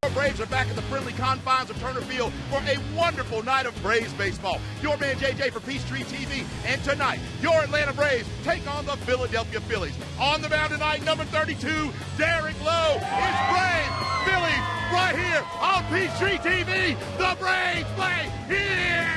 Braves are back at the friendly confines of Turner Field for a wonderful night of Braves baseball. Your man JJ for Peachtree TV, and tonight, your Atlanta Braves take on the Philadelphia Phillies. On the mound tonight, number 32, Derek Lowe is Braves Phillies right here on Peachtree TV. The Braves play here!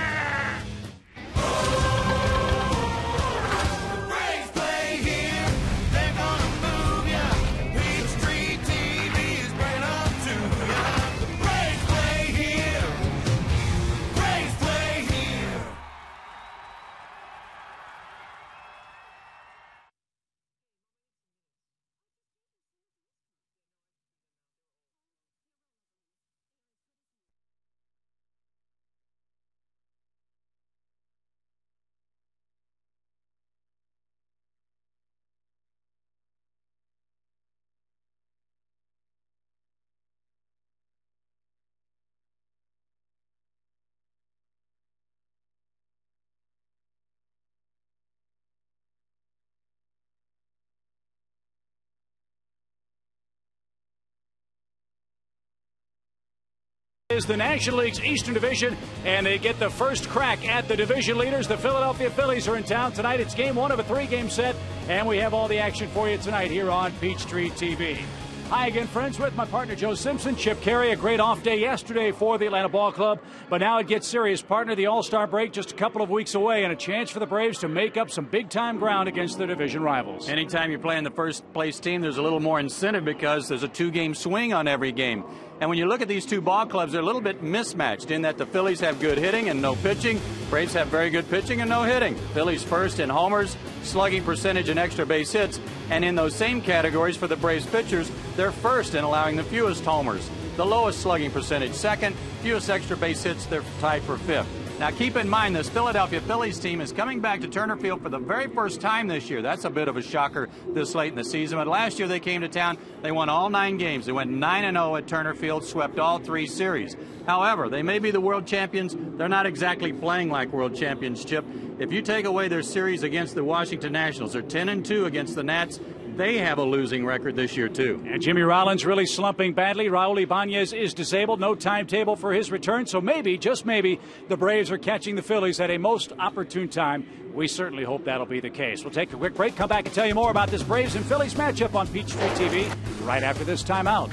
Is the National League's Eastern Division, and they get the first crack at the division leaders. The Philadelphia Phillies are in town tonight. It's game one of a three-game set, and we have all the action for you tonight here on Peachtree TV. Hi again, friends, with my partner Joe Simpson. Chip Carey, a great off day yesterday for the Atlanta Ball Club, but now it gets serious. Partner, the All-Star break just a couple of weeks away, and a chance for the Braves to make up some big-time ground against their division rivals. Anytime you're playing the first-place team, there's a little more incentive because there's a two-game swing on every game. And when you look at these two ball clubs, they're a little bit mismatched in that the Phillies have good hitting and no pitching. Braves have very good pitching and no hitting. Phillies first in homers, slugging percentage, and extra base hits. And in those same categories for the Braves pitchers, they're first in allowing the fewest homers, the lowest slugging percentage second, fewest extra base hits, they're tied for fifth. Now, keep in mind, this Philadelphia Phillies team is coming back to Turner Field for the very first time this year. That's a bit of a shocker this late in the season. But last year they came to town. They won all 9 games. They went 9-0 at Turner Field, swept all 3 series. However, they may be the world champions. They're not exactly playing like world champions, Chip. If you take away their series against the Washington Nationals, they're 10-2 against the Nats. They have a losing record this year, too. And Jimmy Rollins really slumping badly. Raul Ibanez is disabled. No timetable for his return. So maybe, just maybe, the Braves are catching the Phillies at a most opportune time. We certainly hope that'll be the case. We'll take a quick break, come back and tell you more about this Braves and Phillies matchup on Peachtree TV right after this timeout.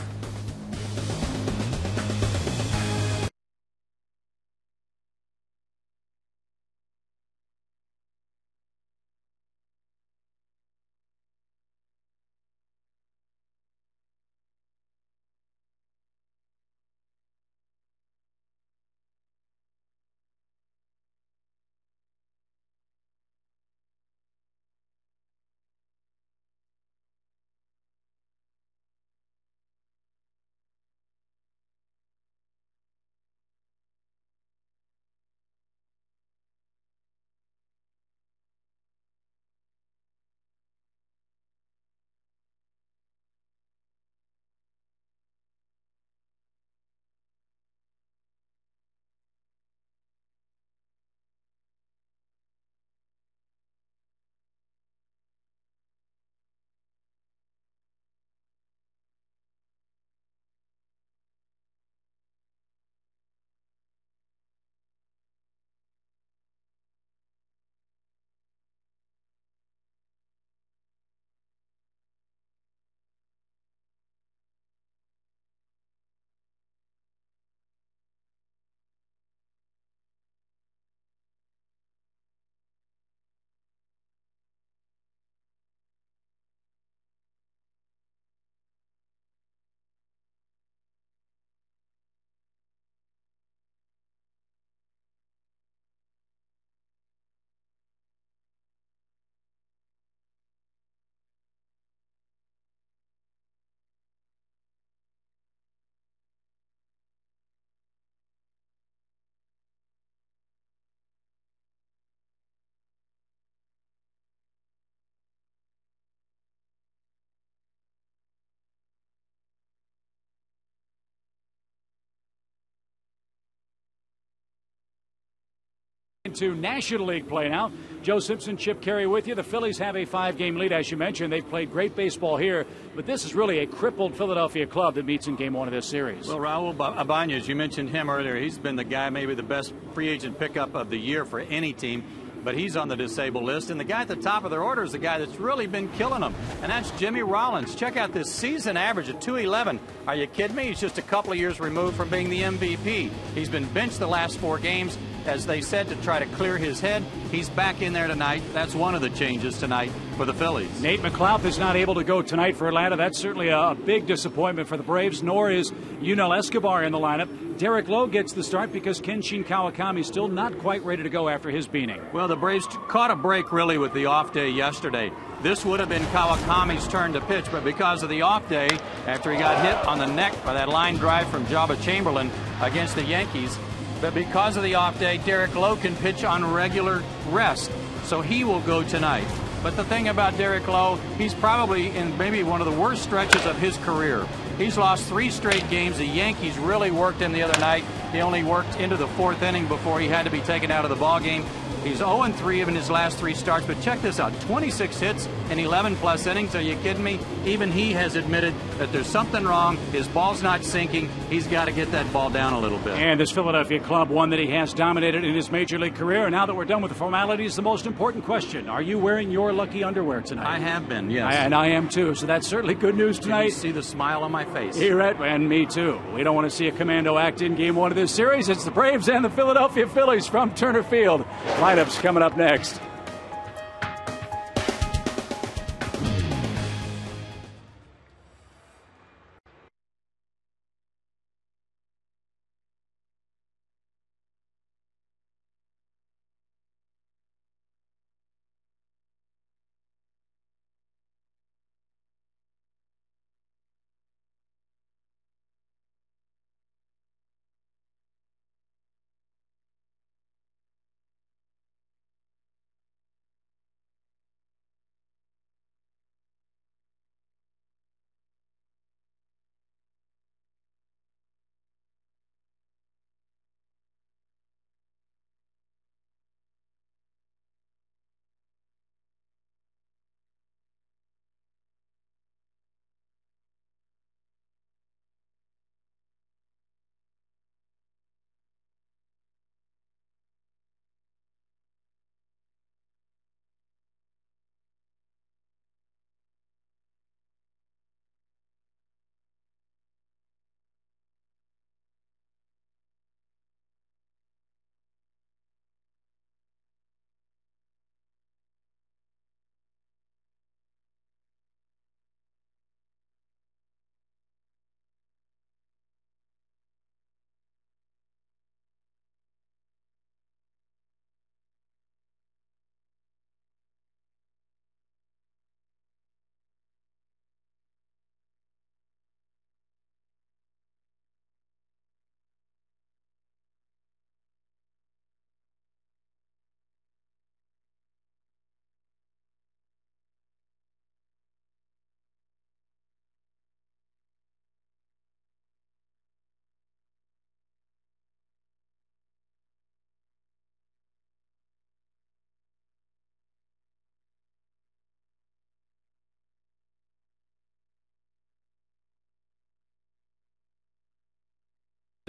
Into National League play now. Joe Simpson, Chip Carey with you. The Phillies have a 5-game lead, as you mentioned. They've played great baseball here, but this is really a crippled Philadelphia club that meets in Game 1 of this series. Well, Raul Ibanez, you mentioned him earlier. He's been the guy, maybe the best free agent pickup of the year for any team, but he's on the disabled list. And the guy at the top of their order is the guy that's really been killing them, and that's Jimmy Rollins. Check out this season average of .211. Are you kidding me? He's just a couple of years removed from being the MVP. He's been benched the last 4 games, as they said, to try to clear his head. He's back in there tonight. That's one of the changes tonight for the Phillies. Nate McLouth is not able to go tonight for Atlanta. That's certainly a big disappointment for the Braves, nor is Yunel Escobar in the lineup. Derek Lowe gets the start because Kenshin Kawakami is still not quite ready to go after his beating. Well, the Braves caught a break, really, with the off day yesterday. This would have been Kawakami's turn to pitch, but because of the off day, after he got hit on the neck by that line drive from Jabba Chamberlain against the Yankees, but because of the off day, Derek Lowe can pitch on regular rest, so he will go tonight. But the thing about Derek Lowe, he's probably in maybe one of the worst stretches of his career. He's lost 3 straight games. The Yankees really worked him the other night. He only worked into the 4th inning before he had to be taken out of the ballgame. He's 0-3 in his last 3 starts, but check this out, 26 hits in 11-plus innings. Are you kidding me? Even he has admitted that there's something wrong. His ball's not sinking. He's got to get that ball down a little bit. And this Philadelphia club, one that he has dominated in his major league career. And now that we're done with the formalities, the most important question: are you wearing your lucky underwear tonight? I have been, yes. And I am too, so that's certainly good news tonight. You see the smile on my face. You're right, and me too. We don't want to see a commando act in Game 1 of this series. It's the Braves and the Philadelphia Phillies from Turner Field. Lineups coming up next.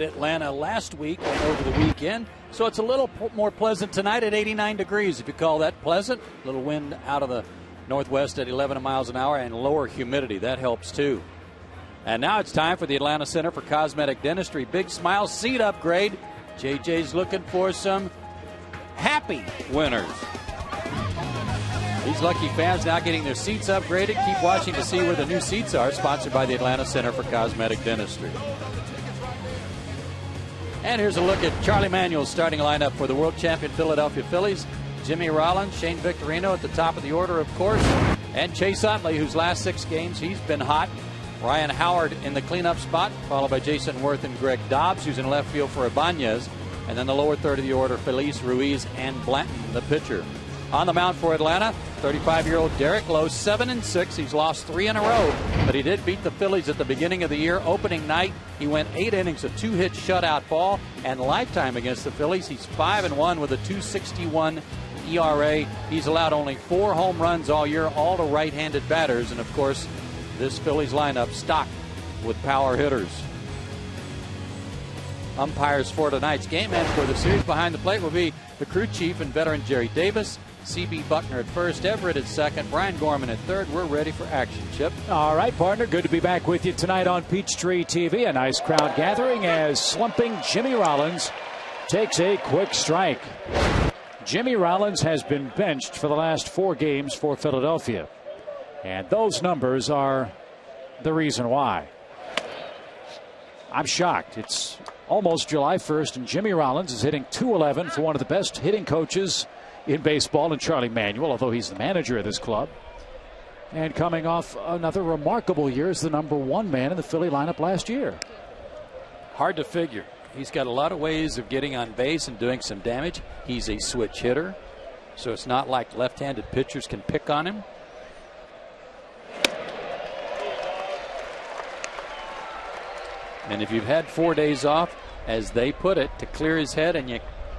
Atlanta last week and over the weekend, so it's a little more pleasant tonight at 89 degrees, if you call that pleasant. A little wind out of the northwest at 11 miles an hour and lower humidity. That helps too. And now it's time for the Atlanta Center for Cosmetic Dentistry. Big smile seat upgrade. JJ's looking for some happy winners. These lucky fans now getting their seats upgraded. Keep watching to see where the new seats are. Sponsored by the Atlanta Center for Cosmetic Dentistry. And here's a look at Charlie Manuel's starting lineup for the world champion Philadelphia Phillies. Jimmy Rollins, Shane Victorino at the top of the order, of course, and Chase Utley, whose last 6 games he's been hot. Ryan Howard in the cleanup spot, followed by Jason Worth and Greg Dobbs, who's in left field for Ibanez. And then the lower third of the order, Feliz, Ruiz, and Blanton, the pitcher. On the mound for Atlanta, 35-year-old Derek Lowe, 7-6. He's lost 3 in a row, but he did beat the Phillies at the beginning of the year. Opening night, he went 8 innings, a 2-hit shutout ball, and lifetime against the Phillies, he's 5-1 with a 2.61 ERA. He's allowed only 4 home runs all year, all to right-handed batters, and of course, this Phillies lineup stocked with power hitters. Umpires for tonight's game and for the series behind the plate will be the crew chief and veteran Jerry Davis, C.B. Buckner at first, Everett at second, Brian Gorman at third. We're ready for action, Chip. All right, partner. Good to be back with you tonight on Peachtree TV. A nice crowd gathering as slumping Jimmy Rollins takes a quick strike. Jimmy Rollins has been benched for the last 4 games for Philadelphia. And those numbers are the reason why. I'm shocked. It's almost July 1st, and Jimmy Rollins is hitting .211 for one of the best hitting coaches in baseball, and Charlie Manuel, although he's the manager of this club. And coming off another remarkable year as the #1 man in the Philly lineup last year. Hard to figure. He's got a lot of ways of getting on base and doing some damage. He's a switch hitter, so it's not like left-handed pitchers can pick on him. And if you've had 4 days off, as they put it, to clear his head, and you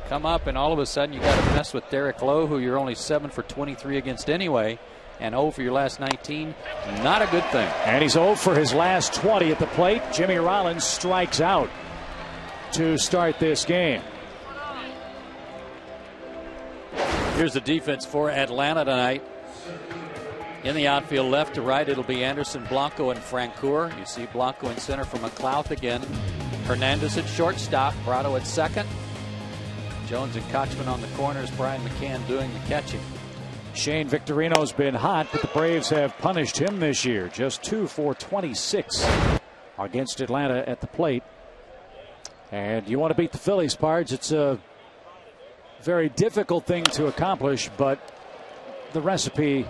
come up and all of a sudden you got to mess with Derek Lowe, who you're only 7 for 23 against anyway, and 0 for your last 19, not a good thing. And he's 0 for his last 20 at the plate. Jimmy Rollins strikes out to start this game. Here's the defense for Atlanta tonight. In the outfield, left to right, it'll be Anderson, Blanco, and Francoeur. You see Blanco in center for McLouth again. Hernandez at shortstop, Prado at second. Jones and Kochman on the corners, Brian McCann doing the catching. Shane Victorino's been hot, but the Braves have punished him this year. Just 2 for 26 against Atlanta at the plate. And you want to beat the Phillies, Pards. It's a very difficult thing to accomplish, but the recipe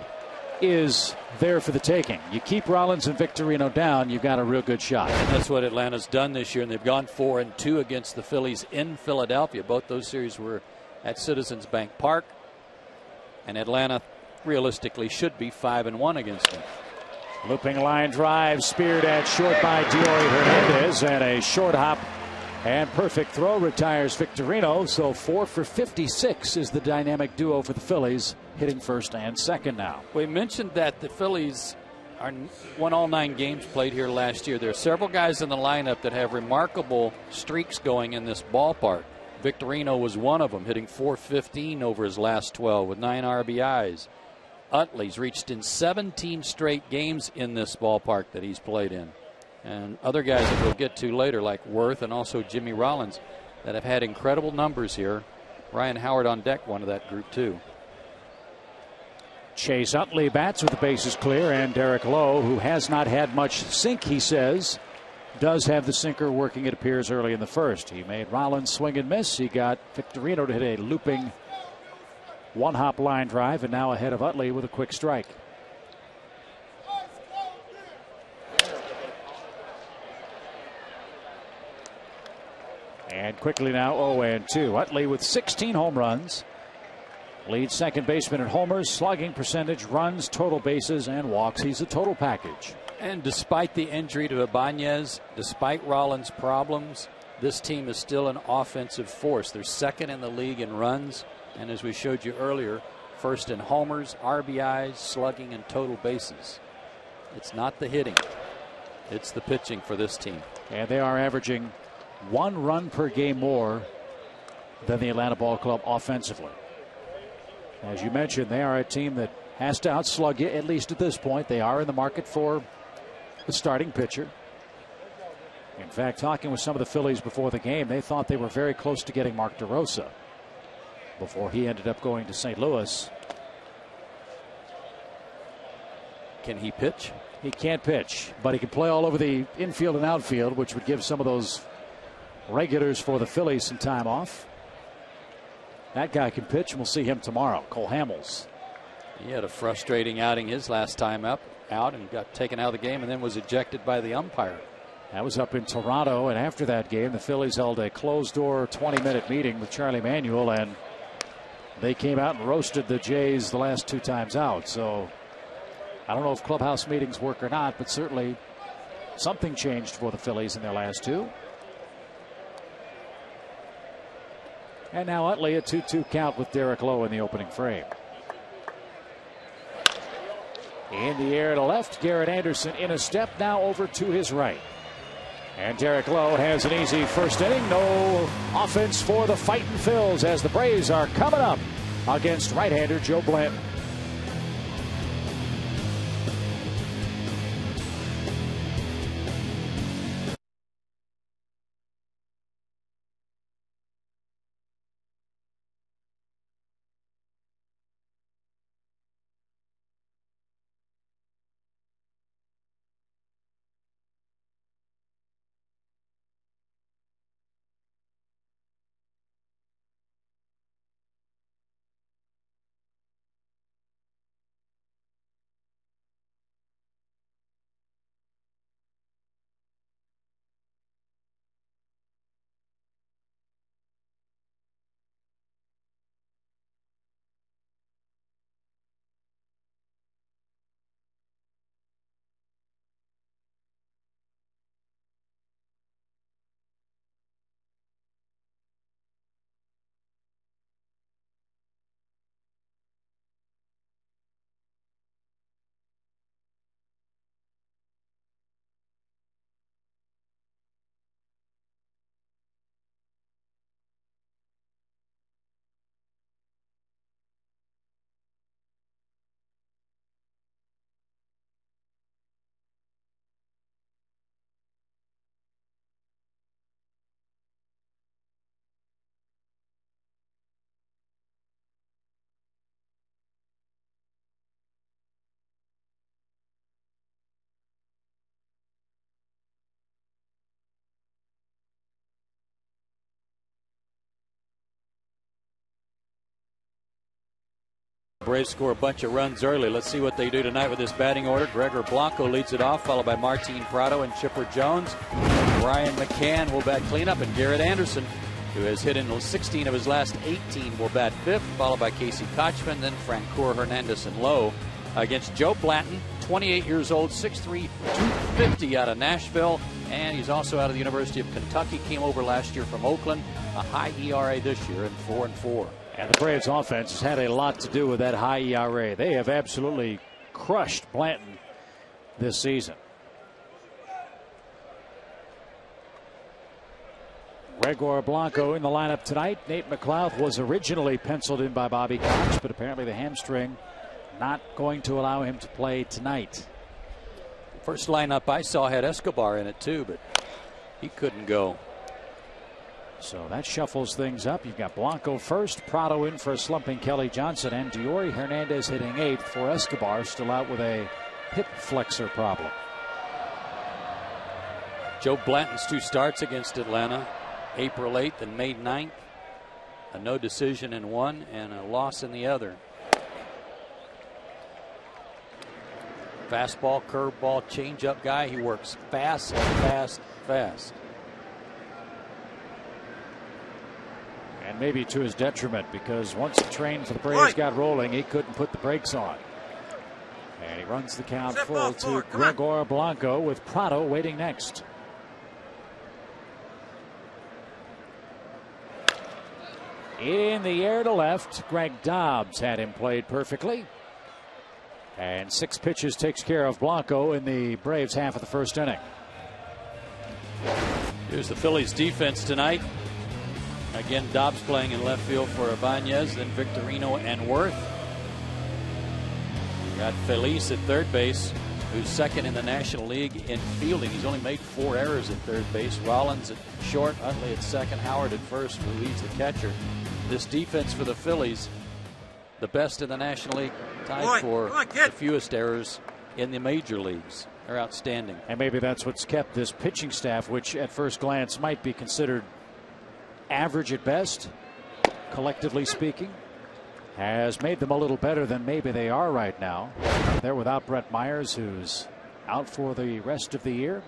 is there for the taking. You keep Rollins and Victorino down, you've got a real good shot. And that's what Atlanta's done this year, and they've gone 4-2 against the Phillies in Philadelphia. Both those series were at Citizens Bank Park, and Atlanta realistically should be 5-1 against them. Looping line drive, speared at short by Diory Hernandez, and a short hop and perfect throw retires Victorino. So 4 for 56 is the dynamic duo for the Phillies, hitting first and second now. We mentioned that the Phillies won all 9 games played here last year. There are several guys in the lineup that have remarkable streaks going in this ballpark. Victorino was one of them, hitting .415 over his last 12 with 9 RBIs. Utley's reached in 17 straight games in this ballpark that he's played in. And other guys that we'll get to later, like Worth and also Jimmy Rollins, that have had incredible numbers here. Ryan Howard on deck, one of that group too. Chase Utley bats with the bases clear, and Derek Lowe, who has not had much sink, he says, does have the sinker working, it appears, early in the first. He made Rollins swing and miss. He got Victorino to hit a looping one-hop line drive, and now ahead of Utley with a quick strike. And quickly now 0-2. Utley with 16 home runs. Leads second baseman in homers, slugging percentage, runs, total bases, and walks. He's a total package. And despite the injury to Ibanez, despite Rollins' problems, this team is still an offensive force. They're second in the league in runs, and as we showed you earlier, first in homers, RBIs, slugging, and total bases. It's not the hitting. It's the pitching for this team. And they are averaging 1 run per game more than the Atlanta Ball Club offensively. As you mentioned, they are a team that has to outslug you, at least at this point. They are in the market for the starting pitcher. In fact, talking with some of the Phillies before the game, they thought they were very close to getting Mark DeRosa before he ended up going to St. Louis. Can he pitch? He can't pitch, but he can play all over the infield and outfield, which would give some of those regulars for the Phillies some time off. That guy can pitch, and we'll see him tomorrow. Cole Hamels. He had a frustrating outing his last time out and got taken out of the game and then was ejected by the umpire. That was up in Toronto, and after that game, the Phillies held a closed-door 20-minute meeting with Charlie Manuel, and They came out and roasted the Jays the last 2 times out. So I don't know if clubhouse meetings work or not, but certainly something changed for the Phillies in their last 2. And now Utley, a 2-2 count with Derek Lowe in the opening frame. In the air to left, Garrett Anderson in a step, now over to his right. And Derek Lowe has an easy first inning. No offense for the Fightin' Phils as the Braves are coming up against right-hander Joe Blanton. Braves score a bunch of runs early. Let's see what they do tonight with this batting order. Gregor Blanco leads it off, followed by Martin Prado and Chipper Jones. Brian McCann will bat cleanup, and Garrett Anderson, who has hit in 16 of his last 18, will bat fifth, followed by Casey Kochman, then Francoeur, Hernandez, and Lowe. Against Joe Blanton, 28 years old, 6'3", 250 out of Nashville, and he's also out of the University of Kentucky. Came over last year from Oakland, a high ERA this year, and 4-4. And the Braves offense has had a lot to do with that high ERA. They have absolutely crushed Blanton this season. Gregor Blanco in the lineup tonight. Nate McLeod was originally penciled in by Bobby Cox, but apparently the hamstring not going to allow him to play tonight. First lineup I saw had Escobar in it too, but he couldn't go. So that shuffles things up. You've got Blanco first, Prado in for a slumping Kelly Johnson, and Diori Hernandez hitting eighth for Escobar, still out with a hip flexor problem. Joe Blanton's 2 starts against Atlanta, April 8th and May 9th. A no decision in one and a loss in the other. Fastball, curveball, changeup guy. He works fast, fast, fast. And maybe to his detriment, because once the train for the Braves got rolling, he couldn't put the brakes on. And he runs the count full to Gregor Blanco with Prado waiting next. In the air to left, Greg Dobbs had him played perfectly. And 6 pitches takes care of Blanco in the Braves half of the first inning. Here's the Phillies defense tonight. Again, Dobbs playing in left field for Ibanez, then Victorino and Worth. Got Feliz at third base, who's second in the National League in fielding. He's only made 4 errors at third base. Rollins at short, Utley at second, Howard at first, Ruiz the catcher. This defense for the Phillies, the best in the National League, tied for the fewest errors in the major leagues. They're outstanding. And maybe that's what's kept this pitching staff, which at first glance might be considered average at best, collectively speaking, has made them a little better than maybe they are right now. They're without Brett Myers, who's out for the rest of the year.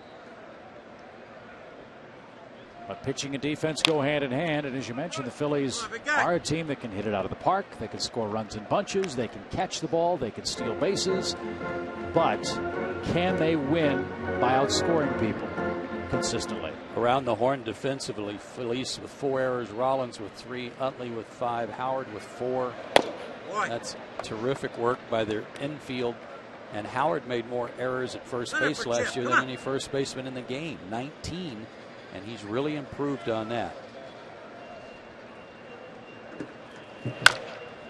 But pitching and defense go hand in hand, and as you mentioned, the Phillies are a team that can hit it out of the park. They can score runs in bunches. They can catch the ball. They can steal bases. But can they win by outscoring people consistently? Around the horn defensively, Phillies with 4 errors, Rollins with 3, Utley with 5, Howard with 4. That's terrific work by their infield. And Howard made more errors at first base last year than any first baseman in the game, 19. And he's really improved on that.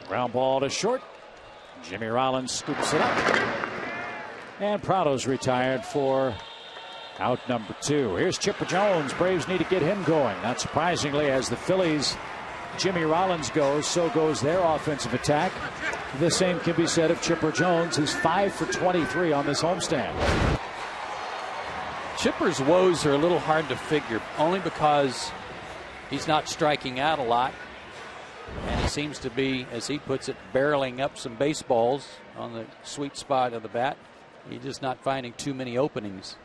Ground ball to short. Jimmy Rollins scoops it up. And Prado's retired for out number 2. Here's Chipper Jones. Braves need to get him going. Not surprisingly, as the Phillies, Jimmy Rollins goes, so goes their offensive attack. The same can be said of Chipper Jones, who's 5 for 23 on this homestand. Chipper's woes are a little hard to figure, only because he's not striking out a lot. And he seems to be, as he puts it, barreling up some baseballs on the sweet spot of the bat. He's just not finding too many openings.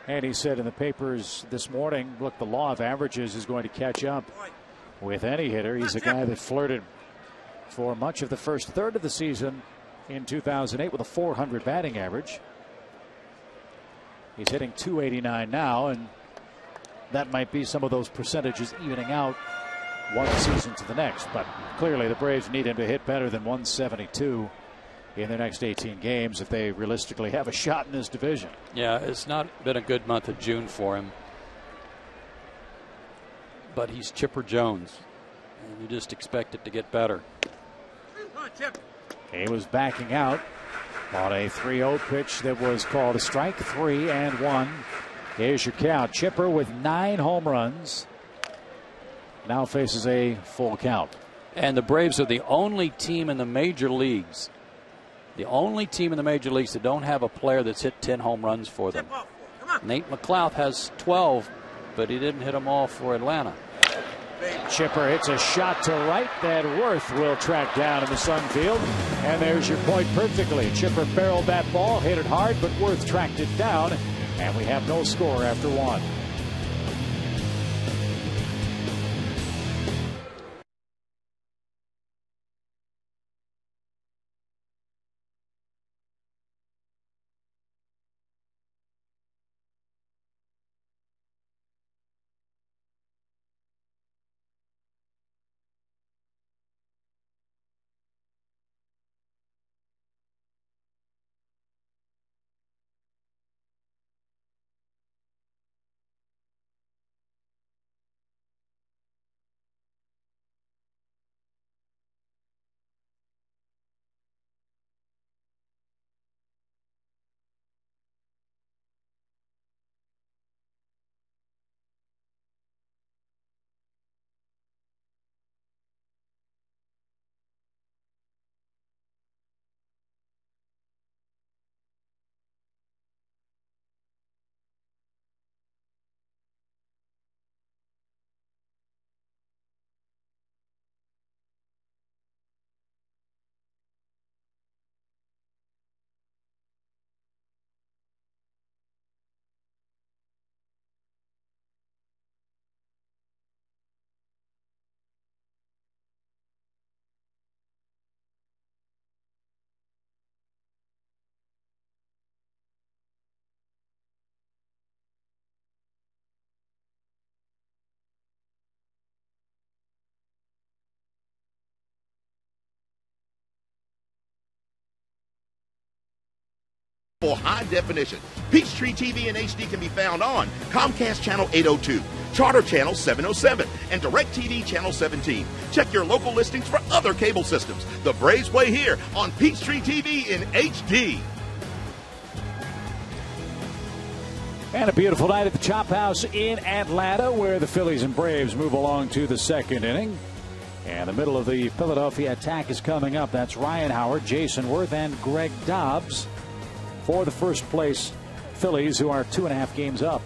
And he said in the papers this morning, look, the law of averages is going to catch up with any hitter. He's a guy that flirted for much of the first third of the season in 2008 with a .400 batting average. He's hitting .289 now, and that might be some of those percentages evening out one season to the next. But clearly the Braves need him to hit better than .172 in their next 18 games if they realistically have a shot in this division. Yeah, it's not been a good month of June for him. But he's Chipper Jones, and you just expect it to get better. He was backing out on a 3-0 pitch that was called a strike. 3-1. Here's your count. Chipper with 9 home runs now faces a full count. And the Braves are the only team in the major leagues, that don't have a player that's hit 10 home runs for them. Nate McLouth has 12, but he didn't hit them all for Atlanta. Chipper hits a shot to right that Worth will track down in the Sun field. And there's your point perfectly. Chipper barreled that ball, hit it hard, but Worth tracked it down. And we have no score after 1. For high definition, Peachtree TV and HD can be found on Comcast Channel 802, Charter Channel 707, and DirecTV Channel 17. Check your local listings for other cable systems. The Braves play here on Peachtree TV in HD. And a beautiful night at the Chop House in Atlanta, where the Phillies and Braves move along to the second inning. And the middle of the Philadelphia attack is coming up. That's Ryan Howard, Jason Worth, and Greg Dobbs for the first place Phillies, who are 2.5 games up.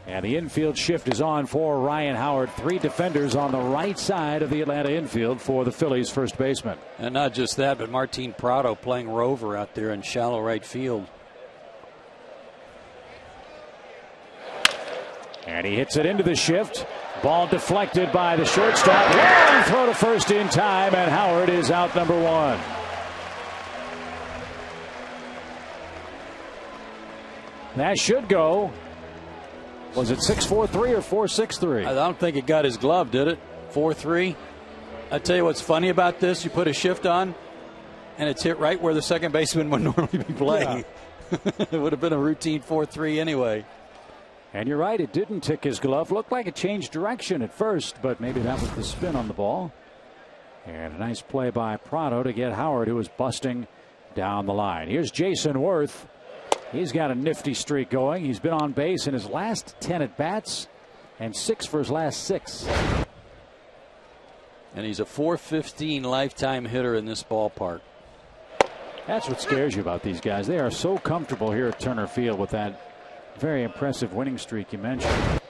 And the infield shift is on for Ryan Howard. 3 defenders on the right side of the Atlanta infield for the Phillies first baseman. And not just that, but Martin Prado playing rover out there in shallow right field. And he hits it into the shift. Ball deflected by the shortstop. Long throw to first in time, and Howard is out number 1. That should go. Was it 6-4-3 or 4-6-3? I don't think it got his glove, did it? 4-3. I tell you what's funny about this. You put a shift on, and it's hit right where the second baseman would normally be playing. Yeah. It would have been a routine 4-3 anyway. And you're right, it didn't tick his glove. Looked like it changed direction at first, but maybe that was the spin on the ball. And a nice play by Prado to get Howard, who was busting down the line. Here's Jason Worth. He's got a nifty streak going. He's been on base in his last 10 at-bats and 6 for his last 6. And he's a .415 lifetime hitter in this ballpark. That's what scares you about these guys. They are so comfortable here at Turner Field with that very impressive winning streak you mentioned.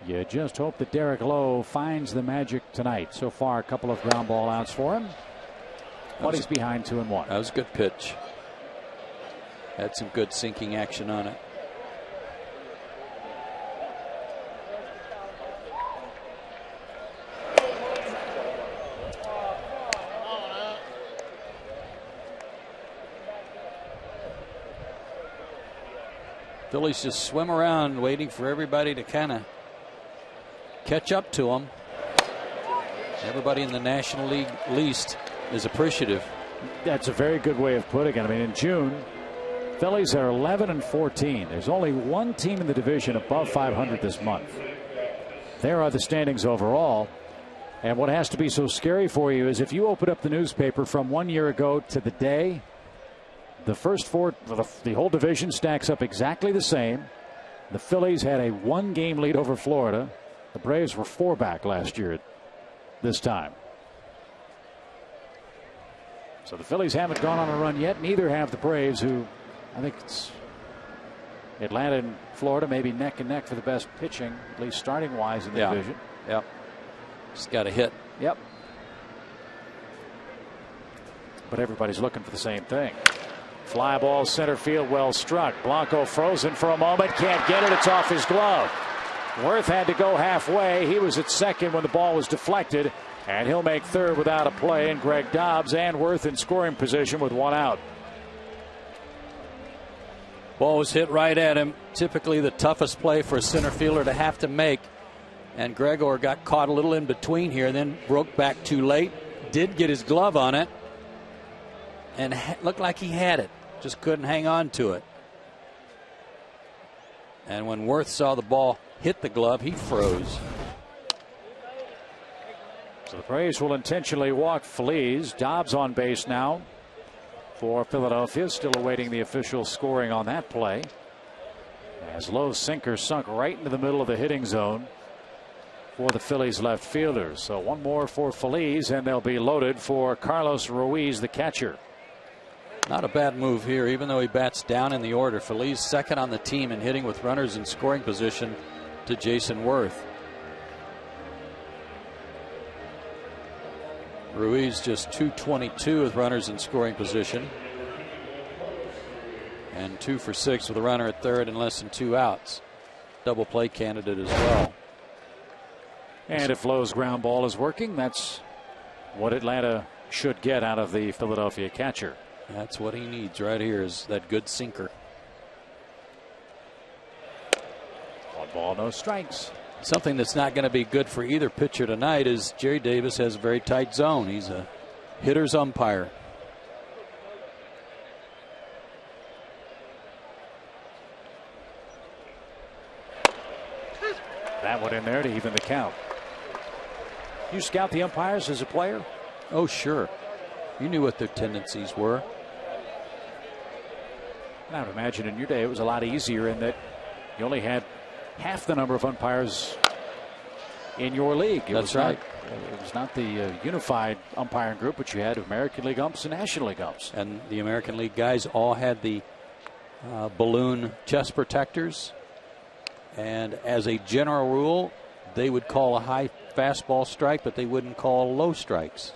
You just hope that Derek Lowe finds the magic tonight. So far, a couple of ground ball outs for him. But he's behind 2-1. That was a good pitch. Had some good sinking action on it. Phillies just swim around waiting for everybody to kind of catch up to them. Everybody in the National League least is appreciative. That's a very good way of putting it. I mean, in June, Phillies are 11-14. There's only one team in the division above 500 this month. There are the standings overall. And what has to be so scary for you is if you open up the newspaper from 1 year ago to the day, the first 4, the whole division stacks up exactly the same. The Phillies had a 1-game lead over Florida. The Braves were 4 back last year at this time. So the Phillies haven't gone on a run yet. Neither have the Braves, who I think it's Atlanta and Florida maybe neck and neck for the best pitching, at least starting wise in the division. Yep. Just got a hit. Yep. But everybody's looking for the same thing. Fly ball center field, well struck. Blanco frozen for a moment, can't get it. It's off his glove. Worth had to go halfway. He was at second when the ball was deflected, and he'll make third without a play. And Greg Dobbs and Worth in scoring position with 1 out. Ball was hit right at him. Typically the toughest play for a center fielder to have to make. And Gregor got caught a little in between here, then broke back too late. Did get his glove on it, and looked like he had it. Just couldn't hang on to it. And when Worth saw the ball hit the glove, he froze. So the Braves will intentionally walk Phillies. Dobbs on base now for Philadelphia. Still awaiting the official scoring on that play. As Lowe's sinker sunk right into the middle of the hitting zone for the Phillies left fielders. So 1 more for Phillies, and they'll be loaded for Carlos Ruiz, the catcher. Not a bad move here, even though he bats down in the order. Phillies second on the team in hitting with runners in scoring position to Jason Worth. Ruiz just .222 with runners in scoring position. And 2 for 6 with a runner at third and less than 2 outs. Double play candidate as well. And if Lowe's ground ball is working, that's what Atlanta should get out of the Philadelphia catcher. That's what he needs right here, is that good sinker. 1 ball, no strikes. Something that's not going to be good for either pitcher tonight is Jerry Davis has a very tight zone. He's a hitter's umpire. That one in there to even the count. You scout the umpires as a player? Oh, sure. You knew what their tendencies were. I would imagine in your day it was a lot easier in that you only had half the number of umpires in your league. That's right. It was not the unified umpiring group, but you had American League umps and National League umps. And the American League guys all had the balloon chest protectors. And as a general rule, they would call a high fastball strike, but they wouldn't call low strikes.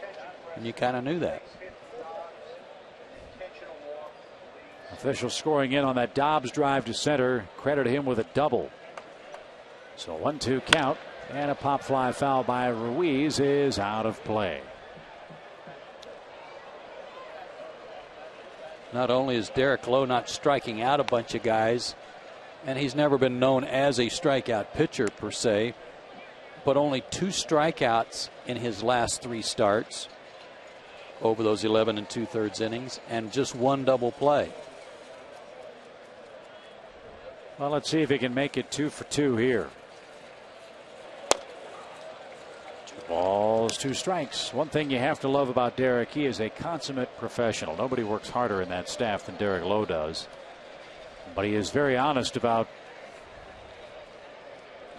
And you kind of knew that. Official scoring in on that Dobbs drive to center. Credited him with a double. So 1-2 count, and a pop fly foul by Ruiz is out of play. Not only is Derek Lowe not striking out a bunch of guys, and he's never been known as a strikeout pitcher per se, but only 2 strikeouts in his last 3 starts over those 11 2/3 innings, and just 1 double play. Well, let's see if he can make it 2 for 2 here. 2 balls, 2 strikes. One thing you have to love about Derek, he is a consummate professional. Nobody works harder in that staff than Derek Lowe does. But he is very honest about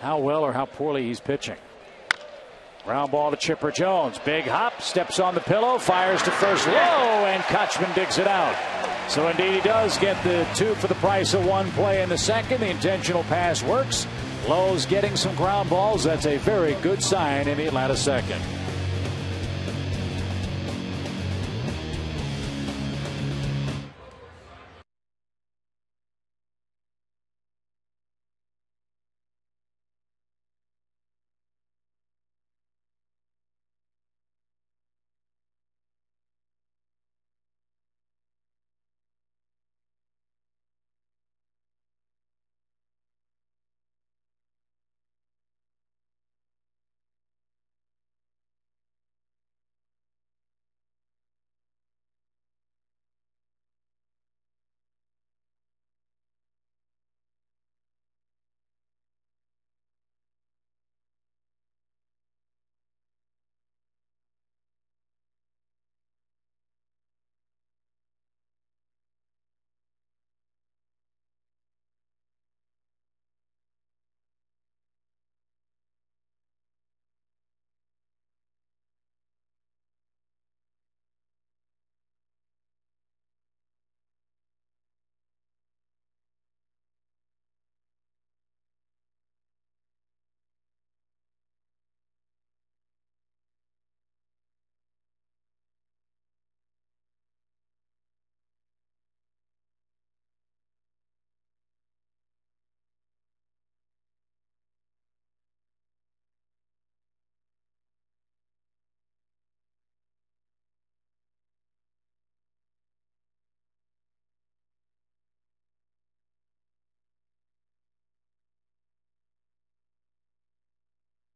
how well or how poorly he's pitching. Ground ball to Chipper Jones. Big hop, steps on the pillow, fires to first low, and Kochman digs it out. So indeed he does get the 2 for the price of 1 play in the second. The intentional pass works. Lowe's getting some ground balls. That's a very good sign in the Atlanta second.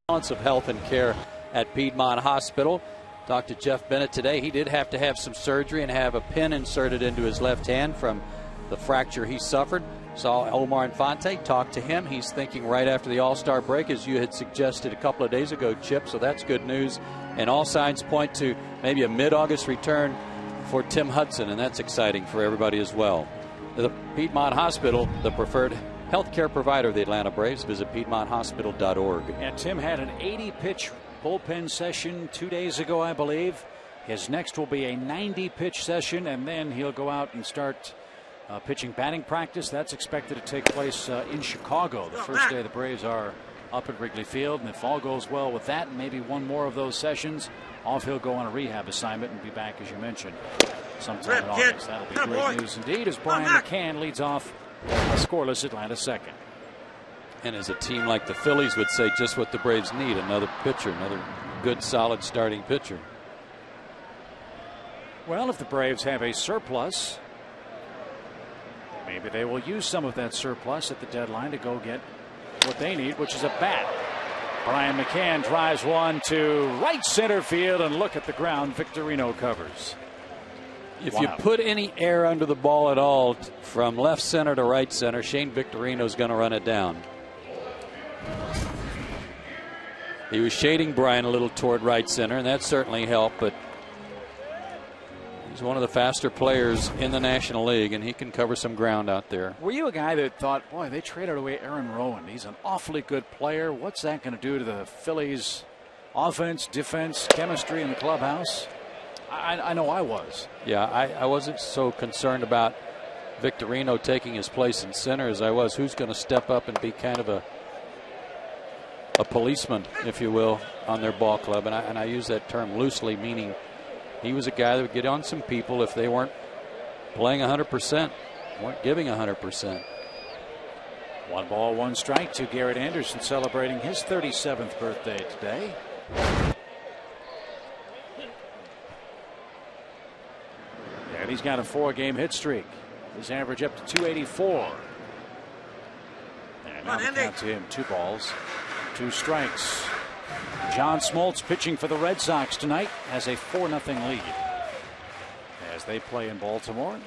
Of health and care at Piedmont Hospital. Talked to Jeff Bennett today. He did have to have some surgery and have a pin inserted into his left hand from the fracture he suffered. Saw Omar Infante, talked to him. He's thinking right after the All-Star break, as you had suggested a couple of days ago, Chip, so that's good news. And all signs point to maybe a mid-August return for Tim Hudson, and that's exciting for everybody as well. The Piedmont Hospital, the preferred healthcare provider of the Atlanta Braves. Visit PiedmontHospital.org. And Tim had an 80-pitch bullpen session 2 days ago, I believe. His next will be a 90-pitch session, and then he'll go out and start pitching batting practice. That's expected to take place in Chicago the first day the Braves are up at Wrigley Field. And if all goes well with that, maybe one more of those sessions, off he'll go on a rehab assignment and be back, as you mentioned, sometime in August. That'll be great news indeed, as Brian McCann leads off a scoreless Atlanta second. And as a team like the Phillies would say, just what the Braves need, another pitcher, another good, solid starting pitcher. Well, if the Braves have a surplus, maybe they will use some of that surplus at the deadline to go get what they need, which is a bat. Brian McCann drives one to right center field, and look at the ground. Victorino covers. If you put any air under the ball at all from left center to right center, Shane Victorino is going to run it down. He was shading Brian a little toward right center, and that certainly helped, but he's one of the faster players in the National League, and he can cover some ground out there. Were you a guy that thought, boy, they traded away Aaron Rowan? He's an awfully good player. What's that going to do to the Phillies' offense, defense, chemistry in the clubhouse? I know I was. Yeah, I wasn't so concerned about Victorino taking his place in center as I was who's going to step up and be kind of a policeman, if you will, on their ball club. And I use that term loosely, meaning he was a guy that would get on some people if they weren't playing 100%. weren't giving 100%. 1 ball, 1 strike to Garrett Anderson, celebrating his 37th birthday today. And he's got a 4-game hit streak. His average up to 284. And now the count to him, 2 balls, 2 strikes. John Smoltz pitching for the Red Sox tonight has a 4-0 lead as they play in Baltimore.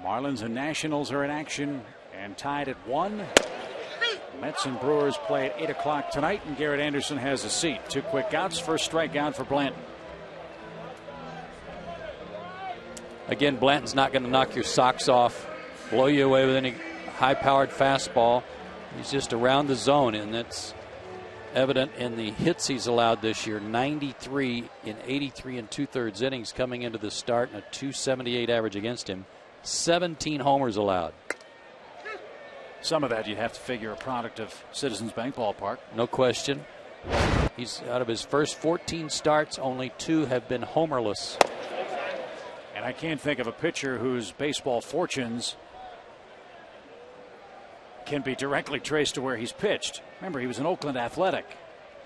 Marlins and Nationals are in action and tied at 1. Mets and Brewers play at 8 o'clock tonight, and Garrett Anderson has a seat. 2 quick outs, first strikeout for Blanton. Again, Blanton's not going to knock your socks off, blow you away with any high-powered fastball. He's just around the zone, and that's evident in the hits he's allowed this year. 93 in 83 and 2/3 innings coming into the start, and a .278 average against him. 17 homers allowed. Some of that you'd have to figure a product of Citizens Bank Ballpark. No question. He's out of his first 14 starts, only 2 have been homerless. And I can't think of a pitcher whose baseball fortunes can be directly traced to where he's pitched. Remember, he was in Oakland Athletic.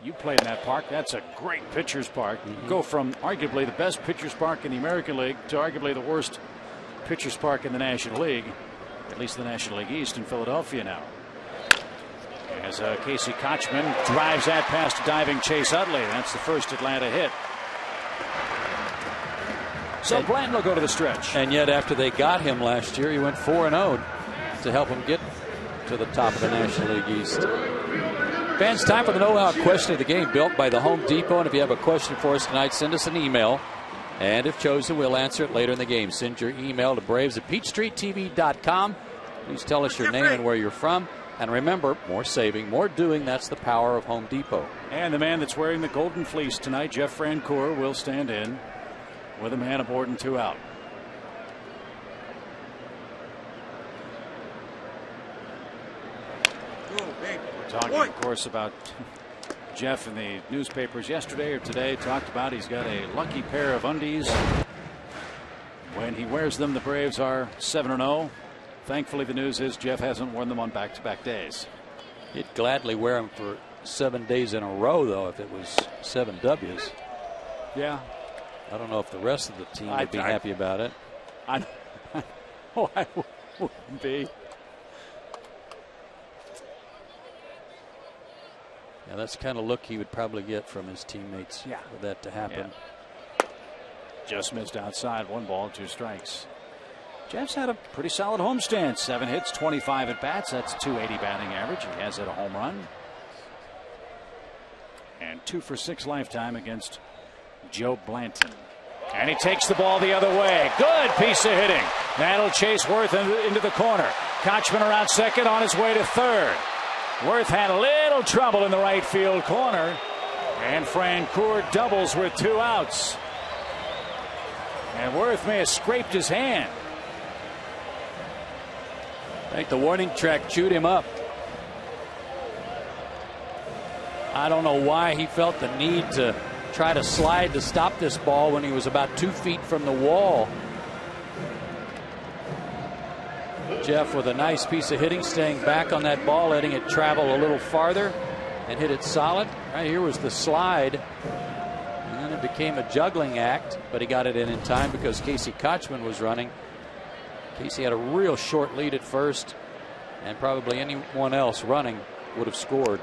You played in that park. That's a great pitcher's park. Go from arguably the best pitcher's park in the American League to arguably the worst pitcher's park in the National League, at least the National League East in Philadelphia now. As Casey Kochman drives that past diving Chase Utley. That's the first Atlanta hit. So Blanton will go to the stretch. And yet after they got him last year, he went 4-0 to help him get to the top of the National League East. Fans, time for the know-how question of the game, built by the Home Depot. And if you have a question for us tonight, send us an email. And if chosen, we'll answer it later in the game. Send your email to braves@peachstreettv.com. Please tell us your name and where you're from. And remember, more saving, more doing. That's the power of Home Depot. And the man that's wearing the golden fleece tonight, Jeff Francoeur, will stand in with a man aboard and 2 out. We're talking, of course, about Jeff in the newspapers yesterday or today. Talked about he's got a lucky pair of undies. When he wears them, the Braves are 7-0. Thankfully, the news is Jeff hasn't worn them on back-to-back days. He'd gladly wear them for 7 days in a row, though, if it was 7 W's. Yeah. I don't know if the rest of the team would be happy about it. I wouldn't be. Yeah, that's the kind of look he would probably get from his teammates for that to happen. Yeah. Just missed outside. 1 ball, 2 strikes. Jeff's had a pretty solid homestand. 7 hits, 25 at bats. That's .280 batting average. He has hit a home run. And 2 for 6 lifetime against Joe Blanton. And he takes the ball the other way. Good piece of hitting. That'll chase Worth into the corner. Kochman around second, on his way to third. Worth had a little trouble in the right field corner. And Francoeur doubles with 2 outs. And Worth may have scraped his hand. I think the warning track chewed him up. I don't know why he felt the need to try to slide to stop this ball when he was about 2 feet from the wall. Jeff with a nice piece of hitting, staying back on that ball, letting it travel a little farther and hit it solid. Right here was the slide, and then it became a juggling act, but he got it in time because Casey Kochman was running. Casey had a real short lead at first, and probably anyone else running would have scored.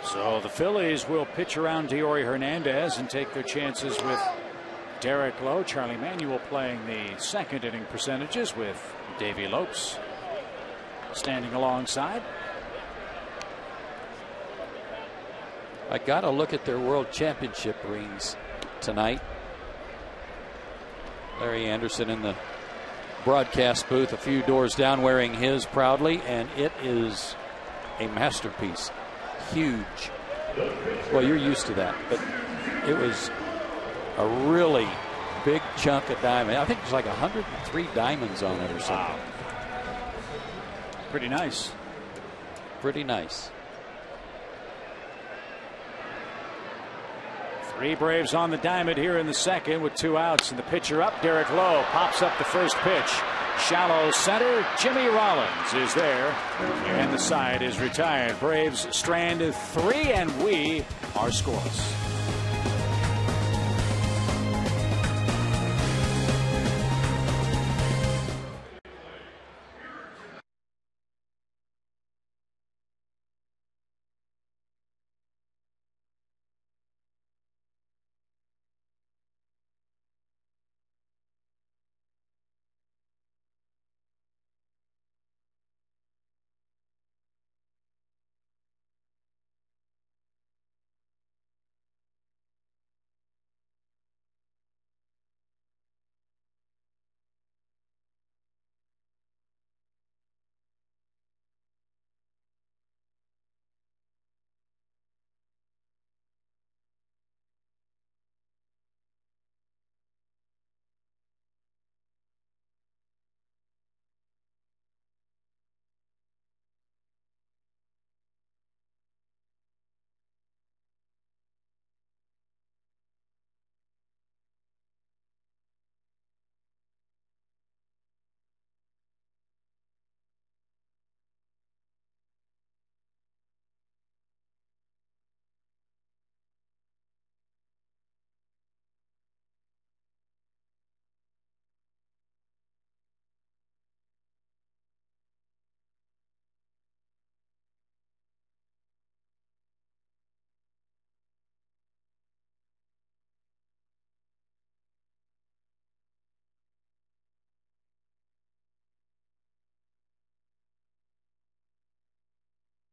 So the Phillies will pitch around Deory Hernandez and take their chances with Derek Lowe. Charlie Manuel playing the second inning percentages with Davey Lopes standing alongside. I got to look at their World Championship rings tonight. Larry Anderson in the broadcast booth a few doors down wearing his proudly, and it is a masterpiece. Huge. Well, you're used to that, but it was a really big chunk of diamond. I think there's like 103 diamonds on it or something. Wow. Pretty nice. Pretty nice. Three Braves on the diamond here in the second with 2 outs, and the pitcher up, Derek Lowe, pops up the first pitch. Shallow center, Jimmy Rollins is there, and the side is retired. Braves strand 3, and we are scoreless.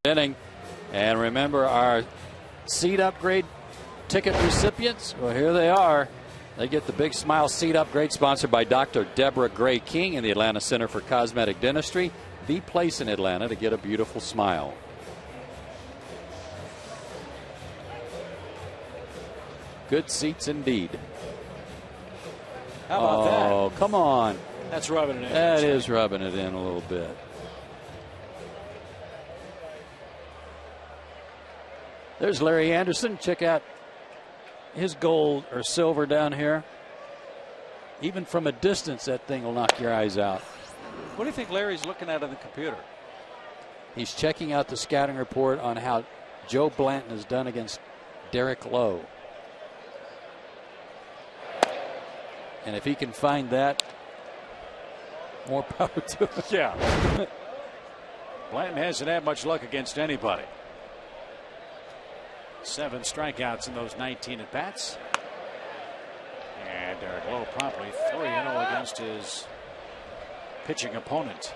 Inning. And remember our seat upgrade ticket recipients? Well, here they are. They get the Big Smile seat upgrade sponsored by Dr. Deborah Gray King in the Atlanta Center for Cosmetic Dentistry, the place in Atlanta to get a beautiful smile. Good seats indeed. How about that? Oh, come on. That's rubbing it in. That is rubbing it in a little bit. There's Larry Anderson. Check out his gold or silver down here. Even from a distance, that thing will knock your eyes out. What do you think Larry's looking at on the computer? He's checking out the scouting report on how Joe Blanton has done against Derek Lowe. And if he can find that, more power to him. Yeah. Blanton hasn't had much luck against anybody. 7 strikeouts in those 19 at-bats. And Derek Lowe promptly 3-0 against his pitching opponent.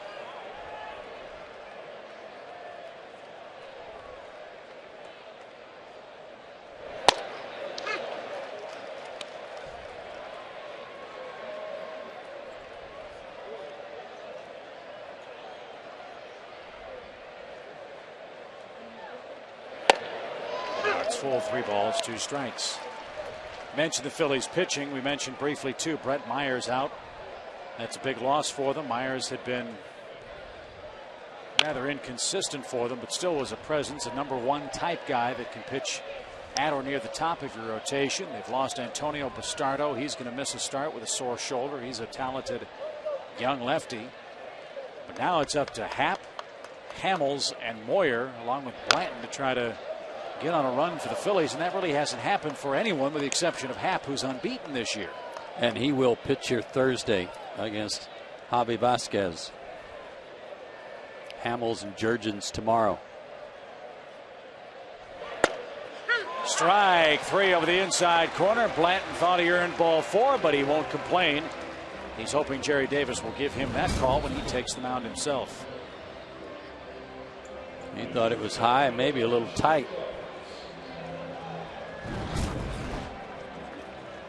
Full 3 balls, 2 strikes. Mentioned the Phillies pitching. We mentioned briefly too Brett Myers out. That's a big loss for them. Myers had been rather inconsistent for them, but still was a presence, a #1 type guy that can pitch at or near the top of your rotation. They've lost Antonio Bastardo. He's going to miss a start with a sore shoulder. He's a talented young lefty. But now it's up to Happ, Hamels, and Moyer, along with Blanton, to try to get on a run for the Phillies, and that really hasn't happened for anyone with the exception of Happ, who's unbeaten this year. And he will pitch here Thursday against Javi Vasquez. Hamels and Jurgens tomorrow. Strike 3 over the inside corner. Blanton thought he earned ball 4, but he won't complain. He's hoping Jerry Davis will give him that call when he takes the mound himself. He thought it was high and maybe a little tight.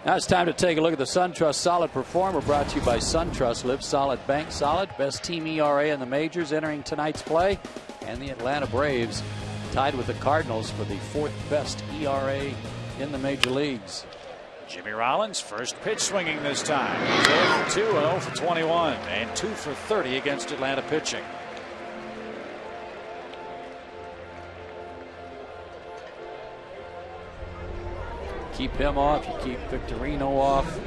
Now it's time to take a look at the SunTrust Solid Performer, brought to you by SunTrust. Live Solid, Bank Solid. Best team ERA in the majors entering tonight's play. And the Atlanta Braves tied with the Cardinals for the 4th best ERA in the major leagues. Jimmy Rollins, first pitch swinging this time. He's 0 for 2 and 0 for 21, and 2 for 30 against Atlanta pitching. keep him off, you keep Victorino off.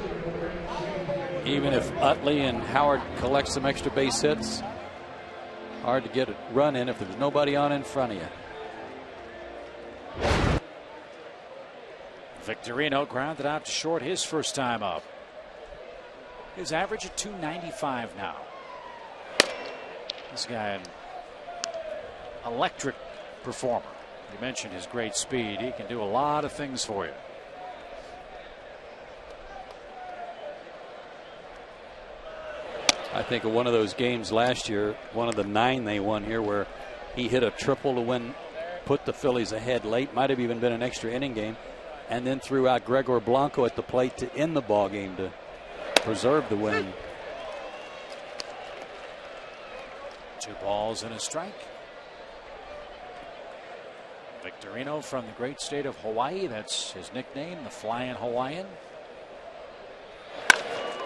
Even if Utley and Howard collect some extra base hits, hard to get a run in if there's nobody on in front of you. Victorino grounded out to short his first time up. His average at 295 now. This guy, an electric performer. You mentioned his great speed. He can do a lot of things for you. I think of one of those games last year, one of the 9 they won here, where he hit a triple to win, put the Phillies ahead late. Might have even been an extra inning game, and then threw out Gregor Blanco at the plate to end the ball game to preserve the win. 2 balls and a strike. Victorino from the great state of Hawaii. That's his nickname, the Flying Hawaiian.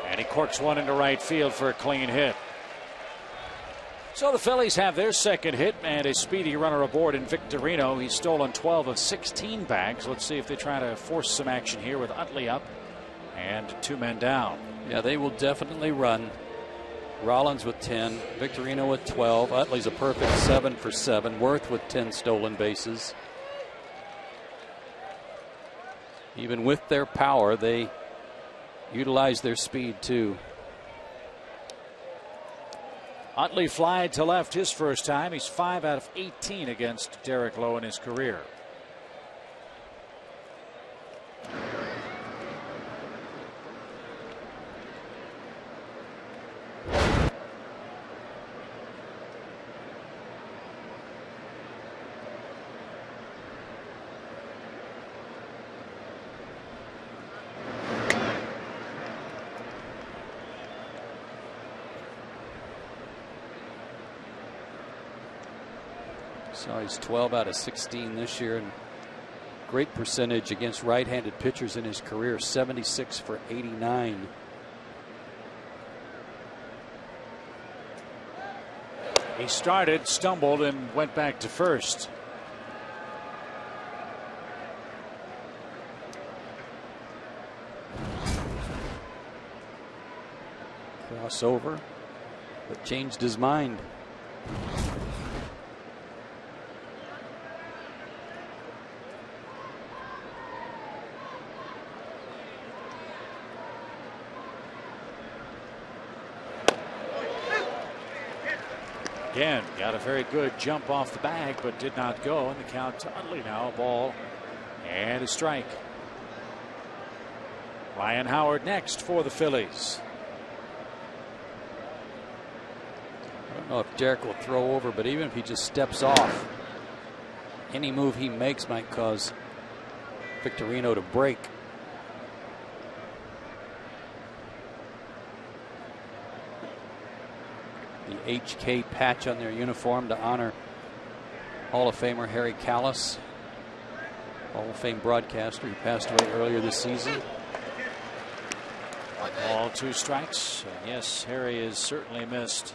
And he corks one into right field for a clean hit. So the Phillies have their second hit and a speedy runner aboard in Victorino. He's stolen 12 of 16 bags. Let's see if they try to force some action here with Utley up and 2 men down. Yeah, they will definitely run. Rollins with 10, Victorino with 12. Utley's a perfect 7 for 7. Worth with 10 stolen bases. Even with their power, they utilize their speed too. Utley flied to left his first time. He's 5 out of 18 against Derek Lowe in his career. So he's 12 out of 16 this year, and great percentage against right-handed pitchers in his career, 76 for 89. He started, stumbled, and went back to first. Crossover, but changed his mind. Again, got a very good jump off the bag, but did not go. And the count to Utley now. A ball and a strike. Ryan Howard next for the Phillies. I don't know if Derek will throw over, but even if he just steps off, any move he makes might cause Victorino to break. The HK patch on their uniform to honor Hall of Famer Harry Callis, Hall of Fame broadcaster. He passed away earlier this season. All 2 strikes. And yes, Harry is certainly missed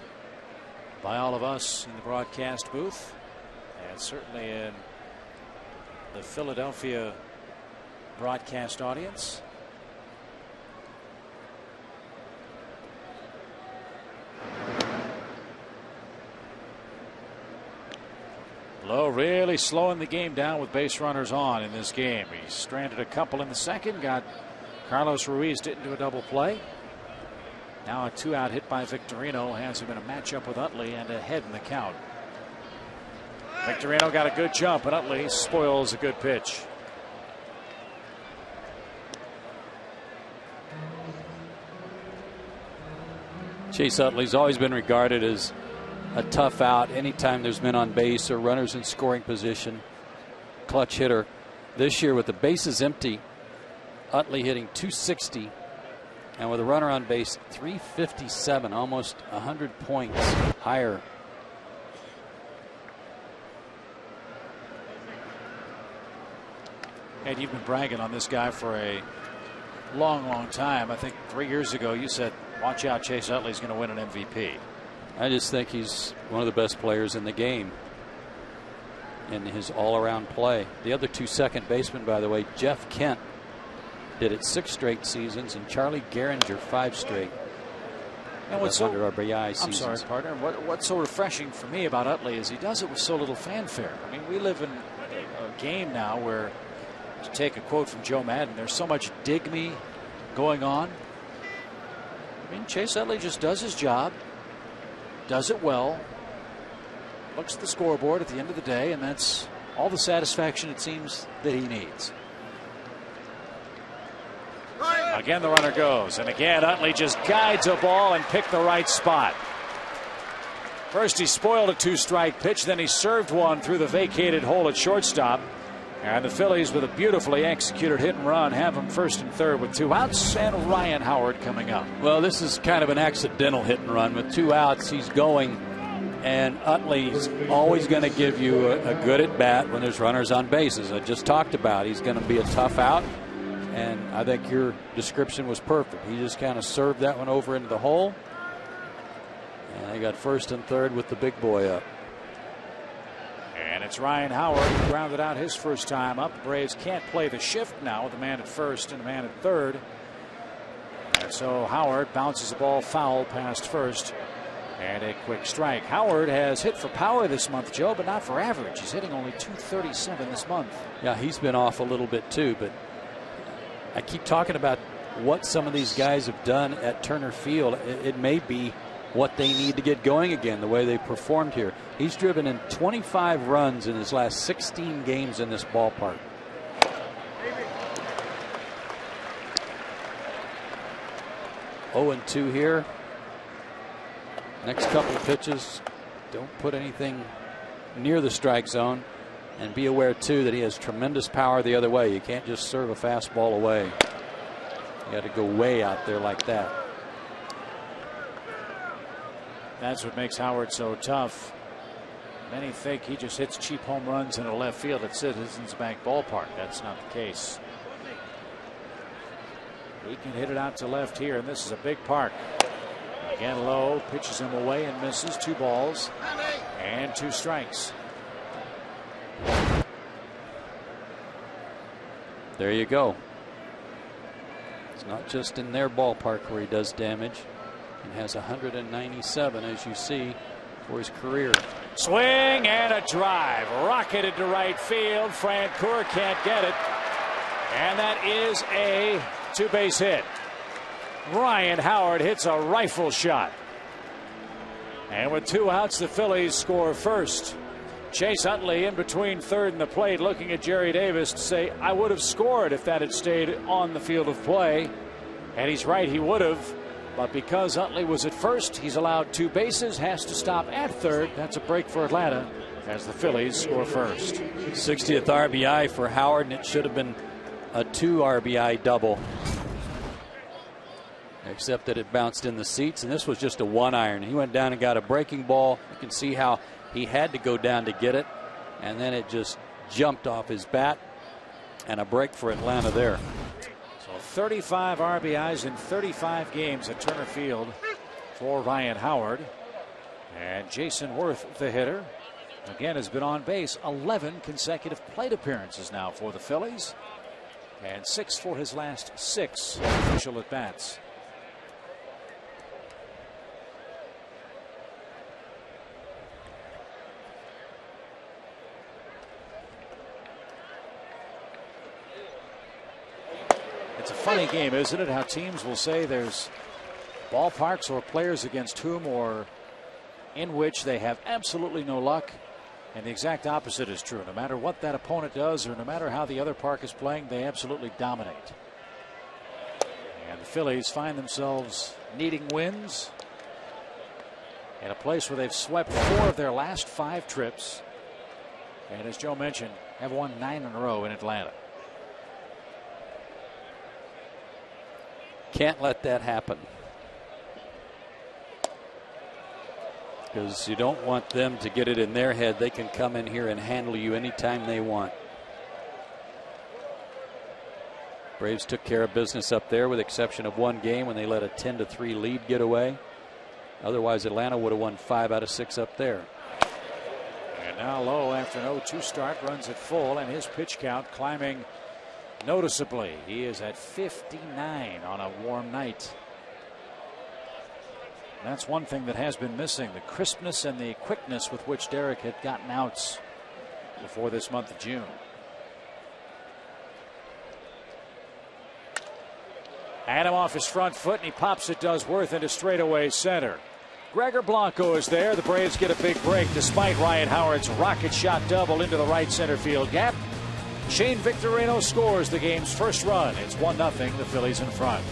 by all of us in the broadcast booth, and certainly in the Philadelphia broadcast audience. Lowe really slowing the game down with base runners on in this game. He stranded a couple in the second, got Carlos Ruiz didn't do a double play. Now a 2-out hit by Victorino has him in a matchup with Utley and ahead in the count. Victorino got a good jump, and Utley spoils a good pitch. Chase Utley's always been regarded as a tough out anytime there's men on base or runners in scoring position. Clutch hitter. This year with the bases empty, Utley hitting .260, and with a runner on base, .357, almost 100 points higher. And you've been bragging on this guy for a long time. I think 3 years ago you said, watch out, Chase Utley's going to win an MVP. I just think he's one of the best players in the game in his all-around play. The other 2 second basemen, by the way, Jeff Kent did it 6 straight seasons, and Charlie Gehringer 5 straight. And what's so, 100 RBI seasons. I'm sorry, partner. What's so refreshing for me about Utley is he does it with so little fanfare. I mean, we live in a game now where, to take a quote from Joe Madden, there's so much dig me going on. I mean, Chase Utley just does his job, does it well, looks at the scoreboard at the end of the day, and that's all the satisfaction it seems that he needs. Again, the runner goes, and again, Utley just guides a ball and picked the right spot. First, he spoiled a 2-strike pitch, then he served one through the vacated hole at shortstop. And the Phillies, with a beautifully executed hit and run, have him first and third with 2 outs, and Ryan Howard coming up. Well, this is kind of an accidental hit and run. With 2 outs, he's going, and Utley's always going to give you a good at bat when there's runners on bases. I just talked about he's going to be a tough out, and I think your description was perfect. He just kind of served that one over into the hole, and they got first and third with the big boy up. And it's Ryan Howard who grounded out his first time up. The Braves can't play the shift now with a man at first and a man at third. And so Howard bounces the ball foul past first. And a quick strike. Howard has hit for power this month, Joe, but not for average. He's hitting only .237 this month. Yeah, he's been off a little bit too, but I keep talking about what some of these guys have done at Turner Field. It may be what they need to get going again, the way they performed here. He's driven in 25 runs in his last 16 games in this ballpark. Oh, 2 here. Next couple of pitches, don't put anything near the strike zone, and be aware too that he has tremendous power the other way. You can't just serve a fastball away. You got to go way out there like that. That's what makes Howard so tough. Many think he just hits cheap home runs into left field at Citizens Bank Ballpark. That's not the case. He can hit it out to left here, and this is a big park. Again, low, pitches him away and misses. 2 balls and 2 strikes. There you go. It's not just in their ballpark where he does damage. And has 197, as you see, for his career. Swing and a drive. Rocketed to right field. Francoeur can't get it. And that is a 2-base hit. Ryan Howard hits a rifle shot. And with 2 outs, the Phillies score first. Chase Utley in between third and the plate, looking at Jerry Davis to say, I would have scored if that had stayed on the field of play. And he's right, he would have. But because Utley was at first, he's allowed 2 bases, has to stop at third. That's a break for Atlanta as the Phillies score first. 60th RBI for Howard, and it should have been a 2 RBI double. Except that it bounced in the seats, and this was just a 1-iron. He went down and got a breaking ball. You can see how he had to go down to get it, and then it just jumped off his bat, and a break for Atlanta there. 35 RBIs in 35 games at Turner Field for Ryan Howard. And Jason Worth, the hitter, again has been on base 11 consecutive plate appearances now for the Phillies, and 6 for his last 6 official at bats. It's a funny game, isn't it? How teams will say there's ballparks or players against whom or in which they have absolutely no luck. And the exact opposite is true. No matter what that opponent does or no matter how the other park is playing, they absolutely dominate. And the Phillies find themselves needing wins in a place where they've swept 4 of their last 5 trips. And as Joe mentioned, have won 9 in a row in Atlanta. Can't let that happen, because you don't want them to get it in their head. They can come in here and handle you anytime they want. Braves took care of business up there with the exception of 1 game when they let a 10-3 lead get away. Otherwise, Atlanta would have won 5 out of 6 up there. And now low after an 0-2 start, runs it full, and his pitch count climbing noticeably. He is at 59 on a warm night. That's one thing that has been missing, the crispness and the quickness with which Derek had gotten outs before this month of June. Had him off his front foot, and he pops it does worth into straightaway center. Gregor Blanco is there. The Braves get a big break despite Ryan Howard's rocket shot double into the right center field gap. Shane Victorino scores the game's first run. It's 1-0, the Phillies in front.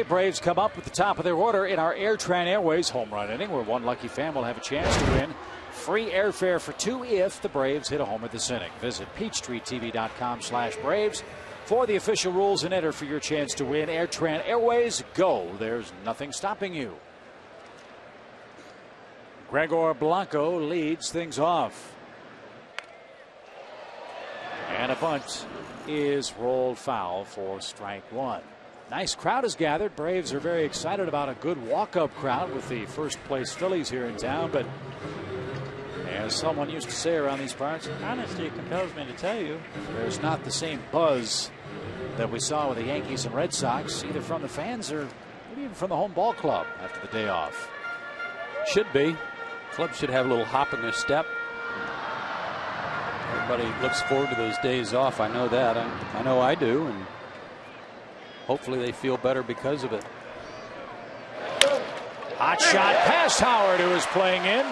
Braves come up at the top of their order in our AirTran Airways home run inning, where one lucky fan will have a chance to win free airfare for two if the Braves hit a homer this inning. Visit PeachTreeTV.com/Braves for the official rules and enter for your chance to win. AirTran Airways, go. There's nothing stopping you. Gregor Blanco leads things off. And a bunt is rolled foul for strike one. Nice crowd has gathered. Braves are very excited about a good walk-up crowd with the first place Phillies here in town. But as someone used to say around these parts, honesty compels me to tell you, there's not the same buzz that we saw with the Yankees and Red Sox, either from the fans or maybe even from the home ball club after the day off. Should be. Club should have a little hop in their step. Everybody looks forward to those days off. I know that. I know I do. And hopefully they feel better because of it. Hot shot past Howard, who is playing in.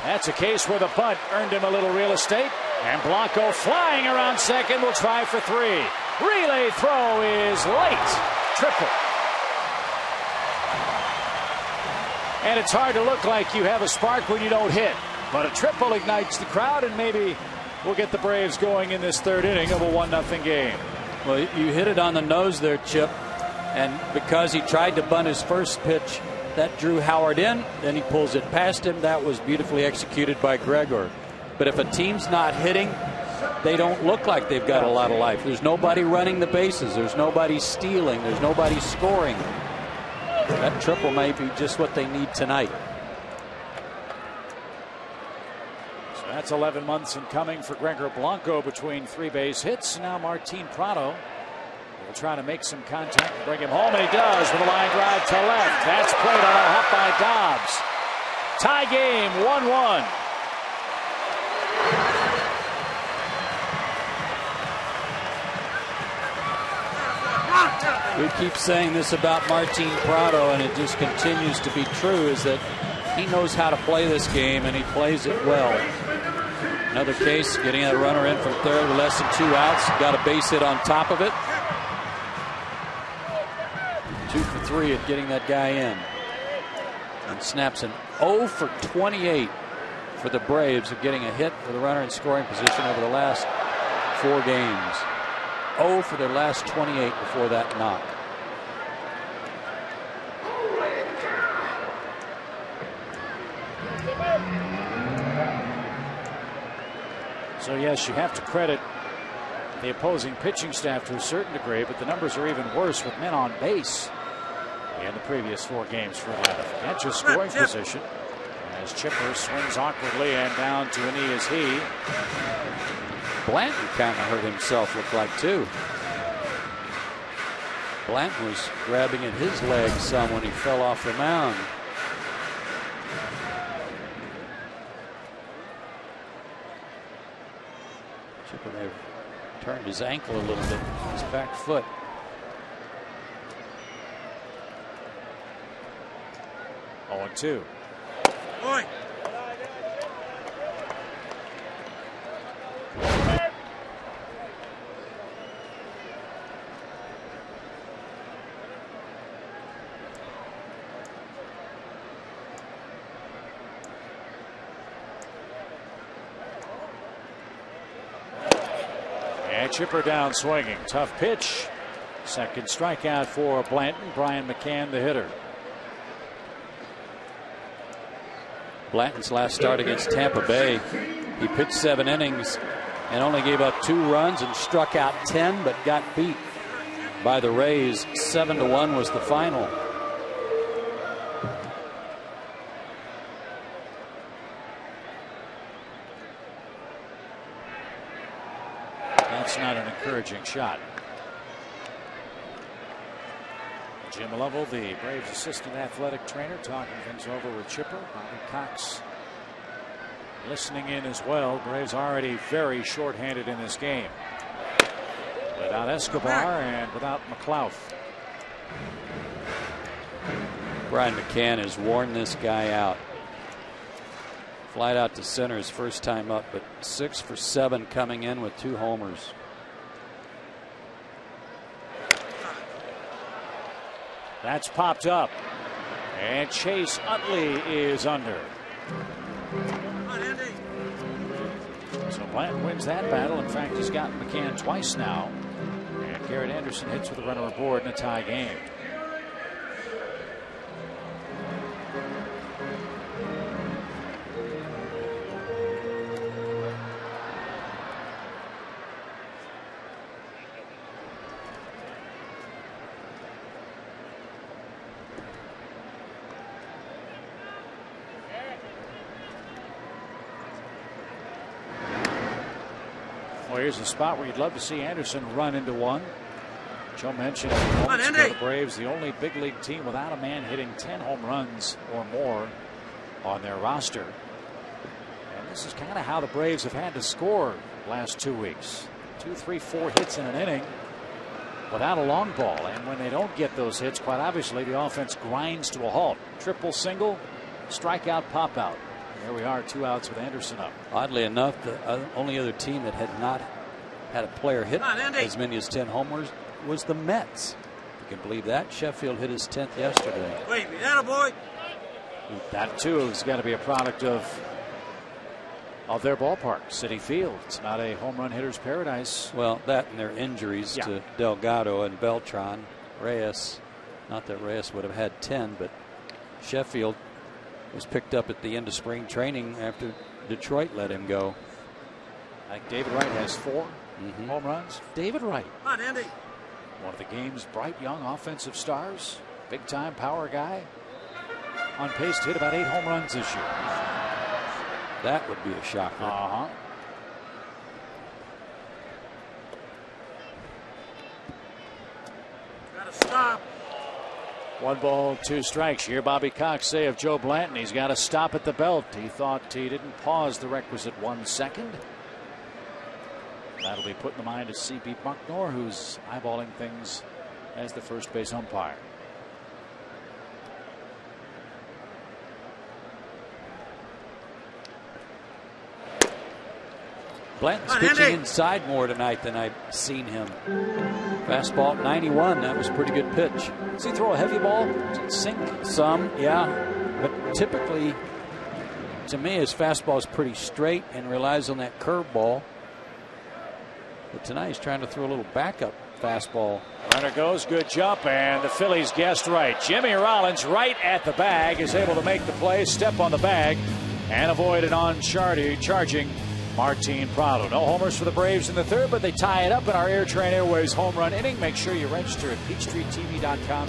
That's a case where the bunt earned him a little real estate. And Blanco flying around second will try for three. Relay throw is late. Triple. And it's hard to look like you have a spark when you don't hit. But a triple ignites the crowd, and maybe we'll get the Braves going in this third inning of a 1-0 game. Well, you hit it on the nose there, Chip. And because he tried to bunt his first pitch, that drew Howard in. Then he pulls it past him. That was beautifully executed by Gregor. But if a team's not hitting, they don't look like they've got a lot of life. There's nobody running the bases. There's nobody stealing. There's nobody scoring. That triple may be just what they need tonight. So that's 11 months in coming for Gregor Blanco between three base hits. Now Martin Prado will try to make some contact and bring him home, and he does with a line drive to left. That's played on a hop by Dobbs. Tie game, 1-1. We keep saying this about Martin Prado, and it just continues to be true, is that he knows how to play this game, and he plays it well. Another case, getting that runner in from third with less than 2 outs. Got a base hit on top of it. 2 for 3 at getting that guy in. And snaps an 0 for 28 for the Braves of getting a hit with a runner in scoring position over the last 4 games. 0 for their last 28 before that knock. So, yes, you have to credit the opposing pitching staff to a certain degree, but the numbers are even worse with men on base in the previous 4 games for Atlanta. Forget just scoring position as Chipper swings awkwardly, and down to a knee is he. Blanton kind of hurt himself, looked like, too. Blanton was grabbing at his leg some when he fell off the mound. Chipper may have turned his ankle a little bit, his back foot. Oh, 2. Boy. And Chipper down swinging. Tough pitch. Second strikeout for Blanton. Brian McCann, the hitter. Blanton's last start against Tampa Bay, he pitched 7 innings and only gave up 2 runs and struck out 10, but got beat by the Rays. 7-1 was the final. That's not an encouraging shot. Jim Lovell, the Braves assistant athletic trainer, talking things over with Chipper. Bobby Cox listening in as well. Braves already very short-handed in this game. Without Escobar and without McLeod. Brian McCann has worn this guy out. Flied out to center his first time up, but 6 for 7 coming in with 2 homers. That's popped up. And Chase Utley is under. So Blanton wins that battle. In fact, he's gotten McCann twice now. And Garrett Anderson hits with a runner aboard in a tie game. Well, here's a spot where you'd love to see Anderson run into one. Joe mentioned the Braves, the only big league team without a man hitting 10 home runs or more on their roster. And this is kind of how the Braves have had to score last 2 weeks. 2, 3, 4 hits in an inning without a long ball. And when they don't get those hits, quite obviously the offense grinds to a halt. Triple, single, strikeout, pop out. There we are, 2 outs with Anderson up. Oddly enough, the only other team that had not had a player hit as many as 10 homers was the Mets. You can believe that. Sheffield hit his 10th yesterday. Wait, that boy. That too has got to be a product of their ballpark, Citi Field. It's not a home run hitter's paradise. Well, that and their injuries to Delgado and Beltran. Reyes, not that Reyes would have had 10, but Sheffield was picked up at the end of spring training after Detroit let him go. I think David Wright has 4 home runs. David Wright. Come on, Andy. One of the game's bright young offensive stars. Big time power guy. On pace to hit about 8 home runs this year. That would be a shocker. Gotta stop. 1 ball, 2 strikes. Here Bobby Cox say of Joe Blanton, he's got to stop at the belt. He thought he didn't pause the requisite 1 second. That'll be put in the mind of C.B. Bucknor, who's eyeballing things as the first base umpire. Blanton's pitching inside more tonight than I've seen him. Fastball 91. That was a pretty good pitch. Does he throw a heavy ball? Does it sink? Some, yeah. But typically, to me, his fastball is pretty straight and relies on that curveball. But tonight he's trying to throw a little backup fastball. Runner goes, good jump, and the Phillies guessed right. Jimmy Rollins right at the bag is able to make the play, step on the bag, and avoid an on-charging Martin Prado. No homers for the Braves in the third, but they tie it up in our Airtrain Airways home run inning. Make sure you register at PeachTreeTV.com/.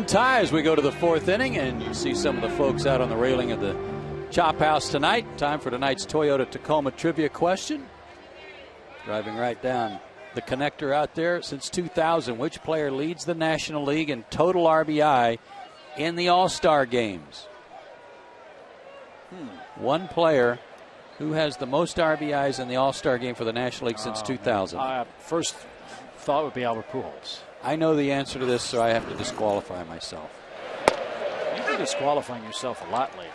Ties. We go to the fourth inning, and you see some of the folks out on the railing of the Chop House tonight. Time for tonight's Toyota Tacoma trivia question. Driving right down the connector out there. Since 2000, which player leads the National League in total RBI in the All-Star games? One player who has the most RBIs in the All-Star game for the National League since 2000. First thought would be Albert Pujols. I know the answer to this, so I have to disqualify myself. You've been disqualifying yourself a lot lately.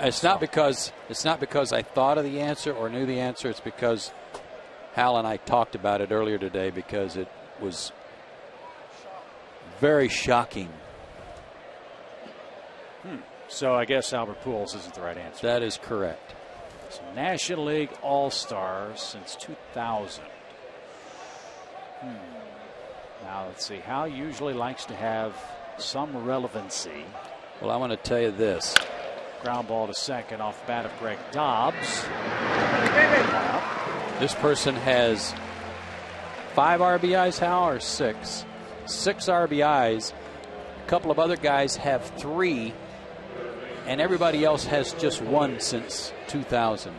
It's not because I thought of the answer or knew the answer. It's because Hal and I talked about it earlier today, because it was very shocking. So I guess Albert Pujols isn't the right answer. That is correct. So National League All-Stars since 2000. Now, let's see. Hal usually likes to have some relevancy. Well, I want to tell you this. Ground ball to second off bat of Greg Dobbs. This person has 5 RBIs, Hal, or 6? 6 RBIs. A couple of other guys have 3, and everybody else has just 1 since 2000.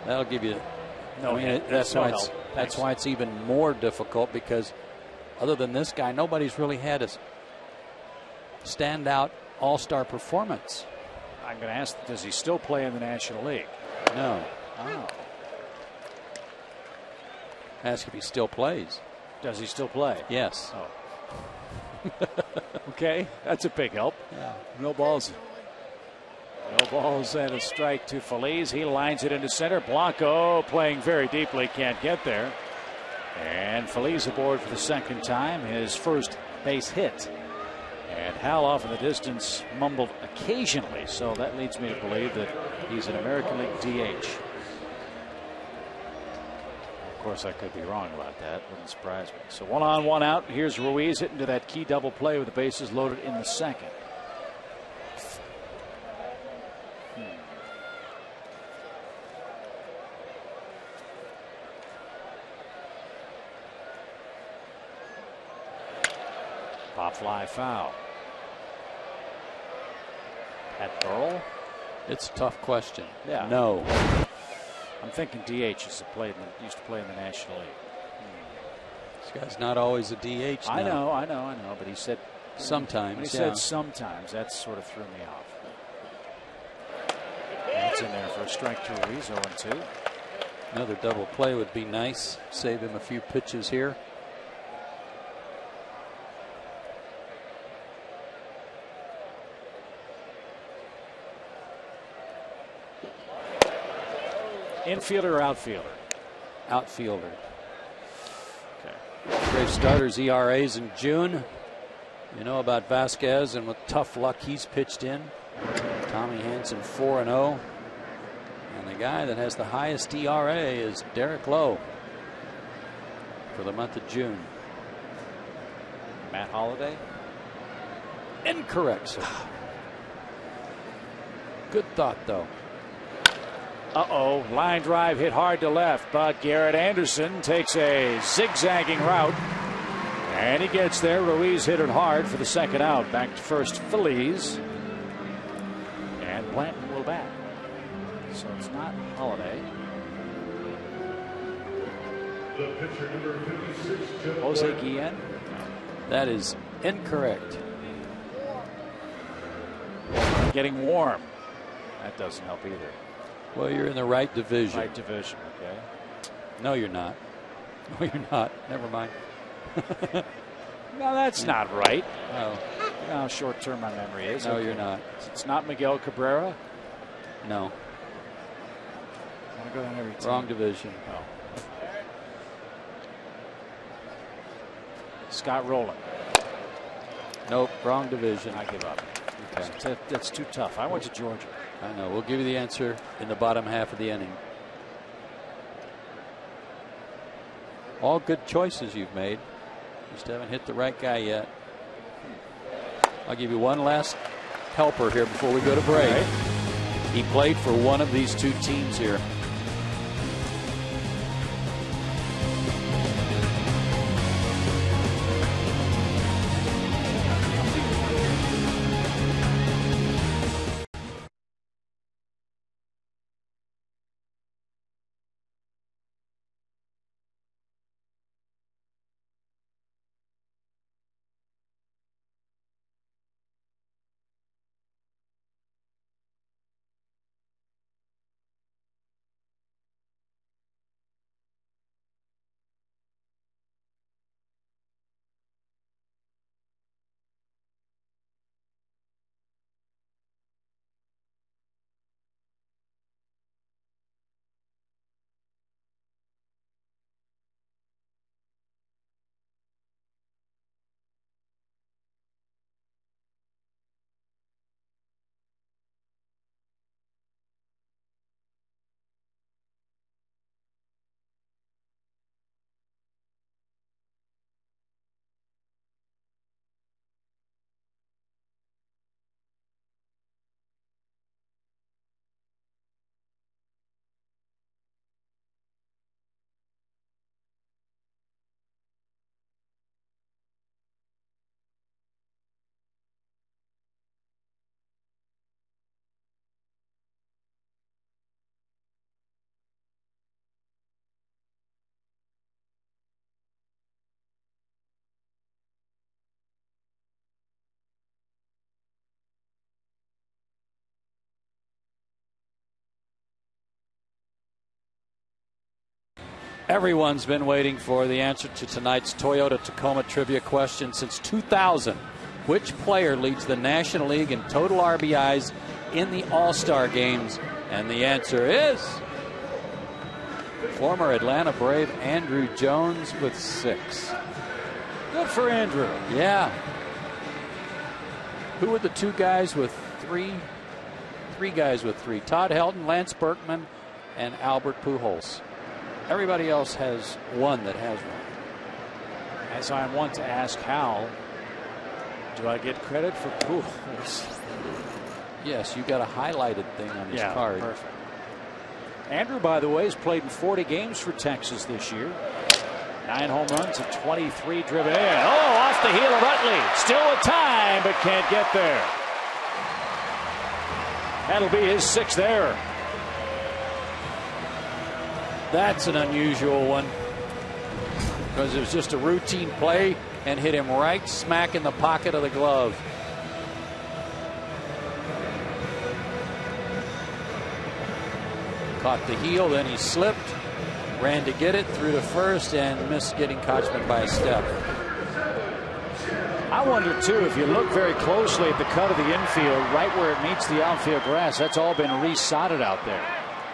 That'll give you. That's why it's even more difficult, because other than this guy, nobody's really had a standout all-star performance. I'm going to ask, does he still play in the National League? No. Oh. Ask if he still plays. Does he still play? Yes. Oh. Okay, that's a big help. Yeah. No balls and a strike to Phillies. He lines it into center. Blanco playing very deeply, can't get there. And Phillies aboard for the second time, his first base hit. And Hal off in the distance mumbled occasionally, so that leads me to believe that he's an American League DH. Of course, I could be wrong about that. Wouldn't surprise me. So 1 on, 1 out. Here's Ruiz hitting to that key double play with the bases loaded in the second. Pop fly foul. Pat Burrell? It's a tough question. Yeah. No. I'm thinking DH used to play in the National League. This guy's not always a DH now. I know. But he said sometimes. When he said sometimes, that sort of threw me off. That's in there for a strike to Ruiz, 0-2. Another double play would be nice. Save him a few pitches here. Infielder or outfielder? Outfielder. Okay. Great starters ERAs in June. You know about Vasquez and with tough luck he's pitched in. Tommy Hanson 4-0. And the guy that has the highest ERA is Derek Lowe for the month of June. Matt Holliday? Incorrect, sir. Good thought, though. Uh-oh, line drive hit hard to left, but Garrett Anderson takes a zigzagging route, and he gets there. Ruiz hit it hard for the second out. Back to first, Phillies, and Blanton will bat. So it's not Holliday. Jose Guillen. That is incorrect. Getting warm. That doesn't help either. Well, you're in the right division. Right division, okay. No, you're not. No, you're not. Never mind. No, that's not right. No. You know how short-term my memory is. No, you're not. It's not Miguel Cabrera? No. I want to go down every team. Wrong division. Oh. Scott Rowland. Nope, wrong division. I give up. Okay. That's too tough. I went to Georgia. I know. We'll give you the answer in the bottom half of the inning. All good choices you've made. Just haven't hit the right guy yet. I'll give you one last helper here before we go to break. Right. He played for one of these two teams here. Everyone's been waiting for the answer to tonight's Toyota Tacoma trivia question since 2000. Which player leads the National League in total RBIs in the All-Star games? And the answer is former Atlanta Brave Andrew Jones with 6. Good for Andrew. Yeah. Who were the two guys with 3? 3 guys with 3. Todd Helton, Lance Berkman, and Albert Pujols. Everybody else has one that has one. As I want to ask Hal, do I get credit for Pujols? Yes, you got a highlighted thing on his card. Perfect. Andrew, by the way, has played in 40 games for Texas this year. 9 home runs and 23 driven in. Oh, off the heel of Utley. Still with time, but can't get there. That'll be his 6th error. That's an unusual one because it was just a routine play and hit him right smack in the pocket of the glove. Caught the heel, then he slipped, ran to get it, threw to first, and missed getting Kochman by a step. I wonder, too, if you look very closely at the cut of the infield, right where it meets the outfield grass, that's all been resodded out there.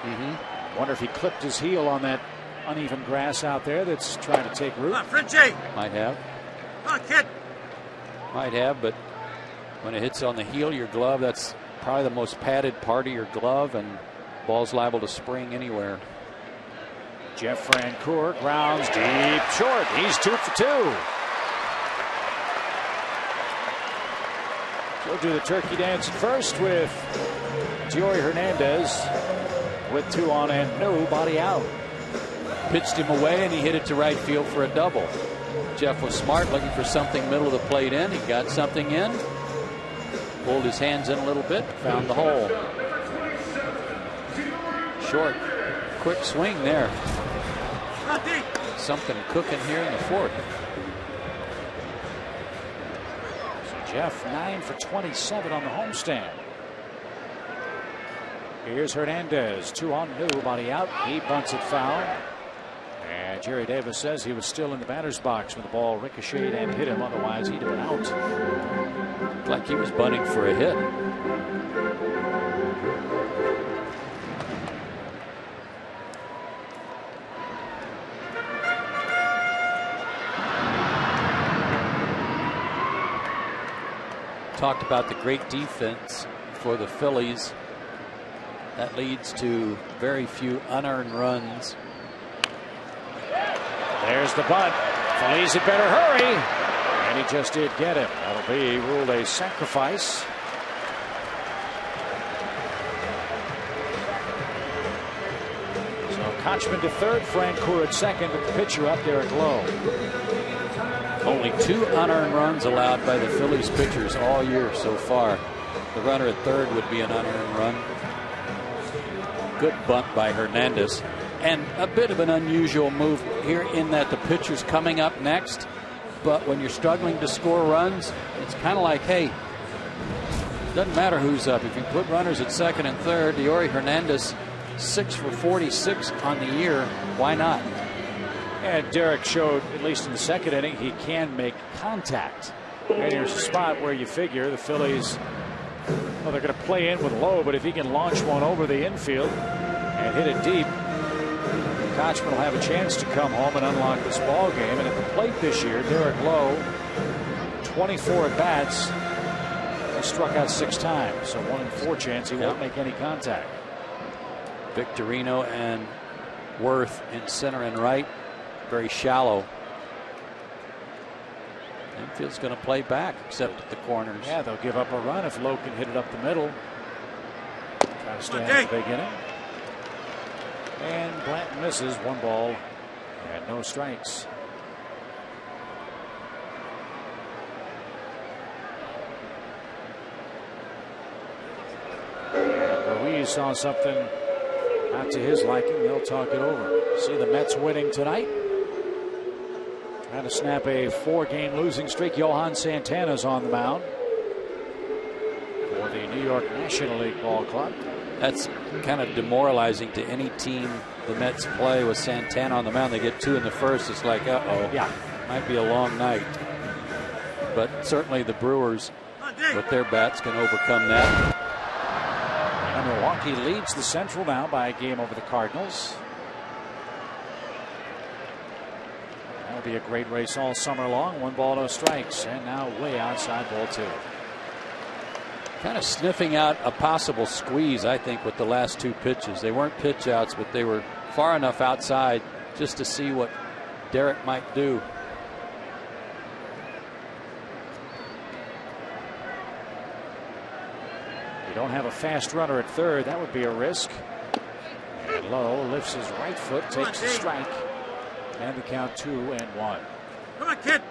Mm-hmm. Wonder if he clipped his heel on that uneven grass out there that's trying to take root. Frenchie! Might have. Kid! Might have, but when it hits on the heel of your glove, that's probably the most padded part of your glove, and ball's liable to spring anywhere. Jeff Francoeur grounds deep short. He's 2 for 2. We'll do the turkey dance first with Joey Hernandez with 2 on and nobody out. Pitched him away and he hit it to right field for a double. Jeff was smart, looking for something middle of the plate in. He got something in, pulled his hands in a little bit, found the hole. Short, quick swing there. Something cooking here in the 4th. So Jeff 9 for 27 on the homestand. Here's Hernandez, 2 on, nobody out. He bunts it foul. And Jerry Davis says he was still in the batter's box when the ball ricocheted and hit him. Otherwise, he'd have been out. Looked like he was bunting for a hit. Talked about the great defense for the Phillies. That leads to very few unearned runs. There's the bunt. Phillies had better hurry. And he just did get him. That'll be ruled a sacrifice. So Kochman to third, Francoeur at second, with the pitcher up, Derek Lowe. Only 2 unearned runs allowed by the Phillies pitchers all year so far. The runner at third would be an unearned run. Good bunt by Hernandez. And a bit of an unusual move here in that the pitcher's coming up next. But when you're struggling to score runs, it's kind of like, hey, doesn't matter who's up. If you put runners at second and third, Eury Hernandez 6 for 46 on the year. Why not? And Derek showed, at least in the second inning, he can make contact. And here's a spot where you figure the Phillies, well, they're going to play in with Lowe, but if he can launch one over the infield and hit it deep, Kochman will have a chance to come home and unlock this ball game. And at the plate this year, Derek Lowe, 24 at bats, he struck out 6 times, so 1 in 4 chance he won't make any contact. Victorino and Worth in center and right, very shallow. Infield's going to play back, except at the corners. Yeah, they'll give up a run if Lowe can hit it up the middle. Try to stay in the big inning. And Blanton misses, 1 ball and no strikes. And Ruiz saw something not to his liking. They'll talk it over. See the Mets winning tonight. Trying to snap a 4-game losing streak. Johan Santana's on the mound for the New York National League Ball Club. That's kind of demoralizing to any team the Mets play with Santana on the mound. They get 2 in the first. It's like, uh-oh. Yeah. Might be a long night. But certainly the Brewers, with their bats, can overcome that. And Milwaukee leads the Central now by a game over the Cardinals. That'll be a great race all summer long. 1 ball, no strikes. And now way outside, ball 2. Kind of sniffing out a possible squeeze, I think, with the last 2 pitches. They weren't pitch outs, but they were far enough outside just to see what Derek might do. You don't have a fast runner at third. That would be a risk. And Lowe lifts his right foot, takes the strike. And the count 2-1. Come on, kid.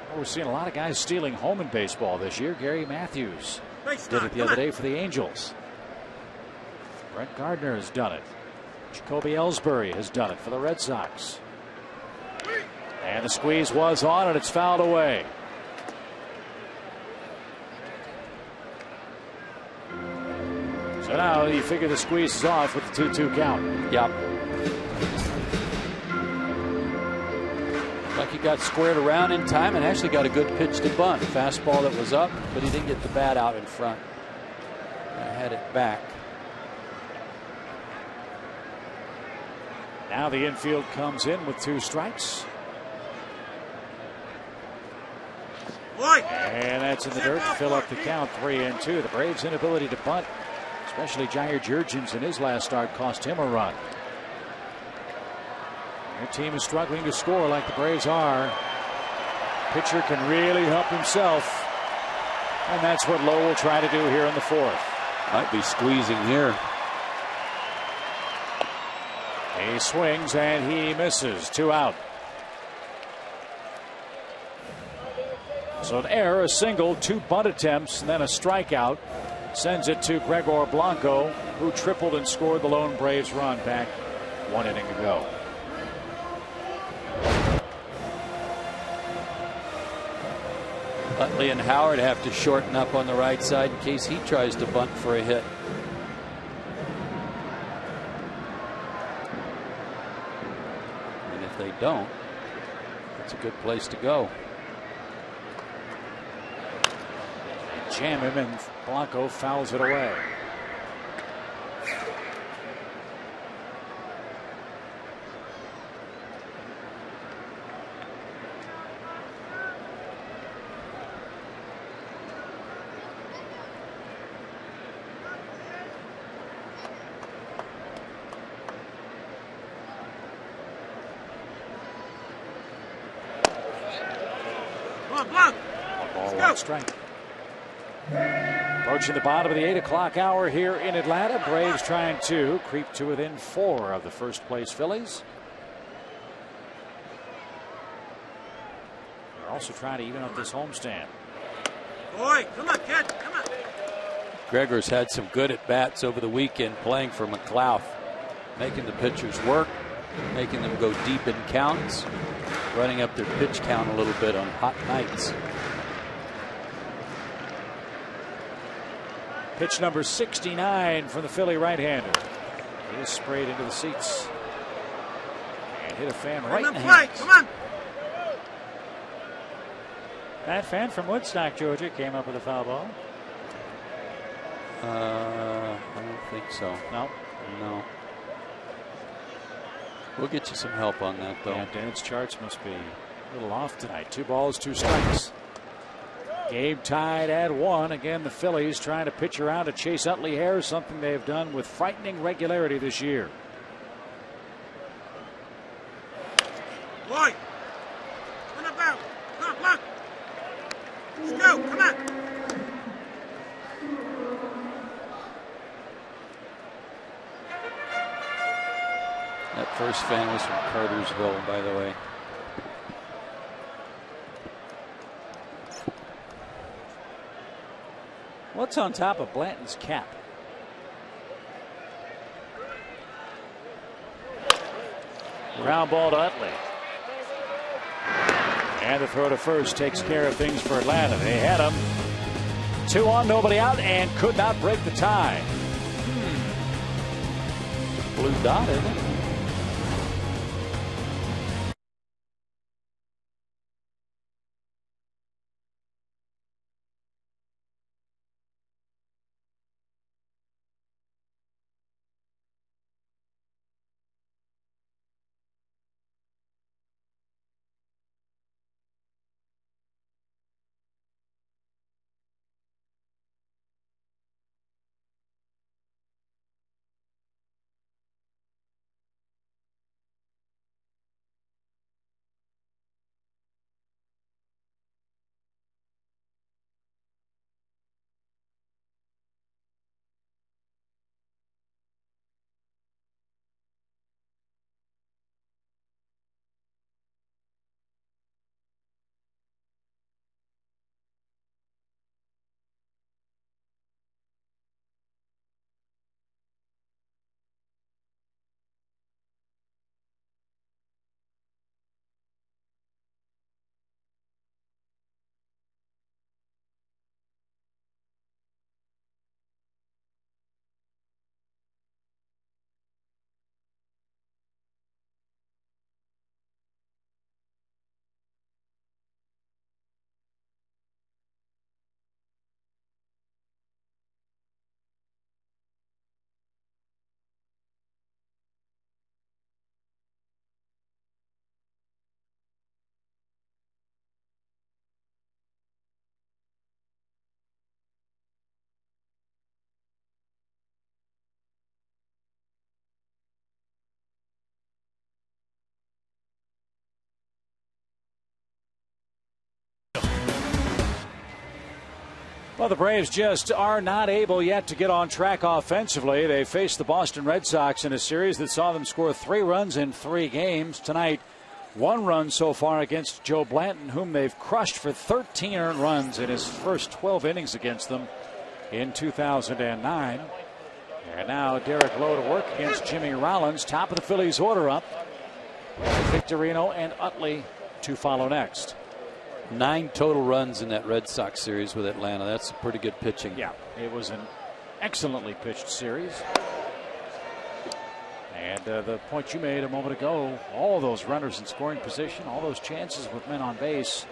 Well, we're seeing a lot of guys stealing home in baseball this year. Gary Matthews did it the other day for the Angels. Brett Gardner has done it. Jacoby Ellsbury has done it for the Red Sox. And the squeeze was on, and it's fouled away. So now you figure the squeeze is off with the 2-2 count. Yep. Like he got squared around in time and actually got a good pitch to bunt. Fastball that was up, but he didn't get the bat out in front. I had it back. Now the infield comes in with 2 strikes. And that's in the dirt to fill up the count, 3-2. The Braves' inability to bunt, especially Jair Jurgens in his last start, cost him a run. Your team is struggling to score like the Braves are. Pitcher can really help himself. And that's what Lowe will try to do here in the 4th. Might be squeezing here. He swings and he misses. 2 out. So an error, a single, 2 bunt attempts, and then a strikeout sends it to Gregor Blanco, who tripled and scored the lone Braves run back 1 inning ago. Utley and Howard have to shorten up on the right side in case he tries to bunt for a hit. And if they don't, that's a good place to go. Jam him, and Blanco fouls it away. Come on, Blanc. 1 ball, 1 strike. Approaching the bottom of the 8 o'clock hour here in Atlanta. Braves trying to creep to within 4 of the first place Phillies. They're also trying to even up this homestand. Boy, come on, kid. Come on. Gregor's had some good at bats over the weekend playing for McLeod, making the pitchers work, making them go deep in counts, running up their pitch count a little bit on hot nights. Pitch number 69 from the Philly right-hander. He is sprayed into the seats and hit a fan right in the hands. Come on. That fan from Woodstock, Georgia, came up with a foul ball. I don't think so. No. We'll get you some help on that, though. Yeah, Dan's charts must be a little off tonight. 2 balls, 2 strikes. Game tied at 1. Again, the Phillies trying to pitch around to chase Utley Harris, something they have done with frightening regularity this year. Boy. Come on, Blanc. Come on, Blanc. Let's go. Come on. That first fan was from Cartersville, by the way. What's on top of Blanton's cap? Ground ball to Utley. And the throw to first takes care of things for Atlanta. They had him. 2 on, nobody out, and could not break the tie. Blue dot, isn't it? Well, the Braves just are not able yet to get on track offensively. They faced the Boston Red Sox in a series that saw them score 3 runs in 3 games. Tonight, 1 run so far against Joe Blanton, whom they've crushed for 13 earned runs in his first 12 innings against them in 2009. And now Derek Lowe to work against Jimmy Rollins. Top of the Phillies order up. Victorino and Utley to follow next. 9 total runs in that Red Sox series with Atlanta. That's a pretty good pitching. Yeah, it was an excellently pitched series. And the point you made a moment ago, all those runners in scoring position, all those chances with men on base,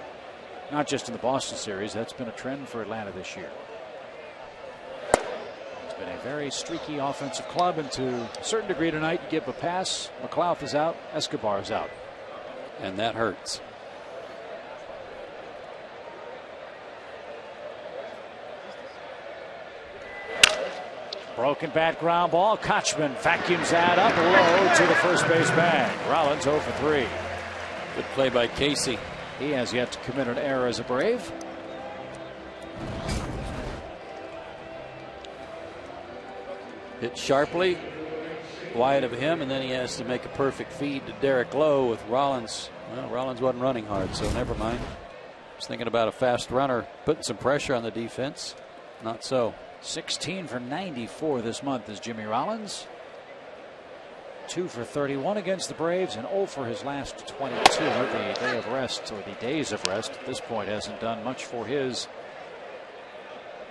not just in the Boston series, that's been a trend for Atlanta this year. It's been a very streaky offensive club, and to a certain degree tonight, you give a pass, McLeod is out, Escobar is out. And that hurts. Broken bat ground ball. Kochman vacuums that up low to the first base bag. Rollins 0 for 3. Good play by Casey. He has yet to commit an error as a Brave. Hit sharply, wide of him, and then he has to make a perfect feed to Derek Lowe with Rollins. Well, Rollins wasn't running hard, so never mind. I was thinking about a fast runner, putting some pressure on the defense. Not so. 16 for 94 this month is Jimmy Rollins. 2 for 31 against the Braves and 0 for his last 22. The day of rest, or the days of rest at this point, hasn't done much for his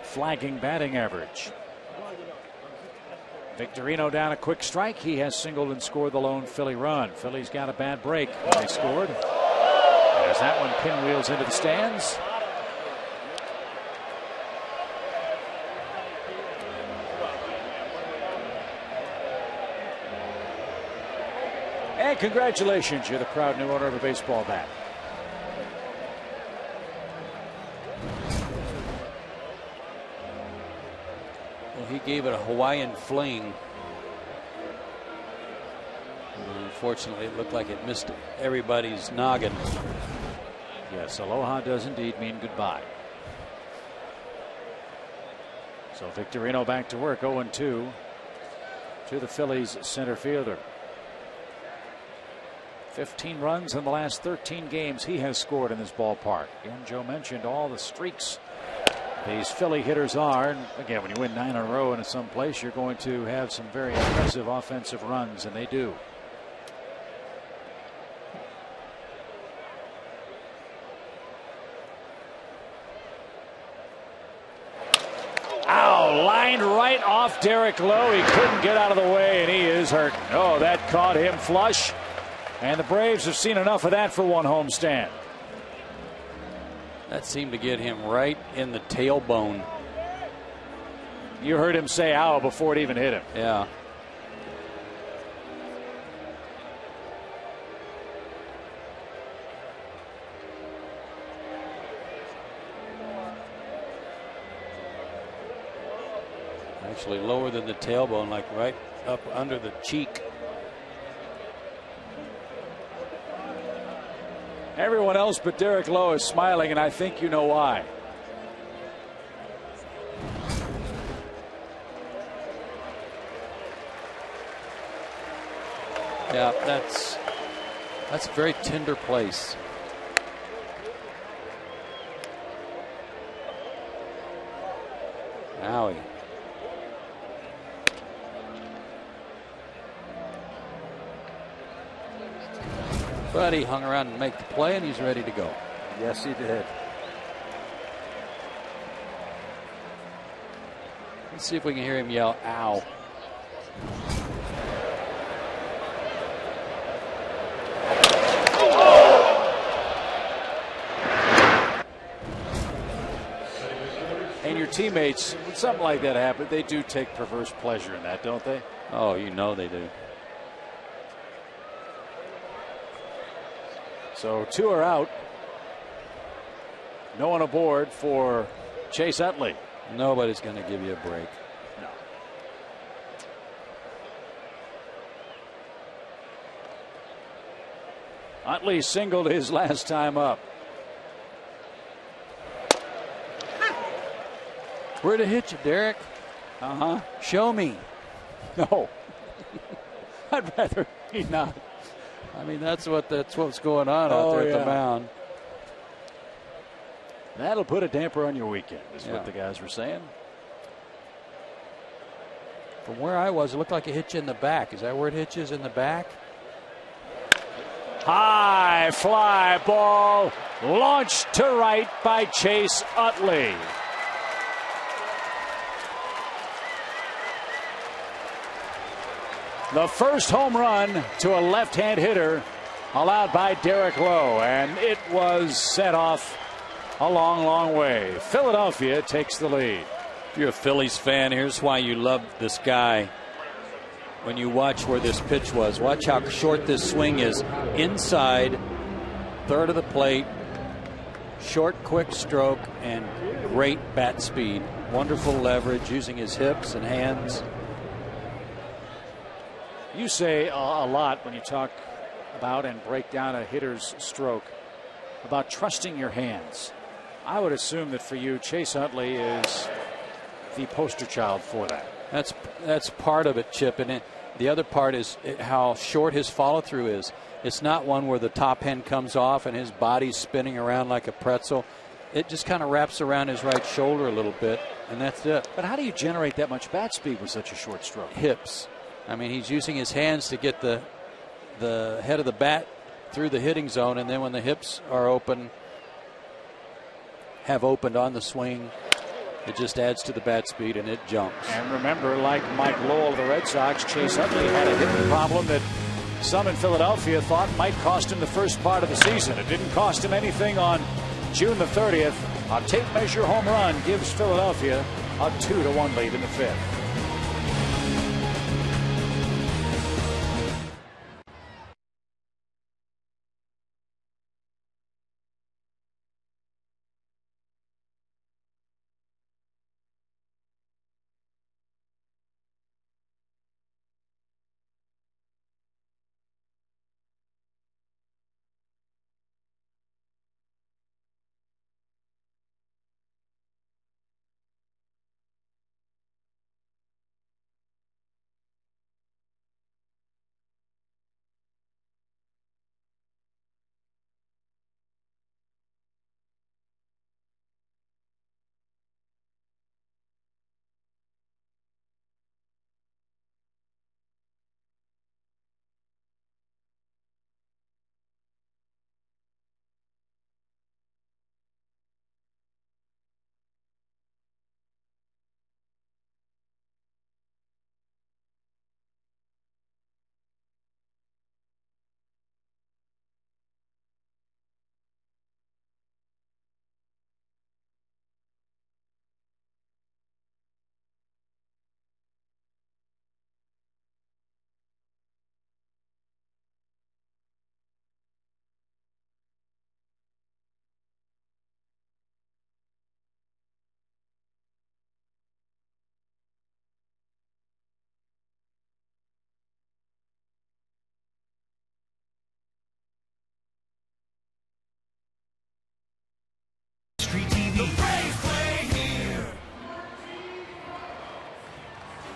flagging batting average. Victorino down a quick strike. He has singled and scored the lone Philly run. Phillies got a bad break when they scored. As that one pinwheels into the stands. And congratulations, you're the proud new owner of a baseball bat. Well, he gave it a Hawaiian fling. And unfortunately, it looked like it missed everybody's noggin. Yes, aloha does indeed mean goodbye. So Victorino back to work, 0-2 to the Phillies center fielder. 15 runs in the last 13 games he has scored in this ballpark. And Joe mentioned all the streaks these Philly hitters are. And again, when you win 9 in a row in some place, you're going to have some very impressive offensive runs, and they do. Ow, lined right off Derek Lowe. He couldn't get out of the way, and he is hurt. Oh, that caught him flush. And the Braves have seen enough of that for one homestand. That seemed to get him right in the tailbone. You heard him say ow before it even hit him. Yeah. Actually lower than the tailbone, like right up under the cheek. Everyone else but Derek Lowe is smiling, and I think you know why. Yeah, that's a very tender place. Owie. But he hung around and made the play, and he's ready to go. Yes, he did. Let's see if we can hear him yell, ow. And your teammates, when something like that happens, they do take perverse pleasure in that, don't they? Oh, you know they do. So 2 are out. No one aboard for Chase Utley. Nobody's going to give you a break. No. Utley singled his last time up. Where to hit you, Derek? Show me. No. I'd rather he not. I mean, that's what's going on out there at the mound. That'll put a damper on your weekend, is what the guys were saying. From where I was, it looked like it hit you in the back. Is that where it hit you, is in the back? High fly ball launched to right by Chase Utley. The first home run to a left-hand hitter allowed by Derek Lowe, and it was set off a long, long way. Philadelphia takes the lead. If you're a Phillies fan, here's why you love this guy. When you watch where this pitch was, watch how short this swing is. Inside, third of the plate, short, quick stroke, and great bat speed. Wonderful leverage using his hips and hands. You say a lot when you talk about and break down a hitter's stroke about trusting your hands. I would assume that for you, Chase Utley is the poster child for that. That's part of it, Chip, and the other part is how short his follow-through is. It's not one where the top end comes off and his body's spinning around like a pretzel. It just kind of wraps around his right shoulder a little bit, and that's it. But how do you generate that much bat speed with such a short stroke? Hips. I mean, he's using his hands to get the head of the bat through the hitting zone, and then when the hips are have opened on the swing, it just adds to the bat speed and it jumps. And remember, like Mike Lowell of the Red Sox, Chase Utley had a hitting problem that some in Philadelphia thought might cost him the first part of the season. It didn't cost him anything on June the 30th. A tape measure home run gives Philadelphia a 2-1 lead in the fifth.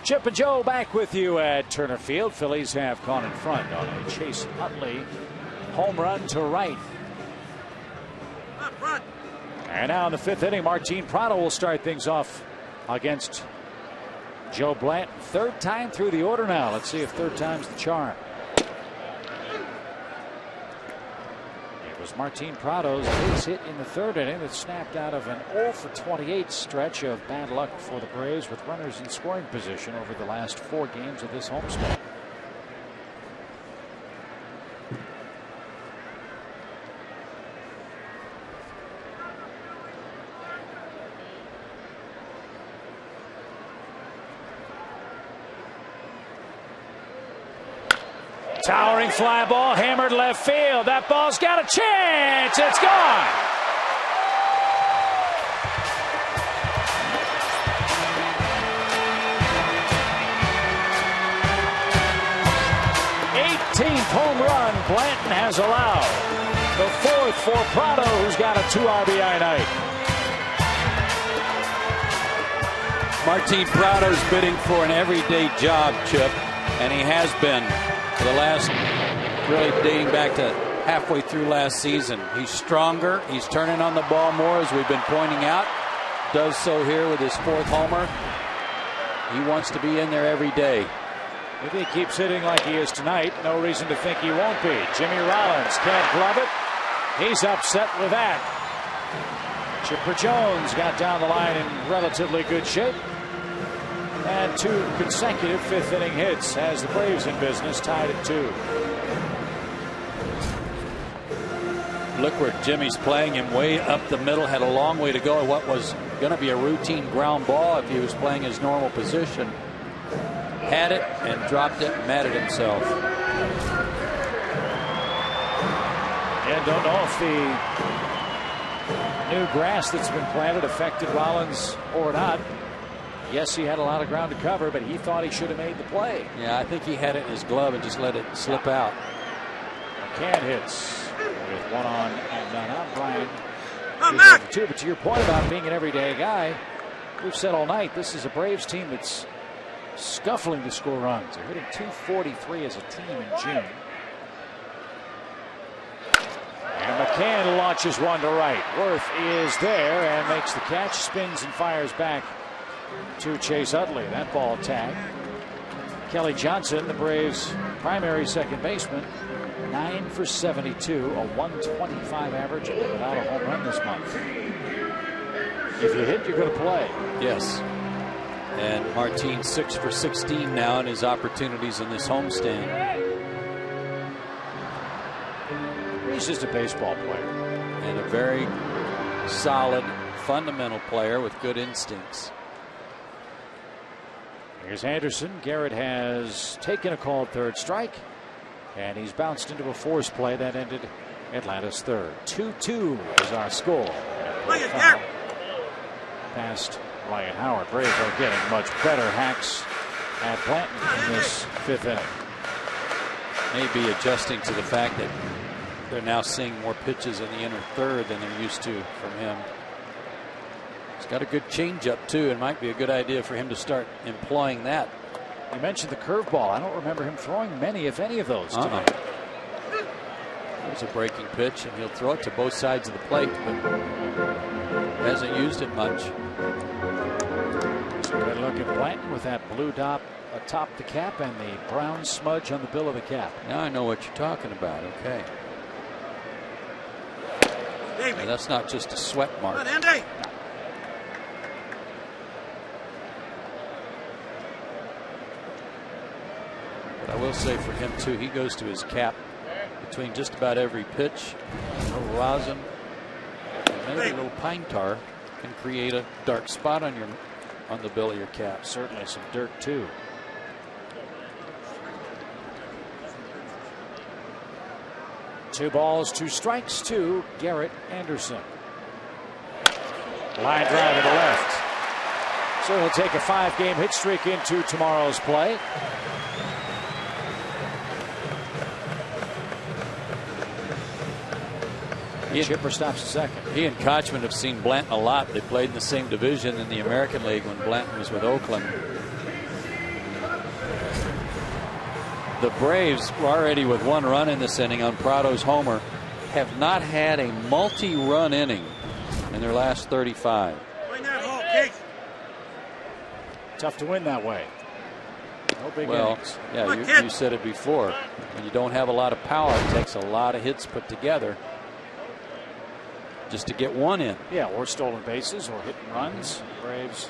Chip and Joe back with you at Turner Field. Phillies have gone in front on a Chase Utley home run to right. And now in the fifth inning, Martin Prado will start things off against Joe Blanton. Third time through the order now. Let's see if third time's the charm. It was Martin Prado's base hit in the third inning that snapped out of an 0-for-28 stretch of bad luck for the Braves with runners in scoring position over the last 4 games of this homestand. Towering fly ball hammered left field. That ball's got a chance. It's gone. #18th home run Blanton has allowed. The 4th for Prado, who's got a 2 RBI night. Martin Prado's bidding for an everyday job, Chip, and he has been for the last, really dating back to halfway through last season. He's stronger. He's turning on the ball more, as we've been pointing out. Does so here with his 4th homer. He wants to be in there every day. If he keeps hitting like he is tonight, no reason to think he won't be. Jimmy Rollins can't glove it. He's upset with that. Chipper Jones got down the line in relatively good shape. And 2 consecutive 5th inning hits has the Braves in business, tied at 2. Look where Jimmy's playing him, way up the middle. Had a long way to go at what was going to be a routine ground ball if he was playing his normal position. Had it and dropped it and mad at himself. And don't know if the new grass that's been planted affected Rollins or not. Yes, he had a lot of ground to cover, but he thought he should have made the play. Yeah, I think he had it in his glove and just let it slip out. McCann hits with 1 on and none out. Brian Come back. 2. But to your point about being an everyday guy, we've said all night this is a Braves team that's scuffling to score runs. They're hitting .243 as a team in June. And McCann launches one to right. Worth is there and makes the catch, spins and fires back to Chase Utley. That ball tagged. Kelly Johnson, the Braves' primary second baseman, 9 for 72, a 125 average without a home run this month. If you hit, you're going to play. Yes. And Martin 6 for 16 now in his opportunities in this homestand. He's just a baseball player. And a very solid, fundamental player with good instincts. Here's Anderson. Garrett has taken a called 3rd strike. And he's bounced into a force play that ended Atlanta's 3rd. 2-2 is our score. Past Ryan Howard. Braves are getting much better hacks at Blanton in this 5th inning. Maybe adjusting to the fact that they're now seeing more pitches in the inner 3rd than they're used to from him. He's got a good changeup too. It might be a good idea for him to start employing that. You mentioned the curveball. I don't remember him throwing many, if any, of those tonight. There's a breaking pitch, and he'll throw it to both sides of the plate, but hasn't used it much. So good look at Blanton with that blue dot atop the cap and the brown smudge on the bill of the cap. Now I know what you're talking about. Okay. Yeah, that's not just a sweat mark. Come on, Andy. But I will say for him too, he goes to his cap between just about every pitch. A little rosin and maybe a little pine tar can create a dark spot on the bill of your cap. Certainly some dirt too. Two balls, 2 strikes to Garrett Anderson. Line drive to the left. So he'll take a 5-game hit streak into tomorrow's play. Chipper stops at 2nd. He and Kochman have seen Blanton a lot. They played in the same division in the American League when Blanton was with Oakland. The Braves were already with 1 run in this inning on Prado's homer. Have not had a multi-run inning in their last 35. Tough to win that way. No big innings. Yeah, you said it before. When you don't have a lot of power, it takes a lot of hits put together just to get 1 in. Yeah, or stolen bases or hit and runs. Braves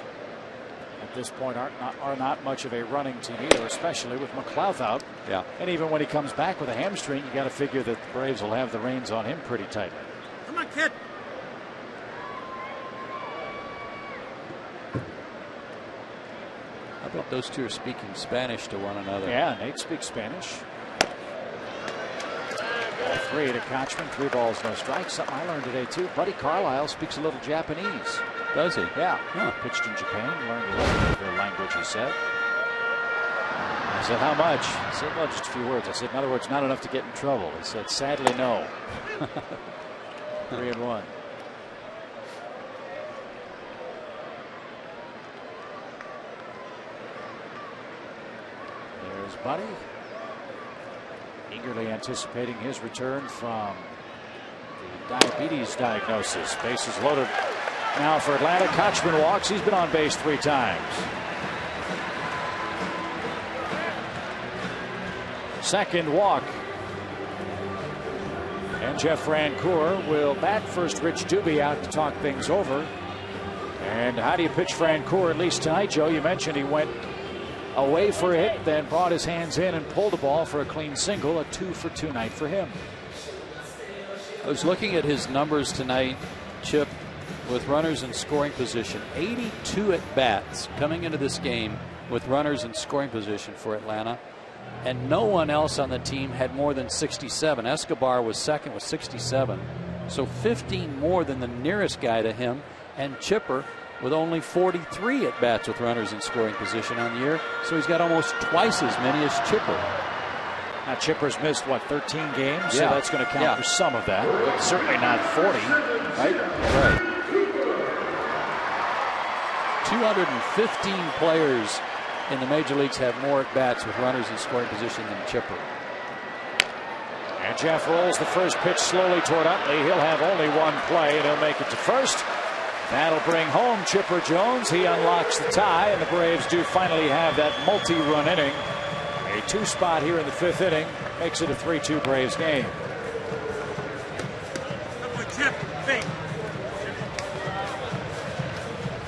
at this point are not much of a running team either, especially with McLouth out. Yeah. And even when he comes back with a hamstring, you got to figure that the Braves will have the reins on him pretty tightly. Come on, kid. I bet those two are speaking Spanish to one another. Yeah, Nate speaks Spanish. 3 to Kochman, 3 balls, no strikes. Something I learned today too. Buddy Carlisle speaks a little Japanese. Does he? Yeah. Pitched in Japan, learned a little bit of their language, he said. I said, how much? He said, well, just a few words. I said, in other words, not enough to get in trouble. He said, sadly, no. 3-1. his buddy. Eagerly anticipating his return from the diabetes diagnosis. Bases loaded now for Atlanta. Kochman walks. He's been on base 3 times. Second walk. And Jeff Francoeur will bat first. Rich Doobie out to talk things over. And how do you pitch Francoeur, at least tonight, Joe? You mentioned he went away for it, then brought his hands in and pulled the ball for a clean single. A 2-for-2 night for him. I was looking at his numbers tonight, Chip, with runners in scoring position. 82 at bats coming into this game with runners in scoring position for Atlanta. And no one else on the team had more than 67. Escobar was second with 67. So 15 more than the nearest guy to him. And Chipper with only 43 at bats with runners in scoring position on the year. So he's got almost twice as many as Chipper. Now Chipper's missed, what, 13 games? Yeah. So that's going to count for some of that. But certainly not 40. Right? Right. 215 players in the major leagues have more at bats with runners in scoring position than Chipper. And Jeff rolls the first pitch slowly toward Utley. He'll have only one play and he'll make it to first. That'll bring home Chipper Jones. He unlocks the tie, and the Braves do finally have that multi-run inning. A 2-spot here in the 5th inning makes it a 3-2 Braves game.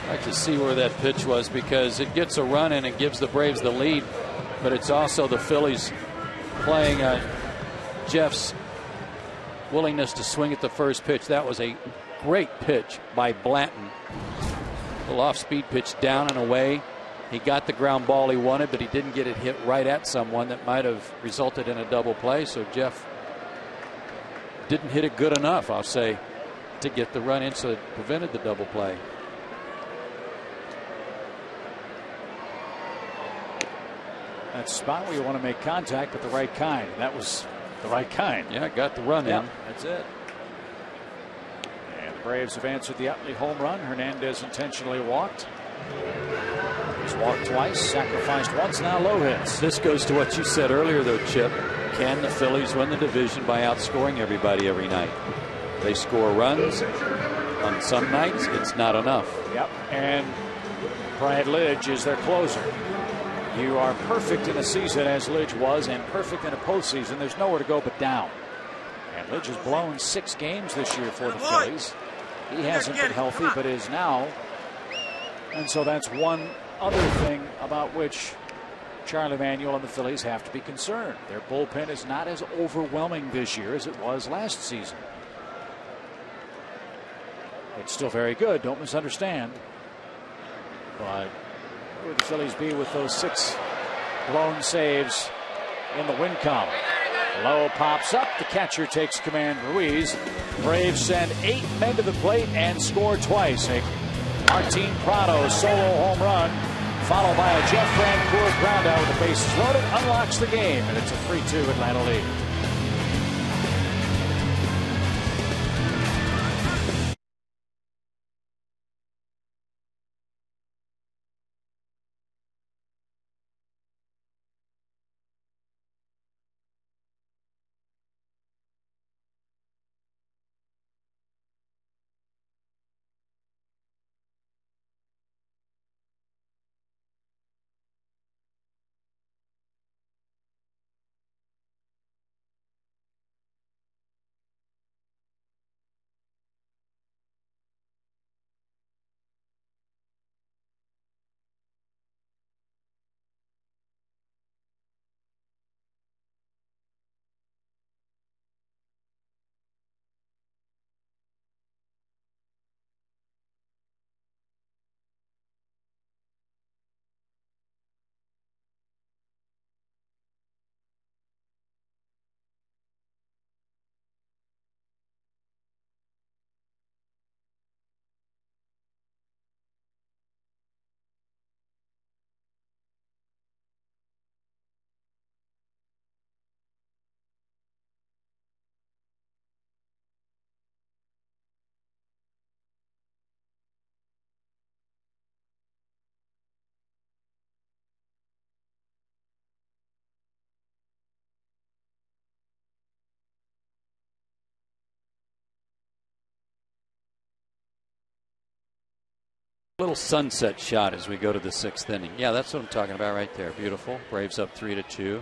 I'd like to see where that pitch was, because it gets a run and it gives the Braves the lead, but it's also the Phillies playing Jeff's willingness to swing at the first pitch. That was a great pitch by Blanton. A little off-speed pitch down and away. He got the ground ball he wanted, but he didn't get it hit right at someone that might have resulted in a double play. So Jeff didn't hit it good enough, I'll say, to get the run in, so it prevented the double play. That spot where you want to make contact with the right kind. That was the right kind. Yeah, got the run in. That's it. And the Braves have answered the Utley home run. Hernandez intentionally walked. He's walked twice, sacrificed once, now low hits. This goes to what you said earlier, though, Chip. Can the Phillies win the division by outscoring everybody every night? They score runs. On some nights, it's not enough. Yep. And Brad Lidge is their closer. You are perfect in a season, as Lidge was, and perfect in a postseason. There's nowhere to go but down. And Lidge has blown 6 games this year for the Phillies. He hasn't been healthy, but is now. And so that's one other thing about which Charlie Manuel and the Phillies have to be concerned. Their bullpen is not as overwhelming this year as it was last season. It's still very good, don't misunderstand. But where would the Phillies be with those 6 blown saves in the win column? Low pops up. The catcher takes command. Ruiz. Braves send 8 men to the plate and score twice. A Martin Prado solo home run, followed by a Jeff Francoeur ground out with the bases loaded, unlocks the game, and it's a 3-2 Atlanta lead. Little sunset shot as we go to the 6th inning. Yeah, that's what I'm talking about right there. Beautiful. Braves up 3-2.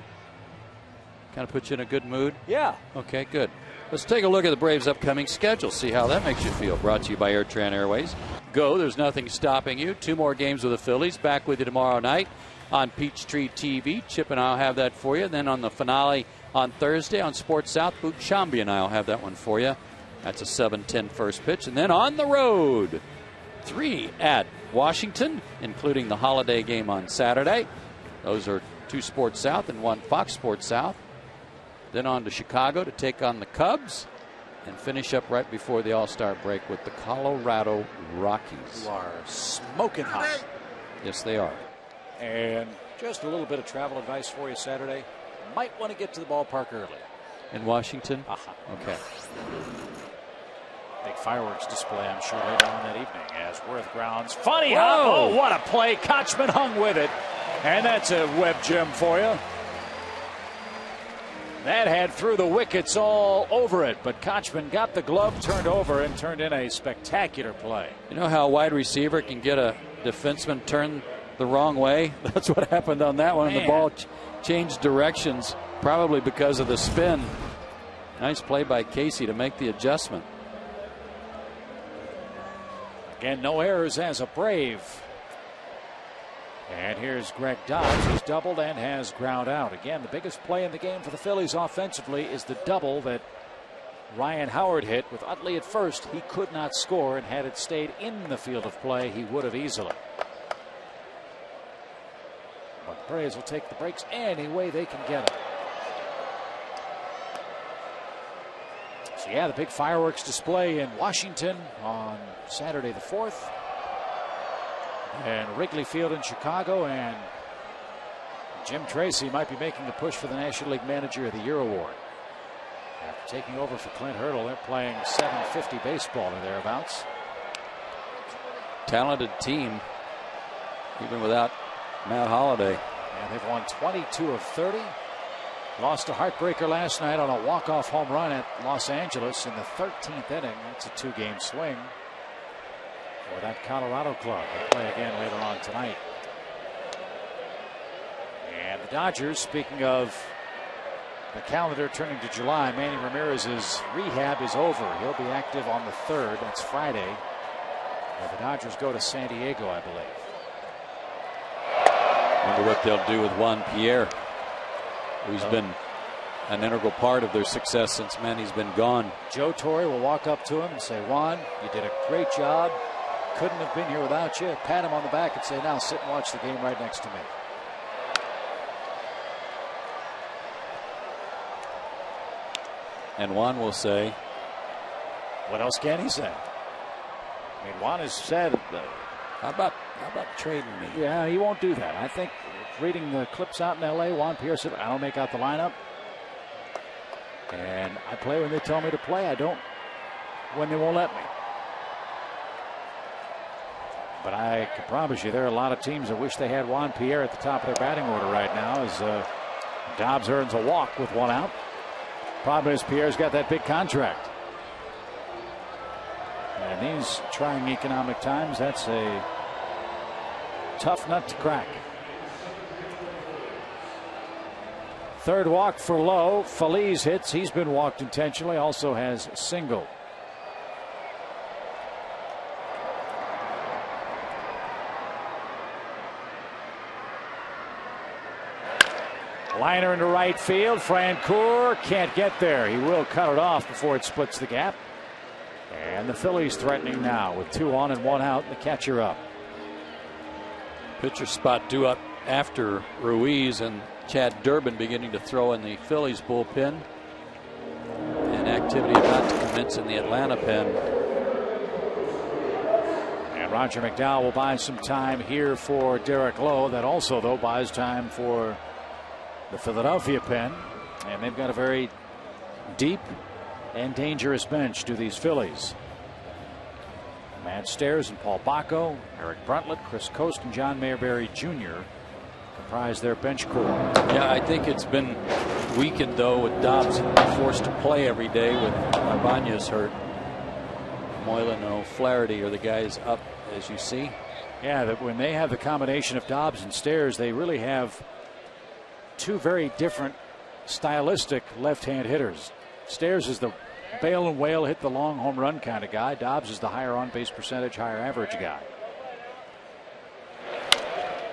Kind of puts you in a good mood? Yeah. Okay, good. Let's take a look at the Braves' upcoming schedule. See how that makes you feel. Brought to you by AirTran Airways. Go. There's nothing stopping you. 2 more games with the Phillies. Back with you tomorrow night on Peachtree TV. Chip and I'll have that for you. Then on the finale on Thursday on Sports South, Boot Shambi and I'll have that one for you. That's a 7:10 first pitch. And then on the road, 3 at Washington, including the holiday game on Saturday. Those are 2 Sports South and 1 Fox Sports South. Then on to Chicago to take on the Cubs and finish up right before the All-Star break with the Colorado Rockies. Who are smoking hot. Yes, they are. And just a little bit of travel advice for you Saturday. Might want to get to the ballpark early. In Washington? Okay. Big fireworks display, I'm sure, later on that evening as Worth grounds. Funny how, oh, what a play. Kochman hung with it. And that's a web gem for you. That had through the wickets all over it, but Kochman got the glove turned over and turned in a spectacular play. You know how a wide receiver can get a defenseman turned the wrong way? That's what happened on that one. The ball changed directions, probably because of the spin. Nice play by Casey to make the adjustment. Again, no errors as a Brave. And here's Greg Dobbs, who's doubled and has ground out. Again, the biggest play in the game for the Phillies offensively is the double that Ryan Howard hit with Utley at first. He could not score, and had it stayed in the field of play, he would have easily. But the Braves will take the breaks any way they can get them. So yeah, the big fireworks display in Washington on Saturday the 4th. And Wrigley Field in Chicago, and Jim Tracy might be making a push for the National League Manager of the Year award. After taking over for Clint Hurdle, they're playing .750 baseball or thereabouts. Talented team, even without Matt Holliday. And they've won 22 of 30. Lost a heartbreaker last night on a walk-off home run at Los Angeles in the 13th inning. That's a 2-game swing for that Colorado club. They'll play again later on tonight. And the Dodgers, speaking of the calendar turning to July, Manny Ramirez's rehab is over. He'll be active on the 3rd. That's Friday. And the Dodgers go to San Diego, I believe. Wonder what they'll do with Juan Pierre, who's been an integral part of their success since Manny's been gone. Joe Torre will walk up to him and say, Juan, you did a great job. Couldn't have been here without you. Pat him on the back and say, now sit and watch the game right next to me. And Juan will say, what else can he say? I mean, Juan has said, how about trading me? Yeah, he won't do that. I think reading the clips out in L.A., Juan Pierre said, I don't make out the lineup. And I play when they tell me to play. I don't when they won't let me. But I can promise you there are a lot of teams that wish they had Juan Pierre at the top of their batting order right now, as Dobbs earns a walk with 1 out. Problem is Pierre's got that big contract. And in these trying economic times, that's a tough nut to crack. 3rd walk for Lowe. Phillies hits. He's been walked intentionally. Also has single. Liner into right field. Francoeur can't get there. He will cut it off before it splits the gap. And the Phillies threatening now with 2 on and 1 out. The catcher up. Pitcher spot due up after Ruiz, and Chad Durbin beginning to throw in the Phillies bullpen. And activity about to commence in the Atlanta pen. And Roger McDowell will buy some time here for Derek Lowe. That also, though, buys time for the Philadelphia pen. And they've got a very deep and dangerous bench to these Phillies. Matt Stairs and Paul Bacco, Eric Bruntlett, Chris Coast, and John Mayberry Jr. comprise their bench core. Yeah, I think it's been weakened, though, with Dobbs forced to play every day with Ibanez hurt. Moylan and O'Flaherty are the guys up as you see. Yeah, that when they have the combination of Dobbs and Stairs, they really have two very different stylistic left-hand hitters. Stairs is the bail and wail, hit the long home run kind of guy. Dobbs is the higher on-base percentage, higher average guy.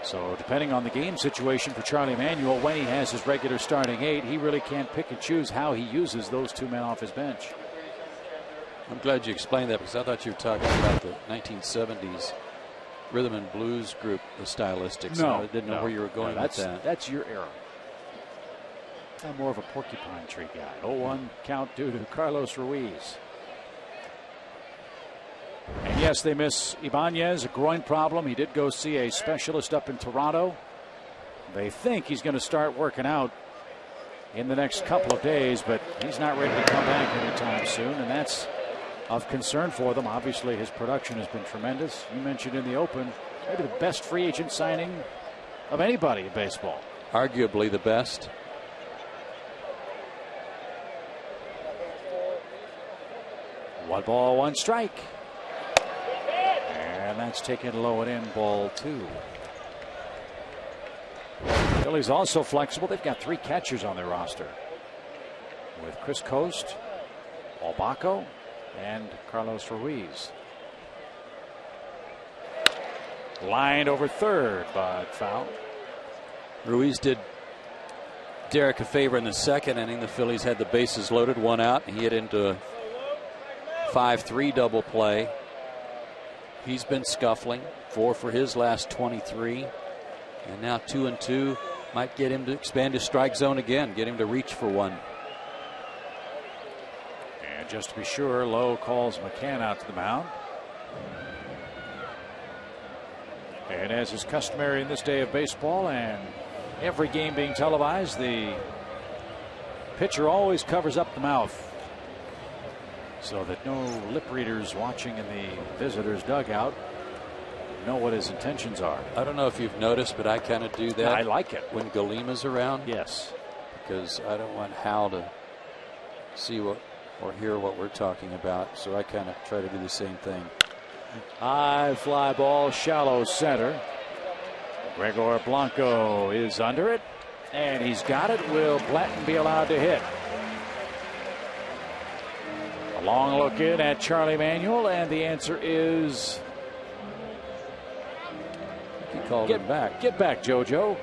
So depending on the game situation for Charlie Manuel, when he has his regular starting 8, he really can't pick and choose how he uses those 2 men off his bench. I'm glad you explained that, because I thought you were talking about the 1970s rhythm and blues group, the stylistics. No, I didn't know where you were going with that. That's your era. I'm more of a porcupine tree guy. 0-1 count due to Carlos Ruiz. And yes, they miss Ibanez, a groin problem. He did go see a specialist up in Toronto. They think he's going to start working out in the next couple of days, but he's not ready to come back anytime soon, and that's of concern for them. Obviously, his production has been tremendous. You mentioned in the open, maybe the best free agent signing of anybody in baseball. Arguably the best. One ball, one strike. And that's taken low and in, ball 2. Phillies also flexible. They've got 3 catchers on their roster, with Chris Coast, Paul Bacco, and Carlos Ruiz. Lined over third, but foul. Ruiz did Derek a favor in the second inning. The Phillies had the bases loaded, 1 out, and he hit into a 5-3 double play. He's been scuffling, 4 for his last 23, and now 2-2 might get him to expand his strike zone again, get him to reach for 1. And just to be sure, Lowe calls McCann out to the mound. And as is customary in this day of baseball and every game being televised, the pitcher always covers up the mouth so that no lip readers watching in the visitors' dugout know what his intentions are. I don't know if you've noticed, but I kind of do that. I like it when Galima's around. Yes, because I don't want Hal to see what or hear what we're talking about, so I kind of try to do the same thing. High fly ball, shallow center. Gregor Blanco is under it, and he's got it. Will Blanton be allowed to hit? A long look in at Charlie Manuel, and the answer is he called him back. Get back, JoJo.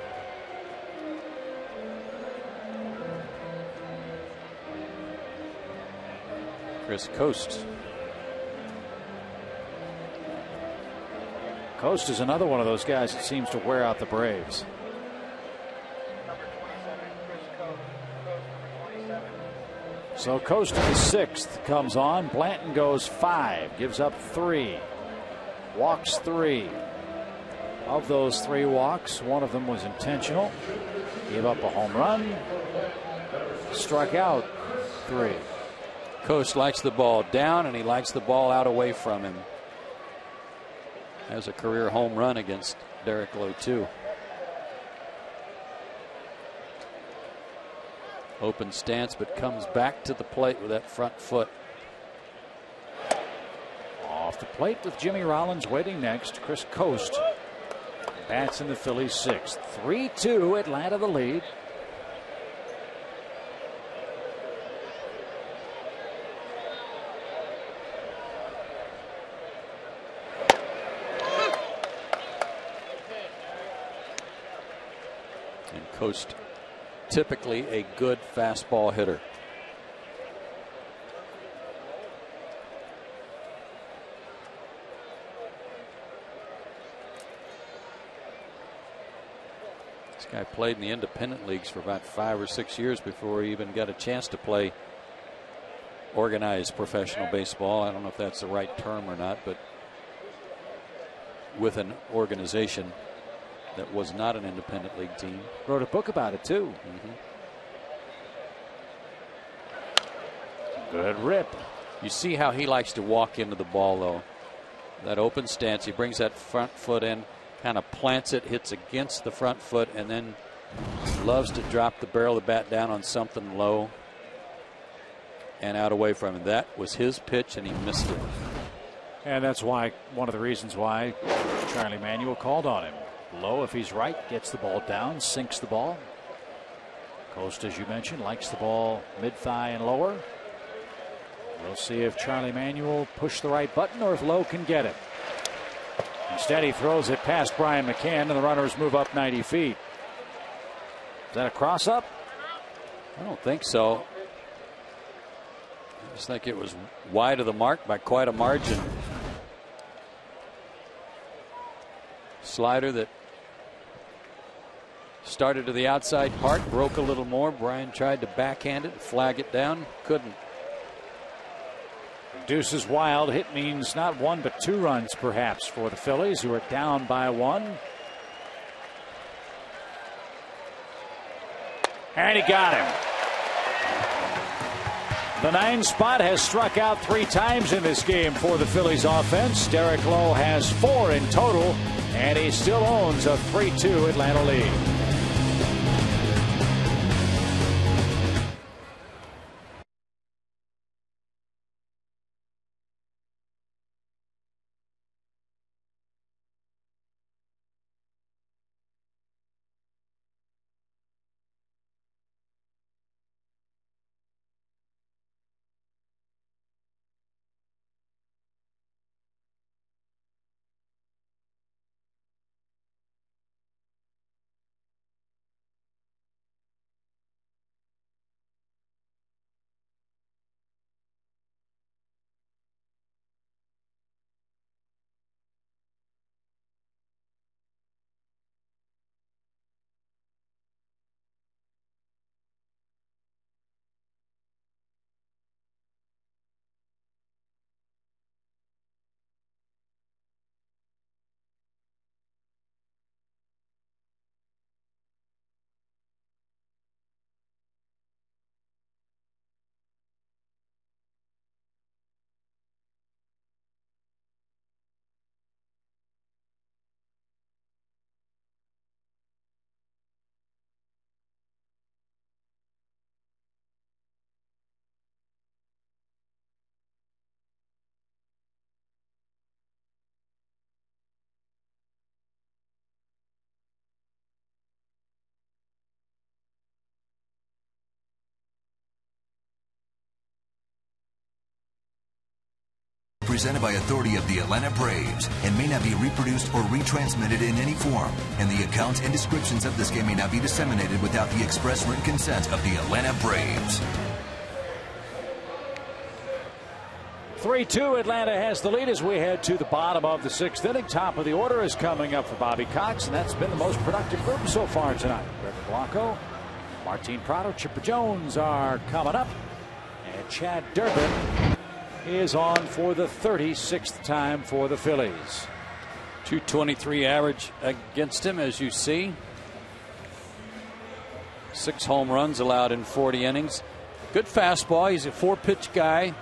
Chris Coast. Coast is another one of those guys that seems to wear out the Braves. So Coast in the 6th comes on. Blanton goes 5, gives up 3, walks 3. Of those 3 walks, one of them was intentional. Gave up a home run, struck out 3. Coast likes the ball down, and he likes the ball out away from him. Has a career home run against Derek Lowe, too. Open stance, but comes back to the plate with that front foot. Off the plate with Jimmy Rollins waiting next. Chris Coast bats in the Phillies 6th. 3-2, Atlanta the lead. And Coast, typically a good fastball hitter. This guy played in the independent leagues for about 5 or 6 years before he even got a chance to play organized professional baseball. I don't know if that's the right term or not, but with an organization that was not an independent league team. Wrote a book about it, too. Good rip. You see how he likes to walk into the ball, though. That open stance, he brings that front foot in, kind of plants it, hits against the front foot, and then loves to drop the barrel of the bat down on something low and out away from him. That was his pitch, and he missed it. And that's why, one of the reasons why Charlie Manuel called on him. Low if he's right, gets the ball down, sinks the ball. Coast, as you mentioned, likes the ball mid-thigh and lower. We'll see if Charlie Manuel pushed the right button or if Lowe can get it. Instead, he throws it past Brian McCann, and the runners move up 90 feet. Is that a cross-up? I don't think so. I just think it was wide of the mark by quite a margin. Slider that started to the outside part, broke a little more. Brian tried to backhand it, flag it down, couldn't. Deuces wild. Hit means not 1 but 2 runs perhaps for the Phillies, who are down by 1. And he got him. The 9 spot has struck out 3 times in this game for the Phillies offense. Derek Lowe has 4 in total, and he still owns a 3-2 Atlanta lead. Presented by authority of the Atlanta Braves and may not be reproduced or retransmitted in any form. And the accounts and descriptions of this game may not be disseminated without the express written consent of the Atlanta Braves. 3-2, Atlanta has the lead as we head to the bottom of the 6th inning. Top of the order is coming up for Bobby Cox, and that's been the most productive group so far tonight. Trevor Blanco, Martin Prado, Chipper Jones are coming up, and Chad Durbin is on for the 36th time for the Phillies. .223 average against him, as you see. 6 home runs allowed in 40 innings. Good fastball. He's a 4-pitch guy.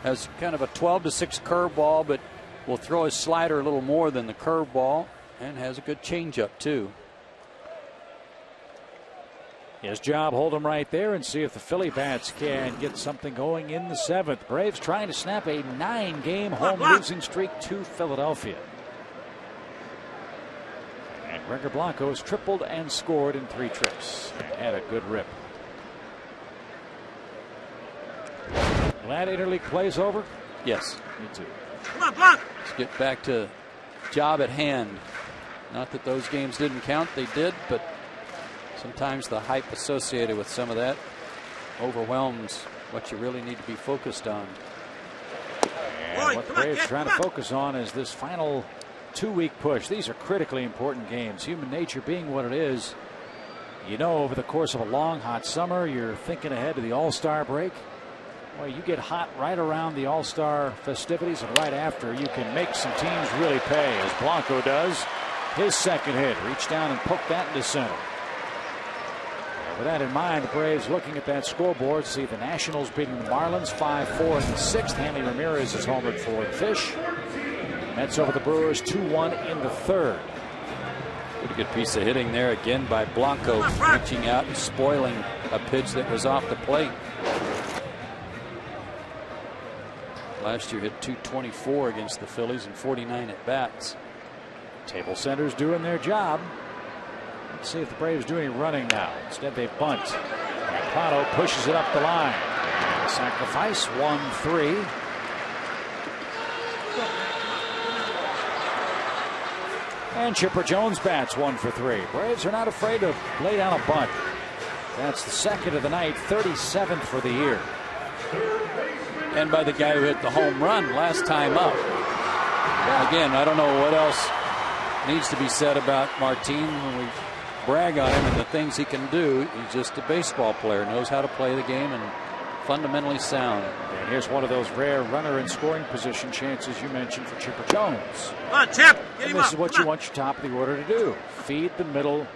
Has kind of a 12-6 curveball, but will throw his slider a little more than the curveball, and has a good changeup too. His job, hold him right there and see if the Philly bats can get something going in the 7th. Braves trying to snap a 9-game home losing streak to Philadelphia. And Gregor Blanco has tripled and scored in 3 trips and had a good rip. Glad interleague plays over? Yes. Me too. Come on, Blanc. Let's get back to job at hand. Not that those games didn't count, they did, but sometimes the hype associated with some of that overwhelms what you really need to be focused on. And what the Braves trying to focus on is this final 2-week push. These are critically important games. Human nature being what it is, you know, over the course of a long, hot summer, you're thinking ahead to the All-Star break. Well, you get hot right around the All-Star festivities, and right after, you can make some teams really pay, as Blanco does. His second hit, reach down and poke that into center. With that in mind, the Braves looking at that scoreboard, see the Nationals beating the Marlins 5-4 in the 6th. Hanley Ramirez is homered for the Fish. Mets over the Brewers 2-1 in the 3rd. Pretty good piece of hitting there again by Blanco, reaching out and spoiling a pitch that was off the plate. Last year hit .224 against the Phillies and 49 at bats. Table center's doing their job. Let's see if the Braves do any running now. Instead they bunt. And Prado pushes it up the line. Sacrifice 1-3. And Chipper Jones bats 1 for 3. Braves are not afraid to lay down a bunt. That's the second of the night, 37th for the year. And by the guy who hit the home run last time up. Again, I don't know what else needs to be said about Martin when we brag on him and the things he can do. He's just a baseball player, knows how to play the game, and fundamentally sound. And here's one of those rare runner in scoring position chances you mentioned for Chipper Jones. Come on, Chip. Get And him this up. is what Come you on. want your top of the order to do. Feed the middle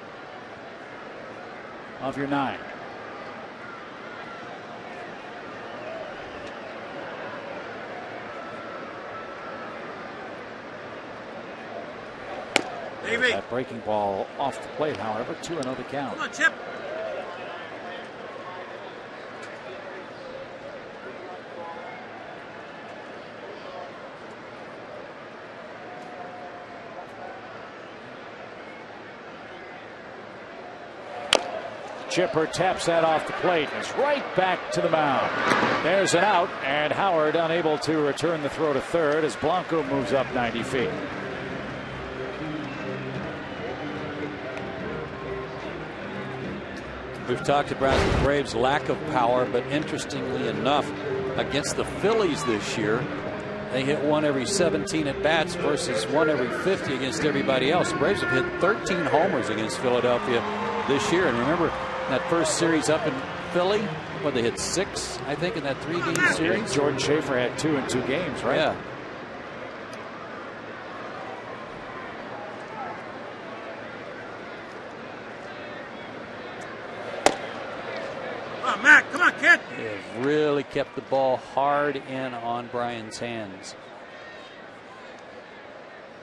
of your 9. Baby. That breaking ball off the plate, however, 2-0 the count. Come on, Chip. Chipper taps that off the plate. It's right back to the mound. There's an out, and Howard unable to return the throw to third as Blanco moves up 90 feet. We've talked about the Braves' lack of power, but interestingly enough, against the Phillies this year, they hit 1 every 17 at bats versus 1 every 50 against everybody else. The Braves have hit 13 homers against Philadelphia this year. And remember that first series up in Philly, where they hit 6, I think, in that 3-game series. Jordan Schaefer had 2 in 2 games, right? Yeah. Come on, Mac. Come on, kid. They've really kept the ball hard in on Brian's hands.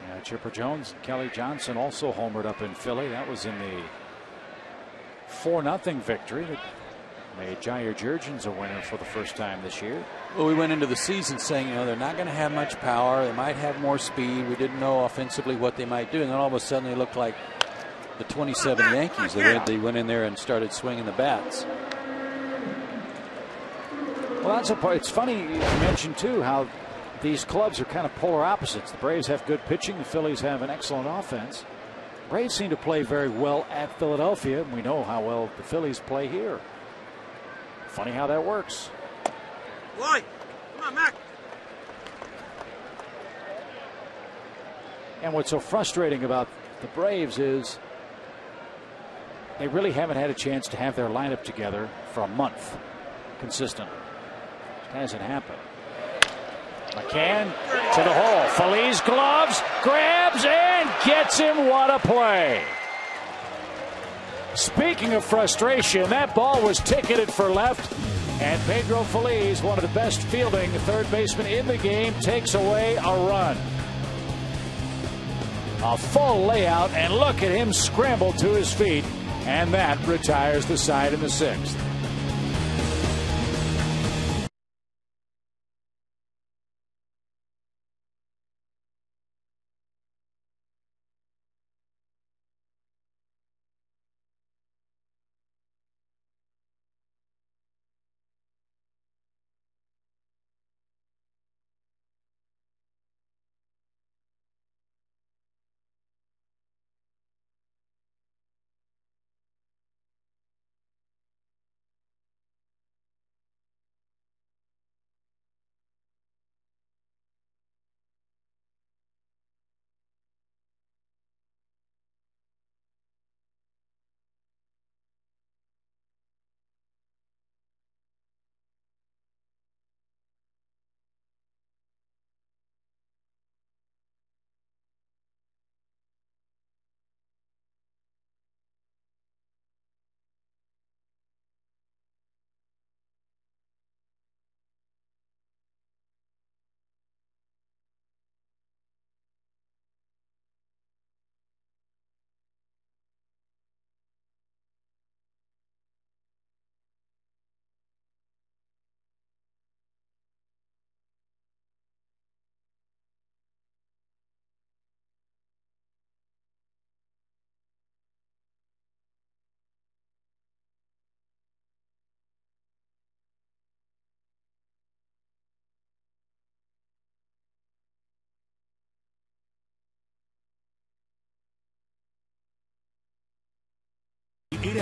Yeah, Chipper Jones, Kelly Johnson also homered up in Philly. That was in the 4-0 victory that made Jair Jurgens a winner for the first time this year. Well, we went into the season saying, you know, they're not going to have much power. They might have more speed. We didn't know offensively what they might do. And then all of a sudden they looked like the 27 Yankees. They went in there and started swinging the bats. Well, that's a part. It's funny you mentioned, too, how these clubs are kind of polar opposites. The Braves have good pitching. The Phillies have an excellent offense. Braves seem to play very well at Philadelphia, and we know how well the Phillies play here. Funny how that works. Boy. Come on, Mac. And what's so frustrating about the Braves is they really haven't had a chance to have their lineup together for a month consistently. It hasn't happened. McCann to the hole. Feliz gloves, grabs and gets him. What a play. Speaking of frustration, that ball was ticketed for left, and Pedro Feliz, one of the best fielding third basemen in the game, takes away a run. A full layout, and look at him scramble to his feet, and that retires the side in the 6th.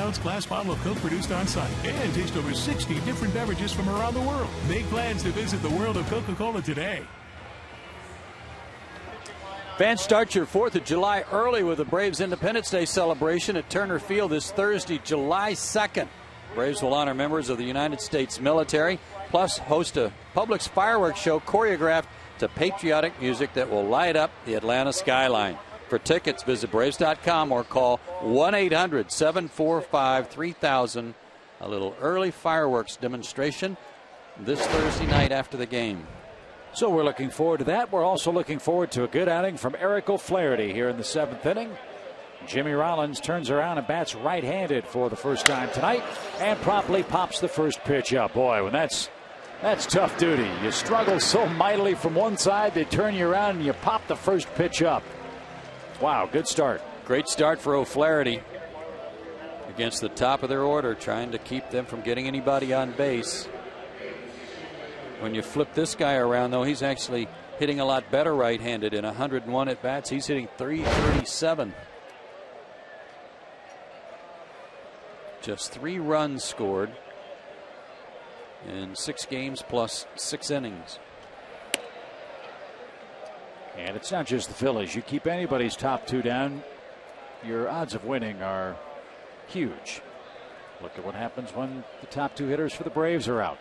4-ounce glass bottle of Coke produced on site and taste over 60 different beverages from around the world. Make plans to visit the world of Coca-Cola today. Fans, start your 4th of July early with the Braves Independence Day celebration at Turner Field this Thursday, July 2nd. Braves will honor members of the United States military, plus host a Publix fireworks show choreographed to patriotic music that will light up the Atlanta skyline. For tickets, visit Braves.com or call 1-800-745-3000. A little early fireworks demonstration this Thursday night after the game. So we're looking forward to that. We're also looking forward to a good outing from Eric O'Flaherty here in the 7th inning. Jimmy Rollins turns around and bats right-handed for the first time tonight and promptly pops the first pitch up. Boy, when that's tough duty. You struggle so mightily from one side, they turn you around and you pop the first pitch up. Wow, good start. Great start for O'Flaherty against the top of their order, trying to keep them from getting anybody on base. When you flip this guy around, though, he's actually hitting a lot better right-handed. In 101 at-bats, he's hitting .337. Just 3 runs scored in 6 games plus 6 innings. And it's not just the Phillies. You keep anybody's top 2 down, your odds of winning are huge. Look at what happens when the top 2 hitters for the Braves are out.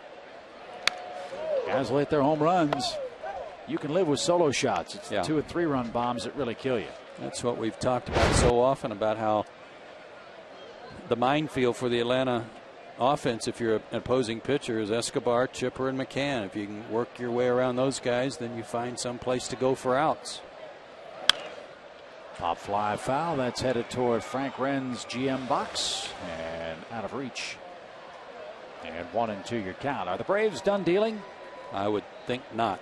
Guys will hit their home runs. You can live with solo shots. It's the 2 and 3 run bombs that really kill you. That's what we've talked about so often, about how the minefield for the Atlanta offense, if you're an opposing pitcher, is Escobar, Chipper, and McCann. If you can work your way around those guys, then you find some place to go for outs. Pop fly foul. That's headed toward Frank Wren's GM box and out of reach. And 1-2 your count. Are the Braves done dealing? I would think not.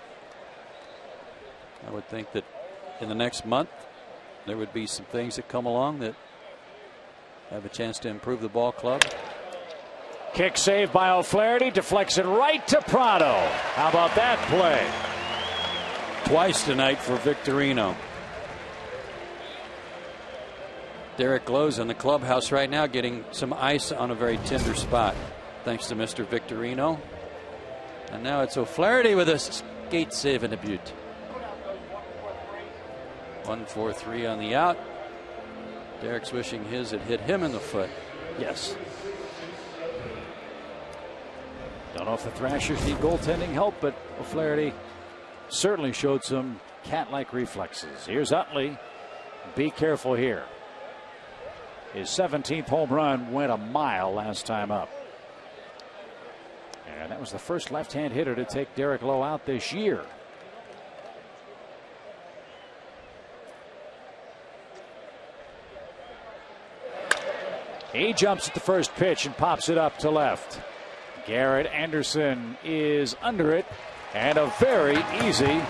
I would think that in the next month there would be some things that come along that have a chance to improve the ball club. Kick saved by O'Flaherty, deflects it right to Prado. How about that play? Twice tonight for Victorino. Derek Lowe's in the clubhouse right now getting some ice on a very tender spot, thanks to Mr. Victorino. And now it's O'Flaherty with a skate save and a beaut. 1-4-3 on the out. Derek's wishing his had hit him in the foot. Yes. Don't know if the Thrashers need goaltending help, but O'Flaherty certainly showed some cat-like reflexes. Here's Utley. Be careful here. His 17th home run went a mile last time up. And that was the first left-hand hitter to take Derek Lowe out this year. He jumps at the first pitch and pops it up to left. Garrett Anderson is under it, and a very easy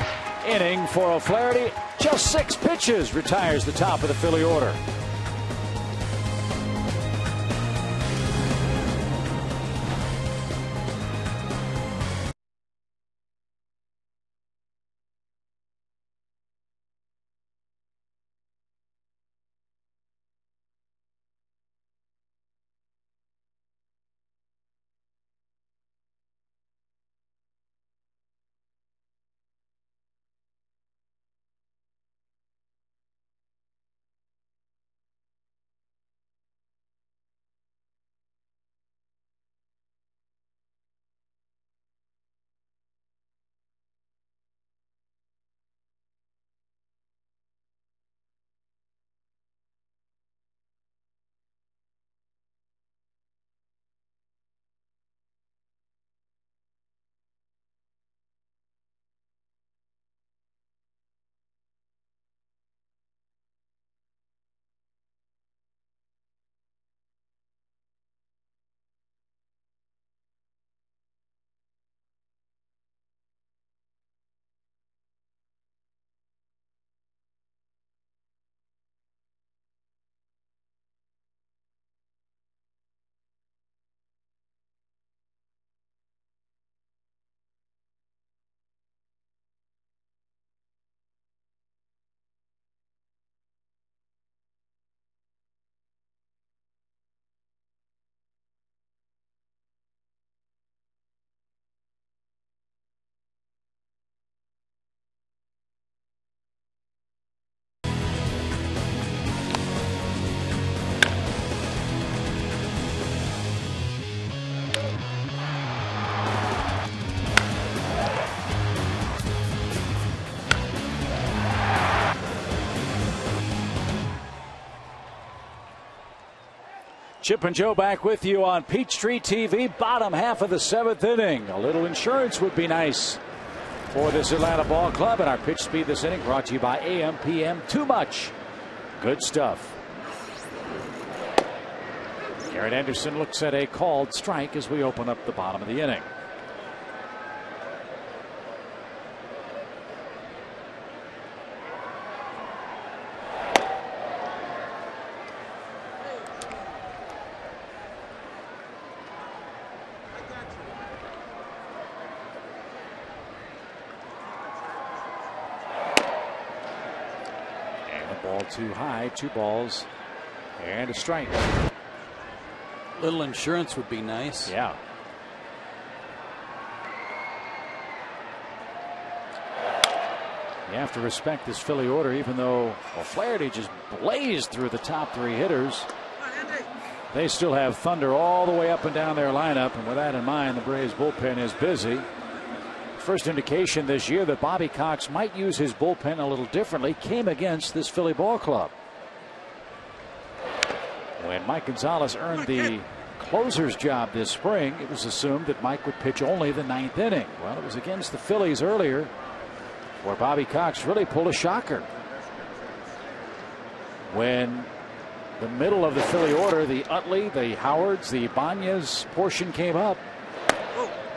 inning for O'Flaherty. Just 6 pitches, retires the top of the Philly order. Chip and Joe back with you on Peachtree TV. Bottom half of the 7th inning. A little insurance would be nice for this Atlanta ball club. And our pitch speed this inning brought to you by AM PM Too Much. Good stuff. Garrett Anderson looks at a called strike as we open up the bottom of the inning. Ball too high, 2 balls and a strike. Little insurance would be nice. Yeah. You have to respect this Philly order, even though O'Flaherty just blazed through the top 3 hitters. They still have thunder all the way up and down their lineup, and with that in mind, the Braves bullpen is busy. First indication this year that Bobby Cox might use his bullpen a little differently came against this Philly ball club. When Mike Gonzalez earned the closer's job this spring, it was assumed that Mike would pitch only the 9th inning. Well, it was against the Phillies earlier where Bobby Cox really pulled a shocker. When the middle of the Philly order, the Utley, the Howards, the Ibanez portion came up,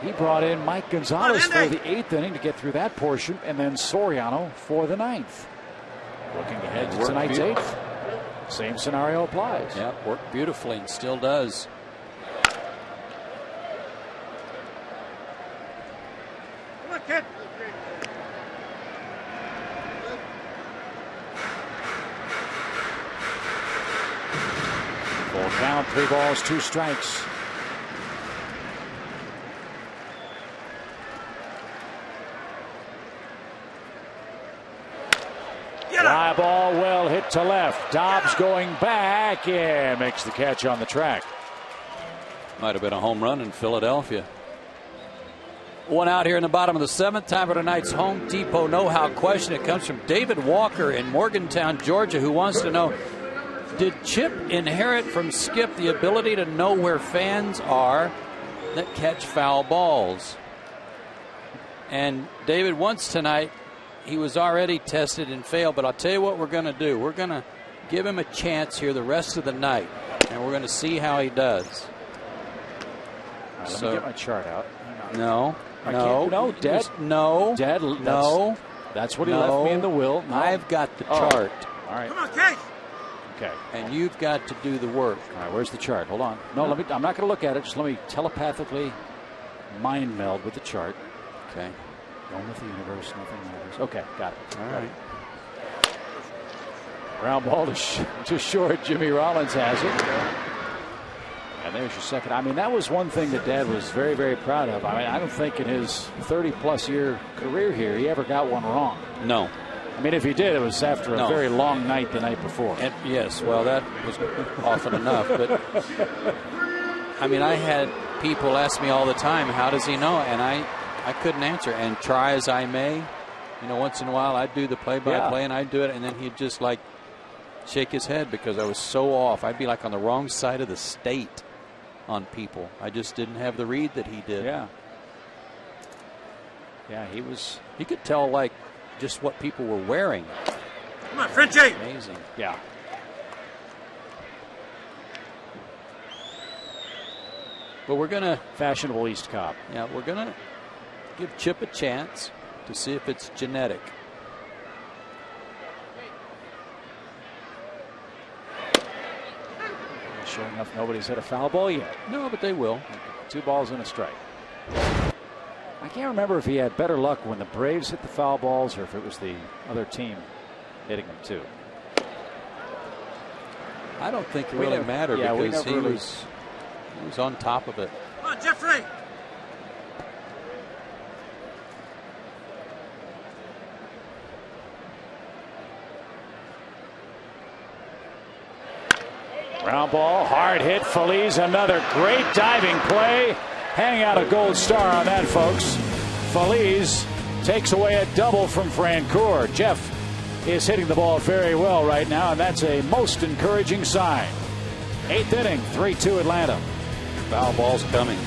he brought in Mike Gonzalez for the 8th inning to get through that portion, and then Soriano for the 9th. Looking ahead to tonight's 8th. Same scenario applies. Yeah, worked beautifully and still does. Come on, kid. Full count, 3 balls, 2 strikes. Fly ball well hit to left. Dobbs going back and makes the catch on the track. Might have been a home run in Philadelphia. One out here in the bottom of the 7th. Time for tonight's Home Depot know-how question. It comes from David Walker in Morgantown, Georgia, who wants to know, did Chip inherit from Skip the ability to know where fans are that catch foul balls? And David, once tonight, he was already tested and failed, but I'll tell you what we're going to do. We're going to give him a chance here the rest of the night, and we're going to see how he does. Let me get my chart out. No, Dad. That's what he left me in the will. No. I've got the chart. All right. Come on, Case. Okay. And you've got to do the work. All right, where's the chart? Hold on. No, I'm not going to look at it. Just let me telepathically mind meld with the chart. Okay. Going with the universe, nothing matters. Okay, got it. All right. Ground ball to short. Jimmy Rollins has it. And there's your second. I mean, that was one thing that Dad was very, very proud of. I mean, I don't think in his 30-plus year career here he ever got one wrong. No. I mean, if he did, it was after a very long night the night before. And yes, well, that was often enough. But, I mean, I had people ask me all the time, how does he know? And I couldn't answer. And try as I may, once in a while I'd do the play-by-play and I'd do it, and then he'd just like shake his head because I was so off. I'd be like on the wrong side of the state on people. I just didn't have the read that he did. Yeah. Yeah, he could tell like just what people were wearing. Come on, Frenchie. Amazing. Yeah. But we're going to fashionable East Cobb. Yeah, we're going to give Chip a chance to see if it's genetic. Sure enough, nobody's hit a foul ball yet. No, but they will. 2 balls and a strike. I can't remember if he had better luck when the Braves hit the foul balls or if it was the other team hitting them too. I don't think it really mattered because he was on top of it. Come on, Jeffrey. Ground ball, hard hit. Phillies, another great diving play. Hang out a gold star on that, folks. Phillies takes away a double from Francoeur. Jeff is hitting the ball very well right now, and that's a most encouraging sign. 8th inning, 3-2 Atlanta. Foul ball's coming.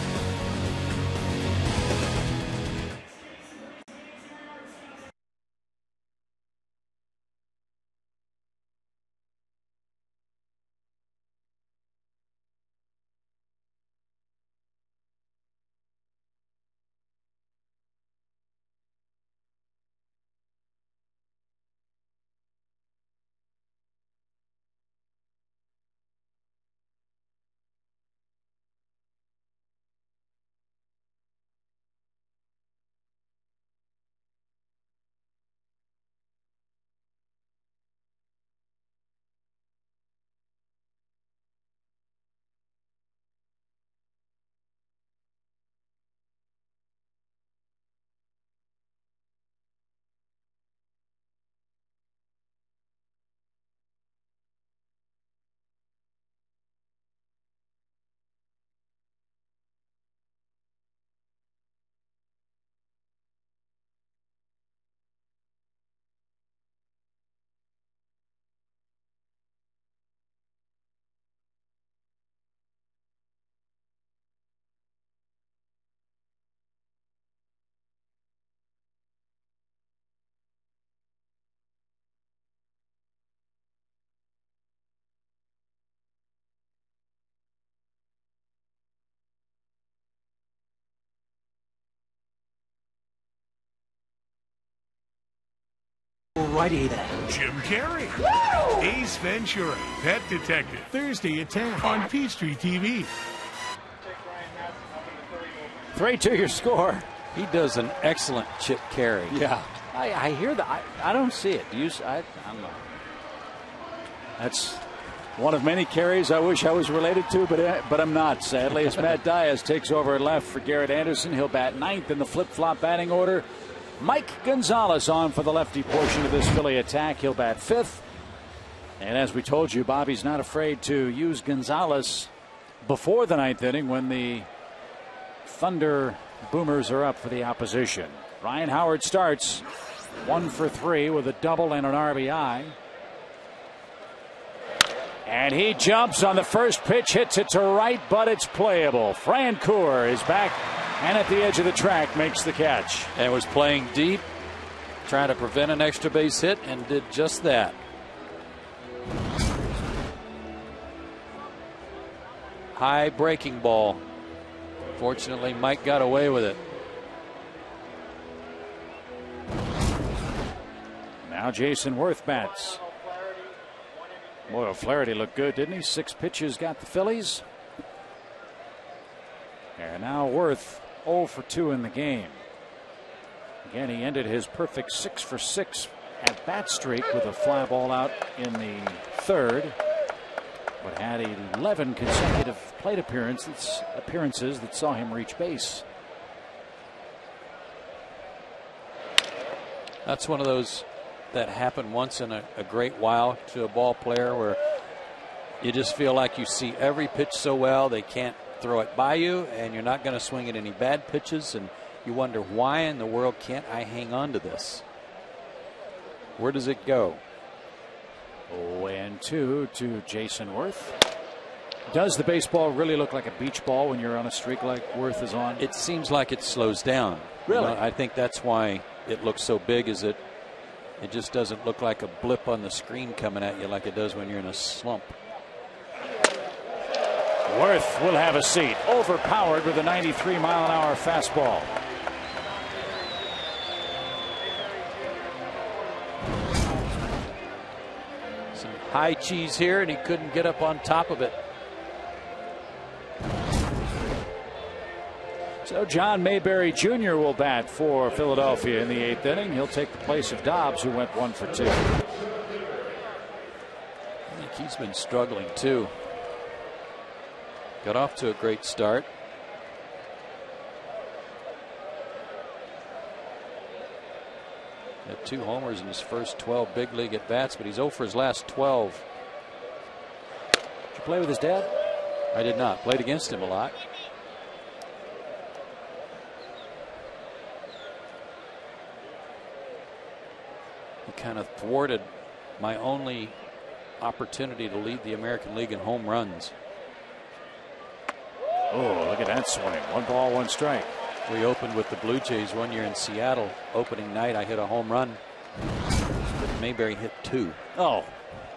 Righty then. Jim Carrey. Ace Ventura, Pet Detective. Thursday at 10 on Peachtree TV. 3-2 your score. He does an excellent chip carry. Yeah. I hear that. I don't see it. I'm not. That's one of many carries I wish I was related to, but I'm not, sadly, as Matt Diaz takes over at left for Garrett Anderson. He'll bat 9th in the flip-flop batting order. Mike Gonzalez on for the lefty portion of this Philly attack. He'll bat 5th. And as we told you, Bobby's not afraid to use Gonzalez before the 9th inning when the Thunder Boomers are up for the opposition. Ryan Howard starts 1 for 3 with a double and an RBI. And he jumps on the first pitch, hits it to right, but it's playable. Francoeur is back and at the edge of the track makes the catch. And was playing deep, trying to prevent an extra base hit, and did just that. High breaking ball. Fortunately, Mike got away with it. Now Jason Worth bats. Boy, O'Flaherty looked good, didn't he? 6 pitches got the Phillies. And now Worth 0 for 2 in the game. Again, he ended his perfect 6 for 6 at bat streak with a fly ball out in the 3rd, but had 11 consecutive plate appearances that saw him reach base. That's one of those that happen once in a great while to a ball player, where you just feel like you see every pitch so well they can't throw it by you, and you're not going to swing at any bad pitches, and you wonder, why in the world can't I hang on to this? Where does it go? 0-2 to Jason Worth. Does the baseball really look like a beach ball when you're on a streak like Worth is on? It seems like it slows down. Really? I think that's why it looks so big. Is it just doesn't look like a blip on the screen coming at you like it does when you're in a slump. Worth will have a seat, overpowered with a 93-mile-an-hour fastball. Some high cheese here, and he couldn't get up on top of it. So John Mayberry Jr. will bat for Philadelphia in the 8th inning. He'll take the place of Dobbs, who went 1 for 2. I think he's been struggling too. Got off to a great start. Had 2 homers in his first 12 big league at bats, but he's 0 for his last 12. Did you play with his dad? I did not. Played against him a lot. He kind of thwarted my only opportunity to lead the American League in home runs. Oh, look at that swing. 1 ball, 1 strike. We opened with the Blue Jays one year in Seattle. Opening night, I hit a home run. But Mayberry hit 2. Oh,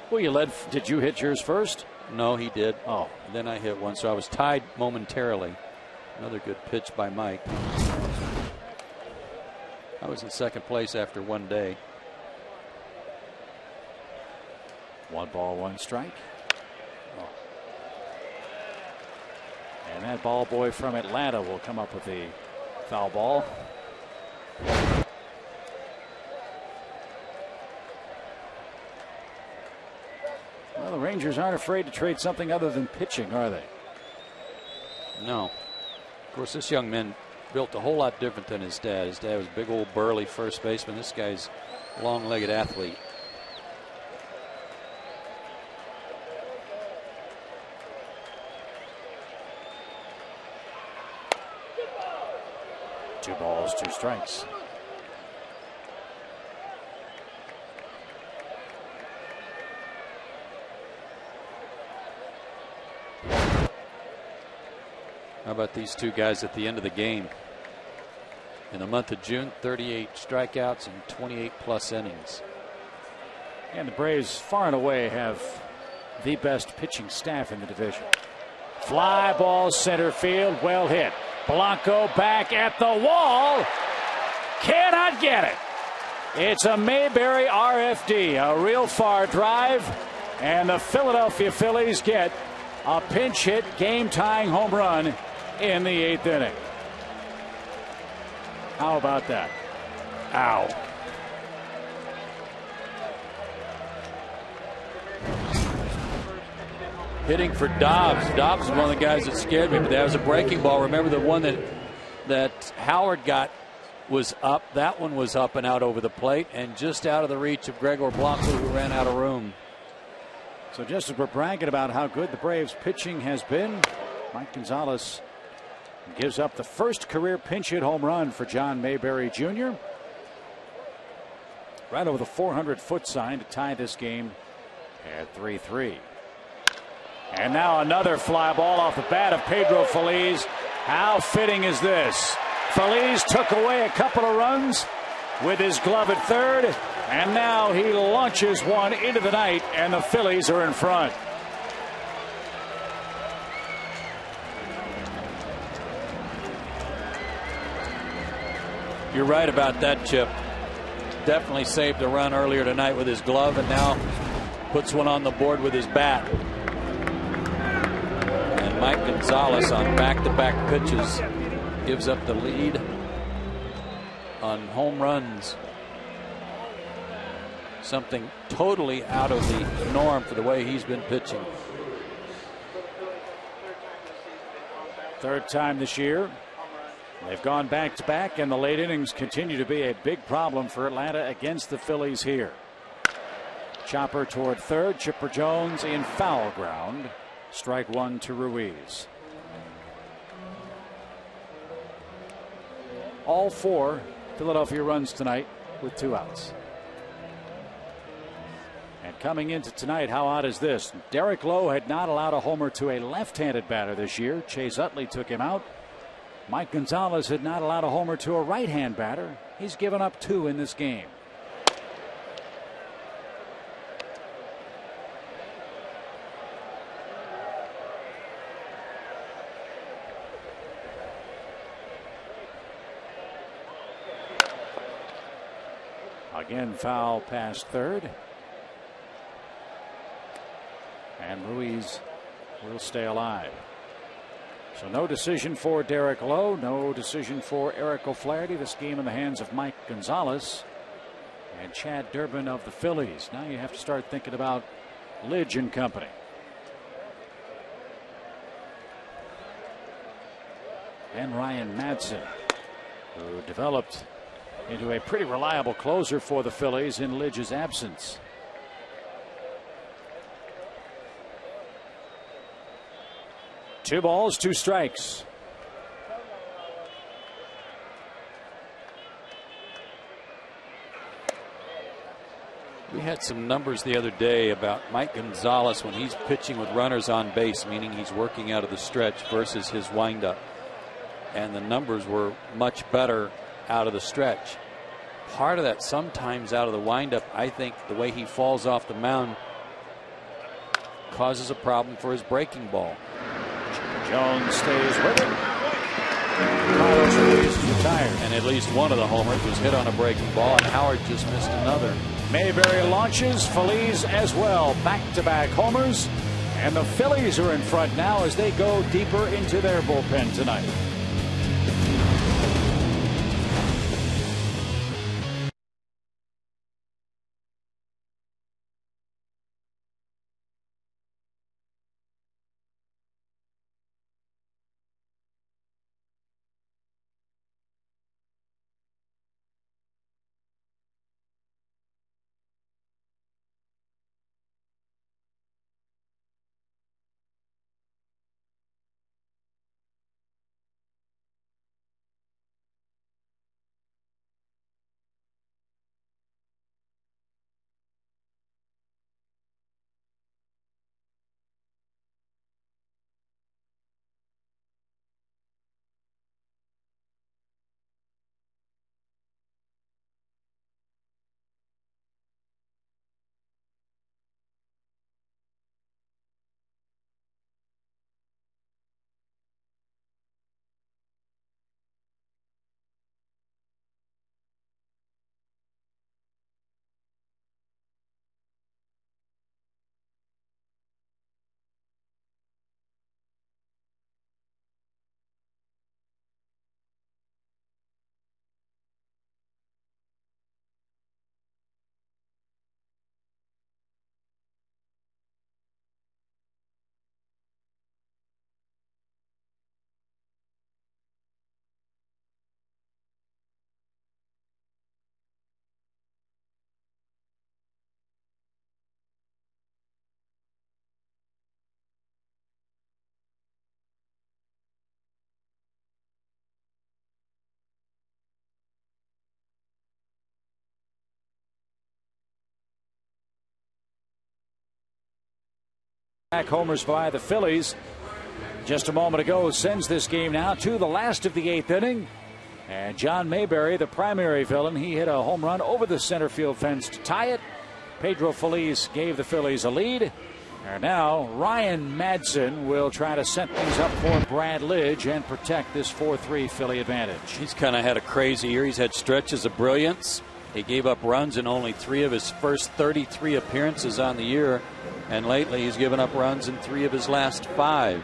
well, you led. Did you hit yours first? No, he did. Oh, then I hit 1, so I was tied momentarily. Another good pitch by Mike. I was in second place after 1 day. 1 ball, 1 strike. Oh. And that ball boy from Atlanta will come up with the foul ball. Well, the Rangers aren't afraid to trade something other than pitching, are they? No. Of course, this young man built a whole lot different than his dad. His dad was a big old burly first baseman. This guy's a long-legged athlete. Two balls, 2 strikes. How about these two guys at the end of the game? In the month of June, 38 strikeouts and 28 plus innings. And the Braves far and away have the best pitching staff in the division. Fly ball center field, well hit. Blanco back at the wall. Cannot get it. It's a Mayberry RFD, a real far drive. And the Philadelphia Phillies get a pinch hit, game tying home run in the 8th inning. How about that? Ow. Hitting for Dobbs. Dobbs is one of the guys that scared me, but that was a breaking ball. Remember the one that Howard got was up. That one was up and out over the plate and just out of the reach of Gregor Blanco, who ran out of room. So just as we're bragging about how good the Braves pitching has been, Mike Gonzalez gives up the first career pinch hit home run for John Mayberry Jr. Right over the 400-foot sign to tie this game at 3-3. And now another fly ball off the bat of Pedro Feliz. How fitting is this? Feliz took away a couple of runs with his glove at third, and now he launches one into the night, and the Phillies are in front. You're right about that, Chip. Definitely saved a run earlier tonight with his glove, and now puts one on the board with his bat. And Mike Gonzalez on back-to-back pitches gives up the lead on home runs. Something totally out of the norm for the way he's been pitching. Third time this year. They've gone back-to-back, and the late innings continue to be a big problem for Atlanta against the Phillies here. Chopper toward third. Chipper Jones in foul ground. Strike 1 to Ruiz. All 4 Philadelphia runs tonight with 2 outs. And coming into tonight, how odd is this? Derek Lowe had not allowed a homer to a left-handed batter this year. Chase Utley took him out. Mike Gonzalez had not allowed a homer to a right-hand batter. He's given up 2 in this game. Again, foul past third. And Ruiz will stay alive. So no decision for Derek Lowe, no decision for Eric O'Flaherty. This game in the hands of Mike Gonzalez and Chad Durbin of the Phillies. Now you have to start thinking about Lidge and company. And Ryan Madsen, who developed into a pretty reliable closer for the Phillies in Lidge's absence. Two balls, 2 strikes. We had some numbers the other day about Mike Gonzalez when he's pitching with runners on base, meaning he's working out of the stretch, versus his windup. And the numbers were much better out of the stretch. Part of that sometimes out of the windup, I think the way he falls off the mound causes a problem for his breaking ball. Jones stays with it. Carlos Ruiz is retired. And at least one of the homers was hit on a breaking ball, and Howard just missed another. Mayberry launches, Phillies as well. Back-to-back homers. And the Phillies are in front now as they go deeper into their bullpen tonight. Back homers by the Phillies just a moment ago sends this game now to the last of the 8th inning. And John Mayberry, the primary villain, he hit a home run over the center field fence to tie it. Pedro Feliz gave the Phillies a lead. And now Ryan Madsen will try to set things up for Brad Lidge and protect this 4-3 Philly advantage. He's kind of had a crazy year. He's had stretches of brilliance. He gave up runs in only 3 of his first 33 appearances on the year. And lately he's given up runs in 3 of his last 5.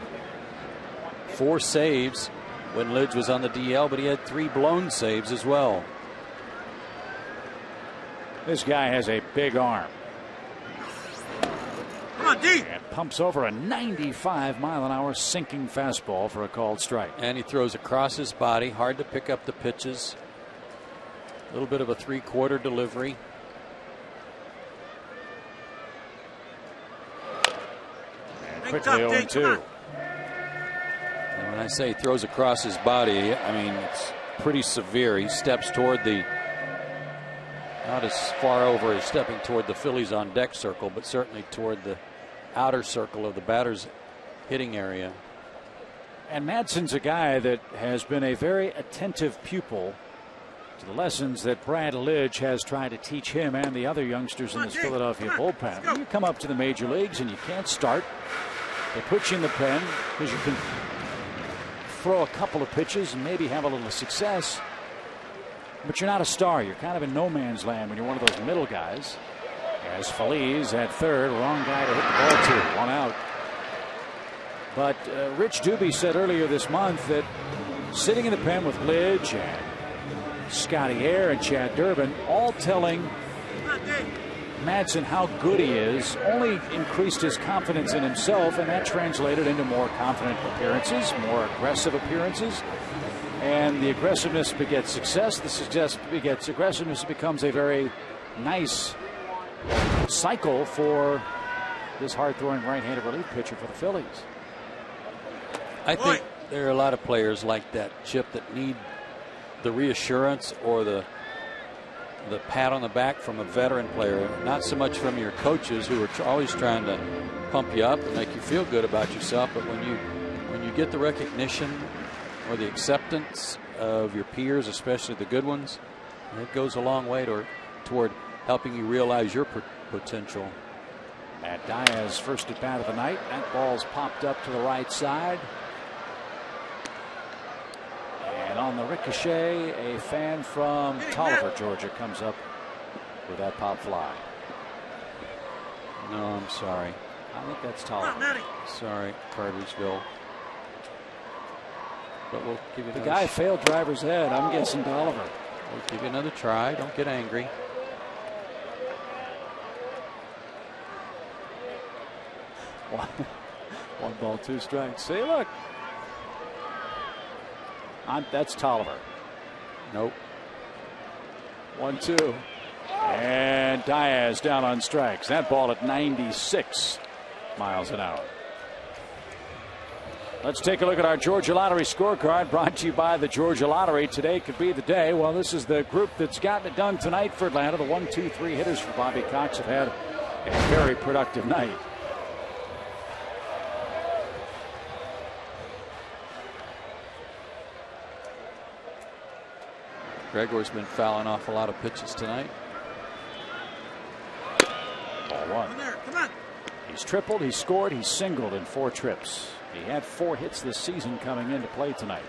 4 saves when Lidge was on the DL, but he had 3 blown saves as well. This guy has a big arm. Come on, D. And pumps over a 95-mile-an-hour sinking fastball for a called strike. And he throws across his body, hard to pick up the pitches. A little bit of a 3/4 delivery. Quickly 0-2. And when I say he throws across his body, I mean it's pretty severe. He steps toward the, not as far over as stepping toward the Phillies on deck circle, but certainly toward the outer circle of the batter's hitting area. And Madsen's a guy that has been a very attentive pupil to the lessons that Brad Lidge has tried to teach him and the other youngsters in this Philadelphia bullpen. When you come up to the major leagues and you can't start, they put you in the pen because you can throw a couple of pitches and maybe have a little success. But you're not a star. You're kind of in no man's land when you're one of those middle guys. As Feliz at third, wrong guy to hit the ball to, 1 out. But Rich Doobie said earlier this month that sitting in the pen with Lidge and Scotty Air and Chad Durbin all telling Madsen how good he is only increased his confidence in himself, and that translated into more confident appearances, more aggressive appearances. And the aggressiveness begets success. The success begets aggressiveness. It becomes a very nice cycle for this hard-throwing right-handed relief pitcher for the Phillies. I think there are a lot of players like that, Chip, that need the reassurance or the the pat on the back from a veteran player, not so much from your coaches who are always trying to pump you up and make you feel good about yourself, but when you get the recognition or the acceptance of your peers, especially the good ones, it goes a long way toward helping you realize your potential. Matt Diaz, first at bat of the night. That ball's popped up to the right side. And on the ricochet, a fan from Tolliver, Georgia, comes up with that pop fly. No, I'm sorry. I think that's Tolliver. Sorry, Cartersville. But we'll give you the guy failed driver's head. I'm guessing Tolliver. We'll give you another try. Don't get angry. One ball, 2 strikes. See, look. That's Tolliver. Nope. 1-2. And Diaz down on strikes. That ball at 96 miles an hour. Let's take a look at our Georgia Lottery scorecard, brought to you by the Georgia Lottery. Today could be the day. Well, this is the group that's gotten it done tonight for Atlanta. The 1, 2, 3 hitters for Bobby Cox have had a very productive night. Gregor's been fouling off a lot of pitches tonight. Ball 1. Come on. He's tripled, he's scored, he's singled in 4 trips. He had 4 hits this season coming into play tonight.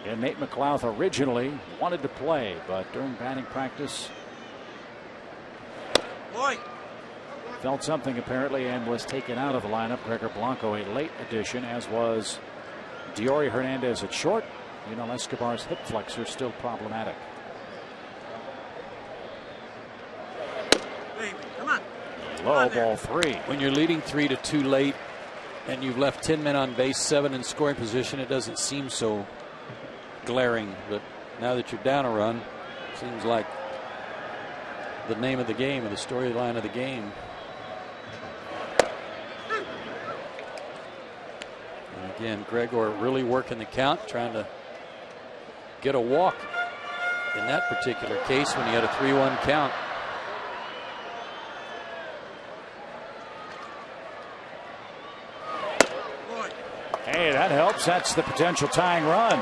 Again, Nate McLouth originally wanted to play, but during batting practice felt something apparently and was taken out of the lineup. Gregor Blanco, a late addition, as was Diori Hernandez at short. You know, Escobar's hip flexor still problematic. Come on. Low, ball 3. When you're leading 3-2 late and you've left 10 men on base, 7 in scoring position, it doesn't seem so glaring. But now that you're down a run, it seems like the name of the game or the storyline of the game. And again, Gregor really working the count, trying to get a walk in that particular case when he had a 3-1 count. Hey, that helps. That's the potential tying run.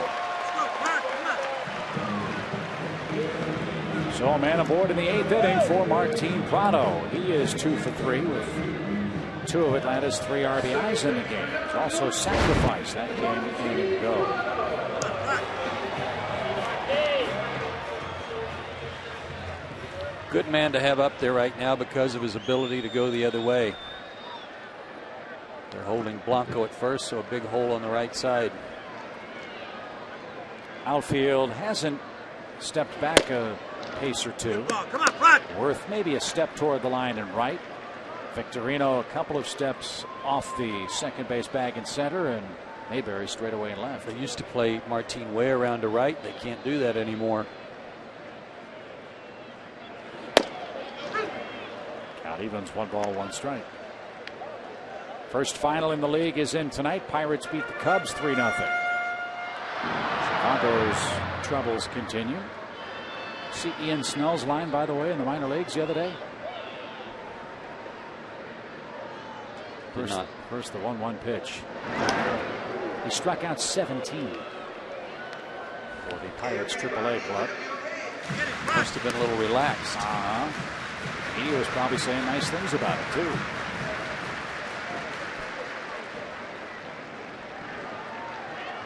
So a man aboard in the 8th inning for Martin Prado. He is 2 for 3 with 2 of Atlanta's 3 RBIs in the game. He's also sacrificed that game inning to go. Good man to have up there right now because of his ability to go the other way. They're holding Blanco at first, so a big hole on the right side. Outfield hasn't stepped back a pace or 2. Come on, Prado. Worth maybe a step toward the line and right. Victorino a couple of steps off the second base bag and center, and Mayberry straight away and left. They used to play Martin way around to right. They can't do that anymore. Count evens, 1 ball, 1 strike. First final in the league is in tonight. Pirates beat the Cubs 3-0. Chicago's troubles continue. See Ian Snell's line, by the way, in the minor leagues the other day. First the 1-1 pitch. He struck out 17 for the Pirates AAA club. Must have been a little relaxed. He was probably saying nice things about it too.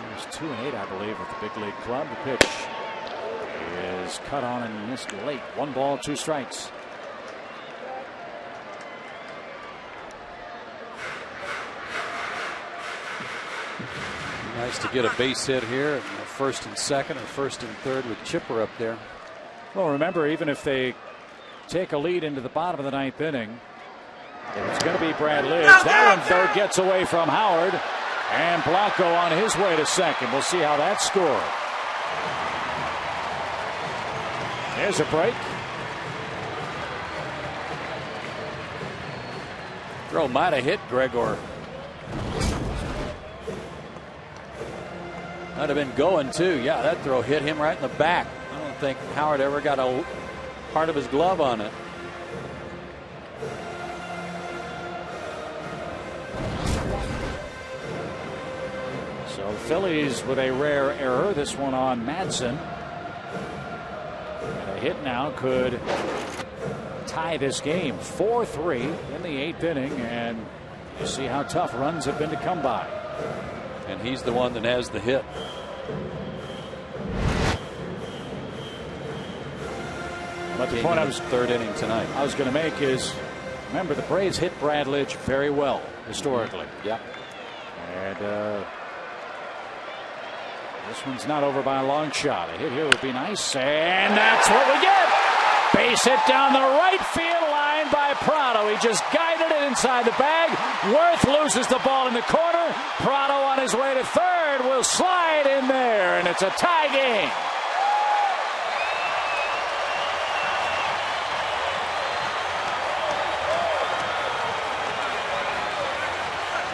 He was 2-8, I believe, with the big league club. The pitch is cut on and missed late. 1 ball, 2 strikes. Nice to get a base hit here, first and second or first and third with Chipper up there. Well, remember, even if they take a lead into the bottom of the 9th inning, it's going to be Brad Lidge. That one third gets away from Howard, and Blanco on his way to second. We'll see how that's scored. There's a break. Throw might have hit Gregor. Might have been going too. Yeah, that throw hit him right in the back. I don't don't think Howard ever got a part of his glove on it. So the Phillies with a rare error, this one on Madsen. And a hit now could tie this game 4-3 in the 8th inning, and you see how tough runs have been to come by. And he's the one that has the hit. But the point I was third inning tonight. I was going to make is, remember, the Braves hit Bradledge very well historically. Yeah. And this one's not over by a long shot. A hit here would be nice, and that's what we get. Base hit down the right field line by Prado. He just guided it inside the bag. Worth loses the ball in the corner. Prado on his way to third will slide in there, and it's a tie game.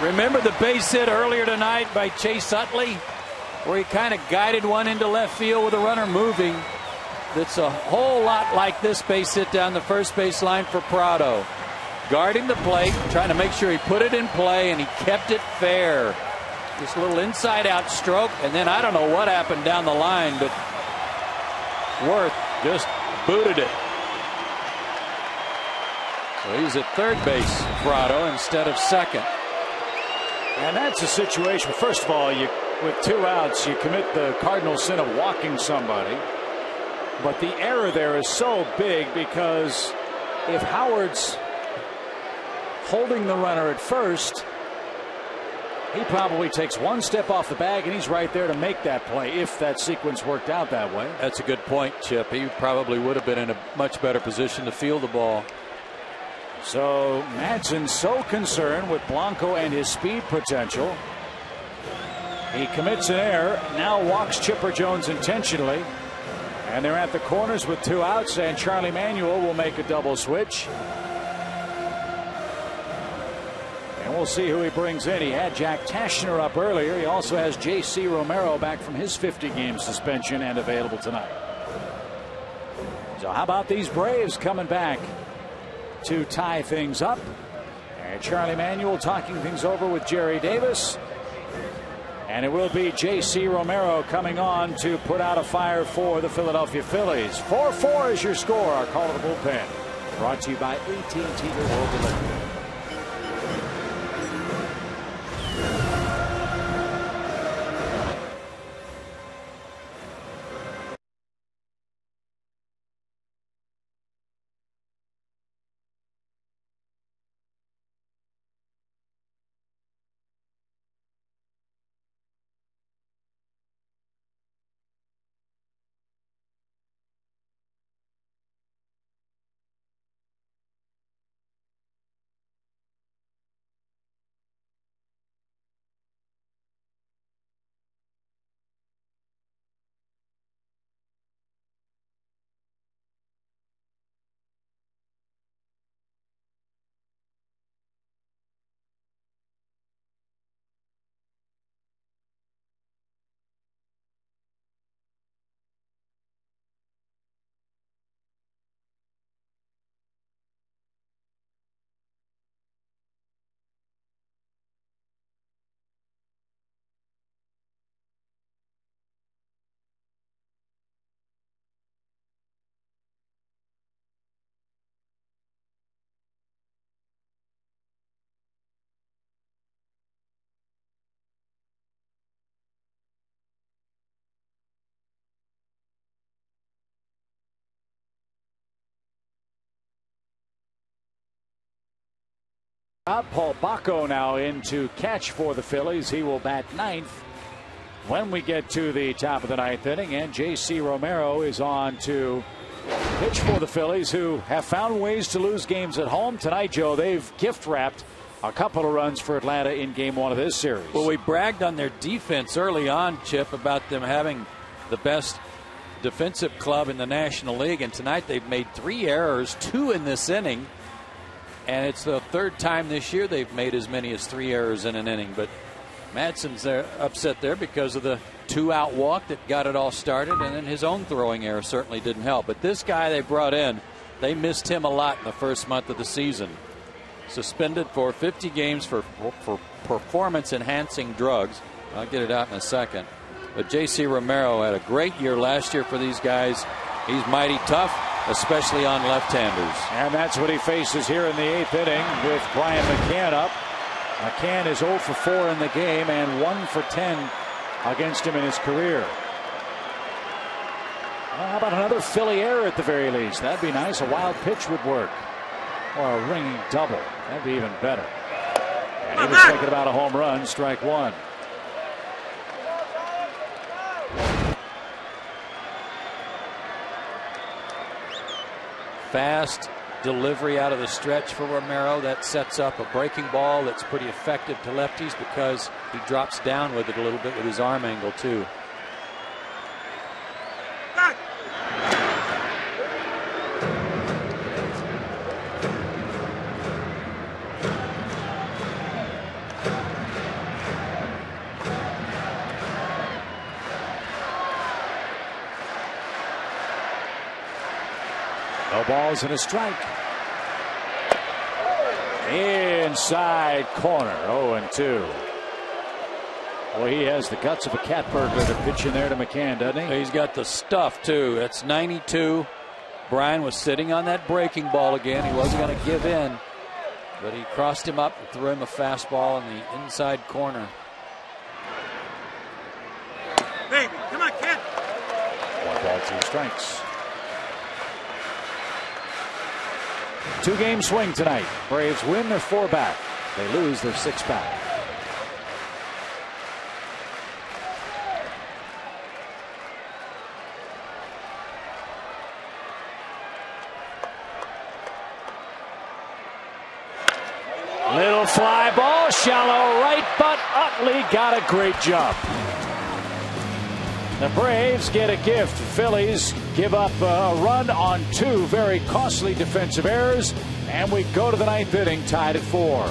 Remember the base hit earlier tonight by Chase Utley, where he kind of guided one into left field with a runner moving. That's a whole lot like this base hit down the first base line for Prado. Guarding the plate, trying to make sure he put it in play, and he kept it fair. This little inside-out stroke, and then I don't know what happened down the line, but Worth just booted it. So he's at third base, Prado, instead of second. And that's a situation, first of all, with 2 outs, you commit the cardinal sin of walking somebody. But the error there is so big, because if Howard's holding the runner at first, he probably takes one step off the bag, and he's right there to make that play if that sequence worked out that way. That's a good point, Chip. He probably would have been in a much better position to field the ball. So Madsen so concerned with Blanco and his speed potential. He commits an error, now walks Chipper Jones intentionally. And they're at the corners with 2 outs, and Charlie Manuel will make a double switch. And we'll see who he brings in. He had Jack Tashner up earlier. He also has J.C. Romero back from his 50-game suspension and available tonight. So how about these Braves coming back to tie things up? And Charlie Manuel talking things over with Jerry Davis. And it will be J.C. Romero coming on to put out a fire for the Philadelphia Phillies. 4-4 is your score. Our call to the bullpen. Brought to you by AT&T World Delivery. Paul Bacco now in to catch for the Phillies. He will bat 9th when we get to the top of the 9th inning. And J.C. Romero is on to pitch for the Phillies, who have found ways to lose games at home. Tonight, Joe, they've gift wrapped a couple of runs for Atlanta in game 1 of this series. Well, we bragged on their defense early on, Chip, about them having the best defensive club in the National League. And tonight they've made 3 errors, 2 in this inning. And it's the 3rd time this year they've made as many as 3 errors in an inning. But Madsen's there, upset there because of the 2-out walk that got it all started, and then his own throwing error certainly didn't help. But this guy they brought in, they missed him a lot in the first month of the season. Suspended for 50 games for performance-enhancing drugs. I'll get it out in a second. But J.C. Romero had a great year last year for these guys. He's mighty tough, especially on left-handers. And that's what he faces here in the 8th inning with Brian McCann up. McCann is 0 for 4 in the game and 1 for 10 against him in his career. Well, how about another Philly error at the very least? That'd be nice. A wild pitch would work. Or a ringing double. That'd be even better. And he was thinking about a home run. Strike one. Fast delivery out of the stretch for Romero. That sets up a breaking ball that's pretty effective to lefties because he drops down with it a little bit with his arm angle too. No balls and a strike. Inside corner, 0-2. Well, he has the guts of a cat burglar to pitch in there to McCann, doesn't he? He's got the stuff, too. That's 92. Brian was sitting on that breaking ball again. He wasn't going to give in, but he crossed him up and threw him a fastball in the inside corner. Baby, come on, kid. 1 ball, 2 strikes. 2-game swing tonight. Braves win, they're 4 back. They lose, they're 6 back. Little fly ball, shallow right, but Utley got a great jump. The Braves get a gift. The Phillies give up a run on 2 very costly defensive errors, and we go to the 9th inning tied at 4.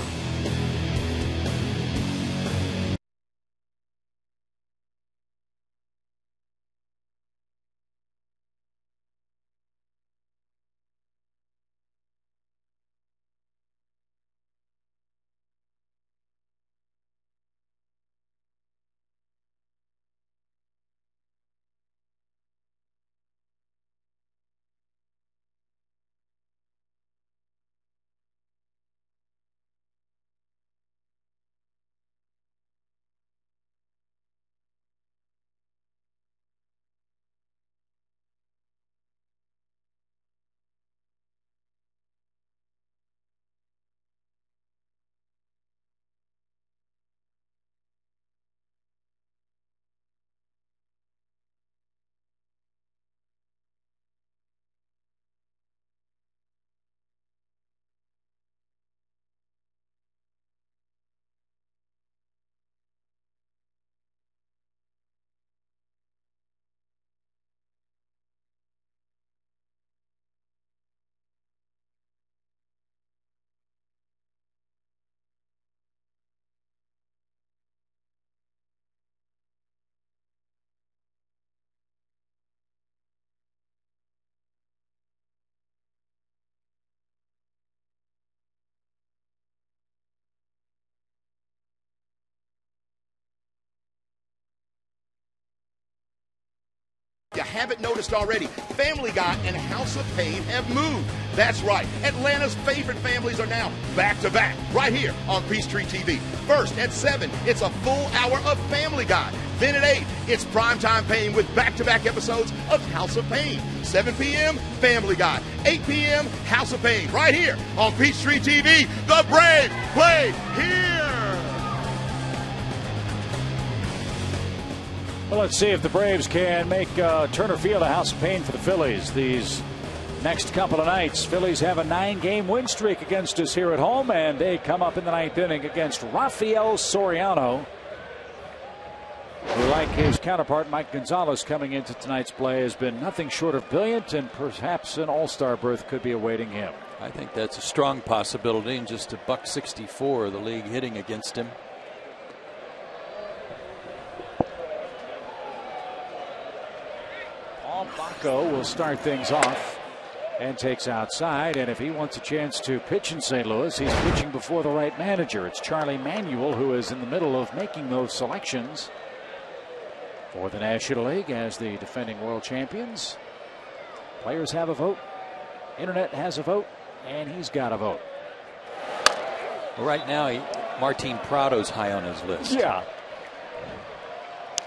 You haven't noticed already, Family Guy and House of Pain have moved. That's right. Atlanta's favorite families are now back-to-back right here on Peachtree TV. First, at 7, it's a full hour of Family Guy. Then at 8, it's Primetime Pain with back-to-back episodes of House of Pain. 7 p.m., Family Guy. 8 p.m., House of Pain. Right here on Peachtree TV. The Braves play here. Well, let's see if the Braves can make Turner Field a house of pain for the Phillies these next couple of nights. Phillies have a 9-game win streak against us here at home, and they come up in the 9th inning against Rafael Soriano, who, like his counterpart Mike Gonzalez coming into tonight's play, has been nothing short of brilliant, and perhaps an all-star berth could be awaiting him. I think that's a strong possibility, and just $164 the league hitting against him. Baco will start things off and takes outside. And if he wants a chance to pitch in St. Louis, he's pitching before the right manager. It's Charlie Manuel who is in the middle of making those selections for the National League as the defending world champions. Players have a vote. Internet has a vote. And he's got a vote. Well, right now, Martin Prado's high on his list. Yeah.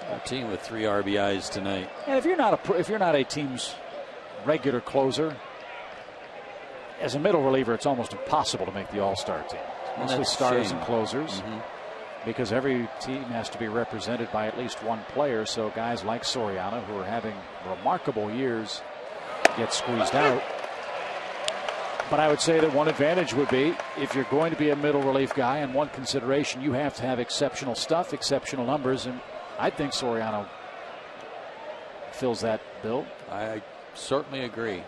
Martin with 3 RBIs tonight. And if you're not a team's regular closer, as a middle reliever, it's almost impossible to make the All-Star team. Mostly starters and closers, because every team has to be represented by at least one player. So guys like Soriano, who are having remarkable years, get squeezed out. But I would say that one advantage would be, if you're going to be a middle relief guy, and one consideration, you have to have exceptional stuff, exceptional numbers, and I think Soriano fills that bill. I certainly agree.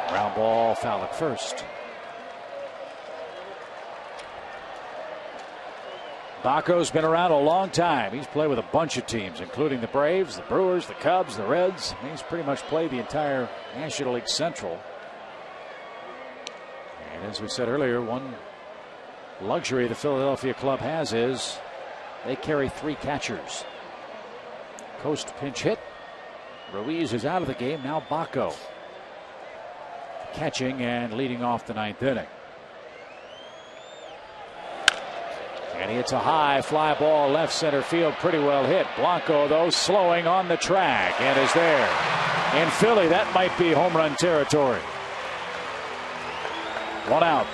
Ground ball, foul at first. Baco's been around a long time. He's played with a bunch of teams, including the Braves, the Brewers, the Cubs, the Reds. He's pretty much played the entire National League Central. And as we said earlier, one luxury the Philadelphia club has is they carry 3 catchers. Coast pinch hit. Ruiz is out of the game. Now Baco catching and leading off the 9th inning. And he hits a high fly ball left center field, pretty well hit. Blanco, though, slowing on the track and is there. In Philly, that might be home run territory. 1 out.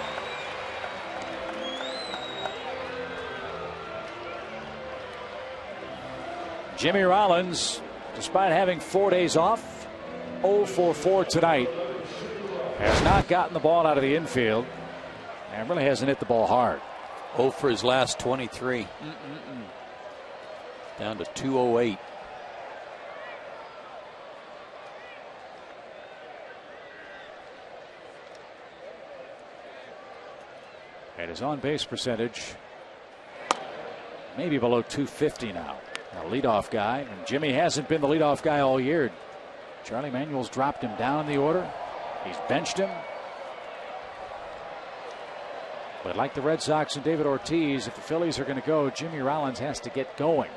Jimmy Rollins, despite having 4 days off, 0 for 4 tonight, has not gotten the ball out of the infield and really hasn't hit the ball hard. 0 for his last 23. Down to 208. And his on-base percentage maybe below 250 now. A leadoff guy, and Jimmy hasn't been the leadoff guy all year. Charlie Manuel's dropped him down in the order. He's benched him. But like the Red Sox and David Ortiz, if the Phillies are going to go, Jimmy Rollins has to get going.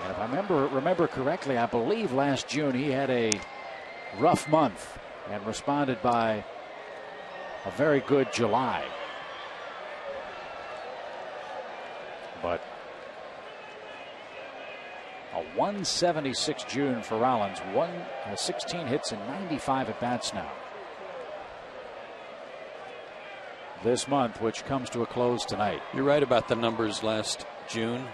And if I remember correctly, I believe last June he had a rough month and responded by a very good July. But a 176 June for Rollins, 16 hits and 95 at bats now. This month, which comes to a close tonight. You're right about the numbers last June.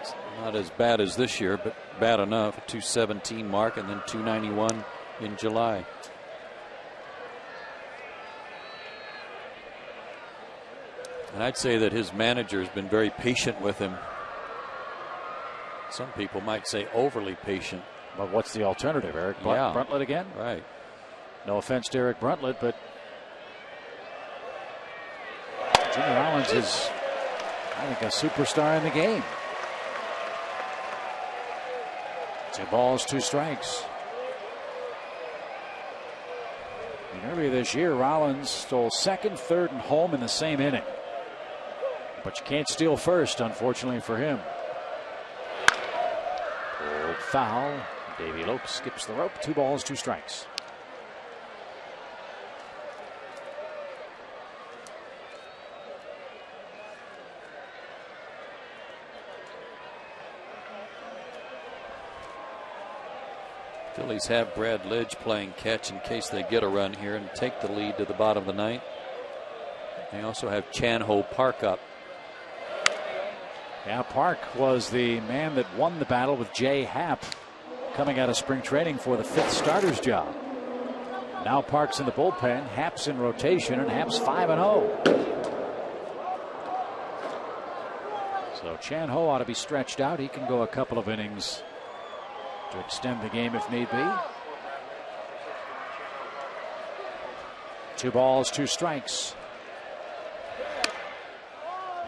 It's not as bad as this year, but bad enough. A 217 mark and then 291 in July. And I'd say that his manager has been very patient with him. Some people might say overly patient. But what's the alternative, Eric? Bruntlett again? Right. No offense to Eric Bruntlett, but Jimmy Rollins is, I think, a superstar in the game. 2 balls, 2 strikes. And earlier this year, Rollins stole second, third, and home in the same inning. But you can't steal first, unfortunately for him. Old foul. Davey Lopes skips the rope. 2 balls, 2 strikes. Phillies have Brad Lidge playing catch in case they get a run here and take the lead to the bottom of the 9th. They also have Chan-Ho Park up. Yeah, Park was the man that won the battle with Jay Happ coming out of spring training for the 5th starter's job. Now Park's in the bullpen, Happ's in rotation, and Happ's 5-0. So Chan-Ho ought to be stretched out. He can go a couple of innings to extend the game if need be. 2 balls, 2 strikes.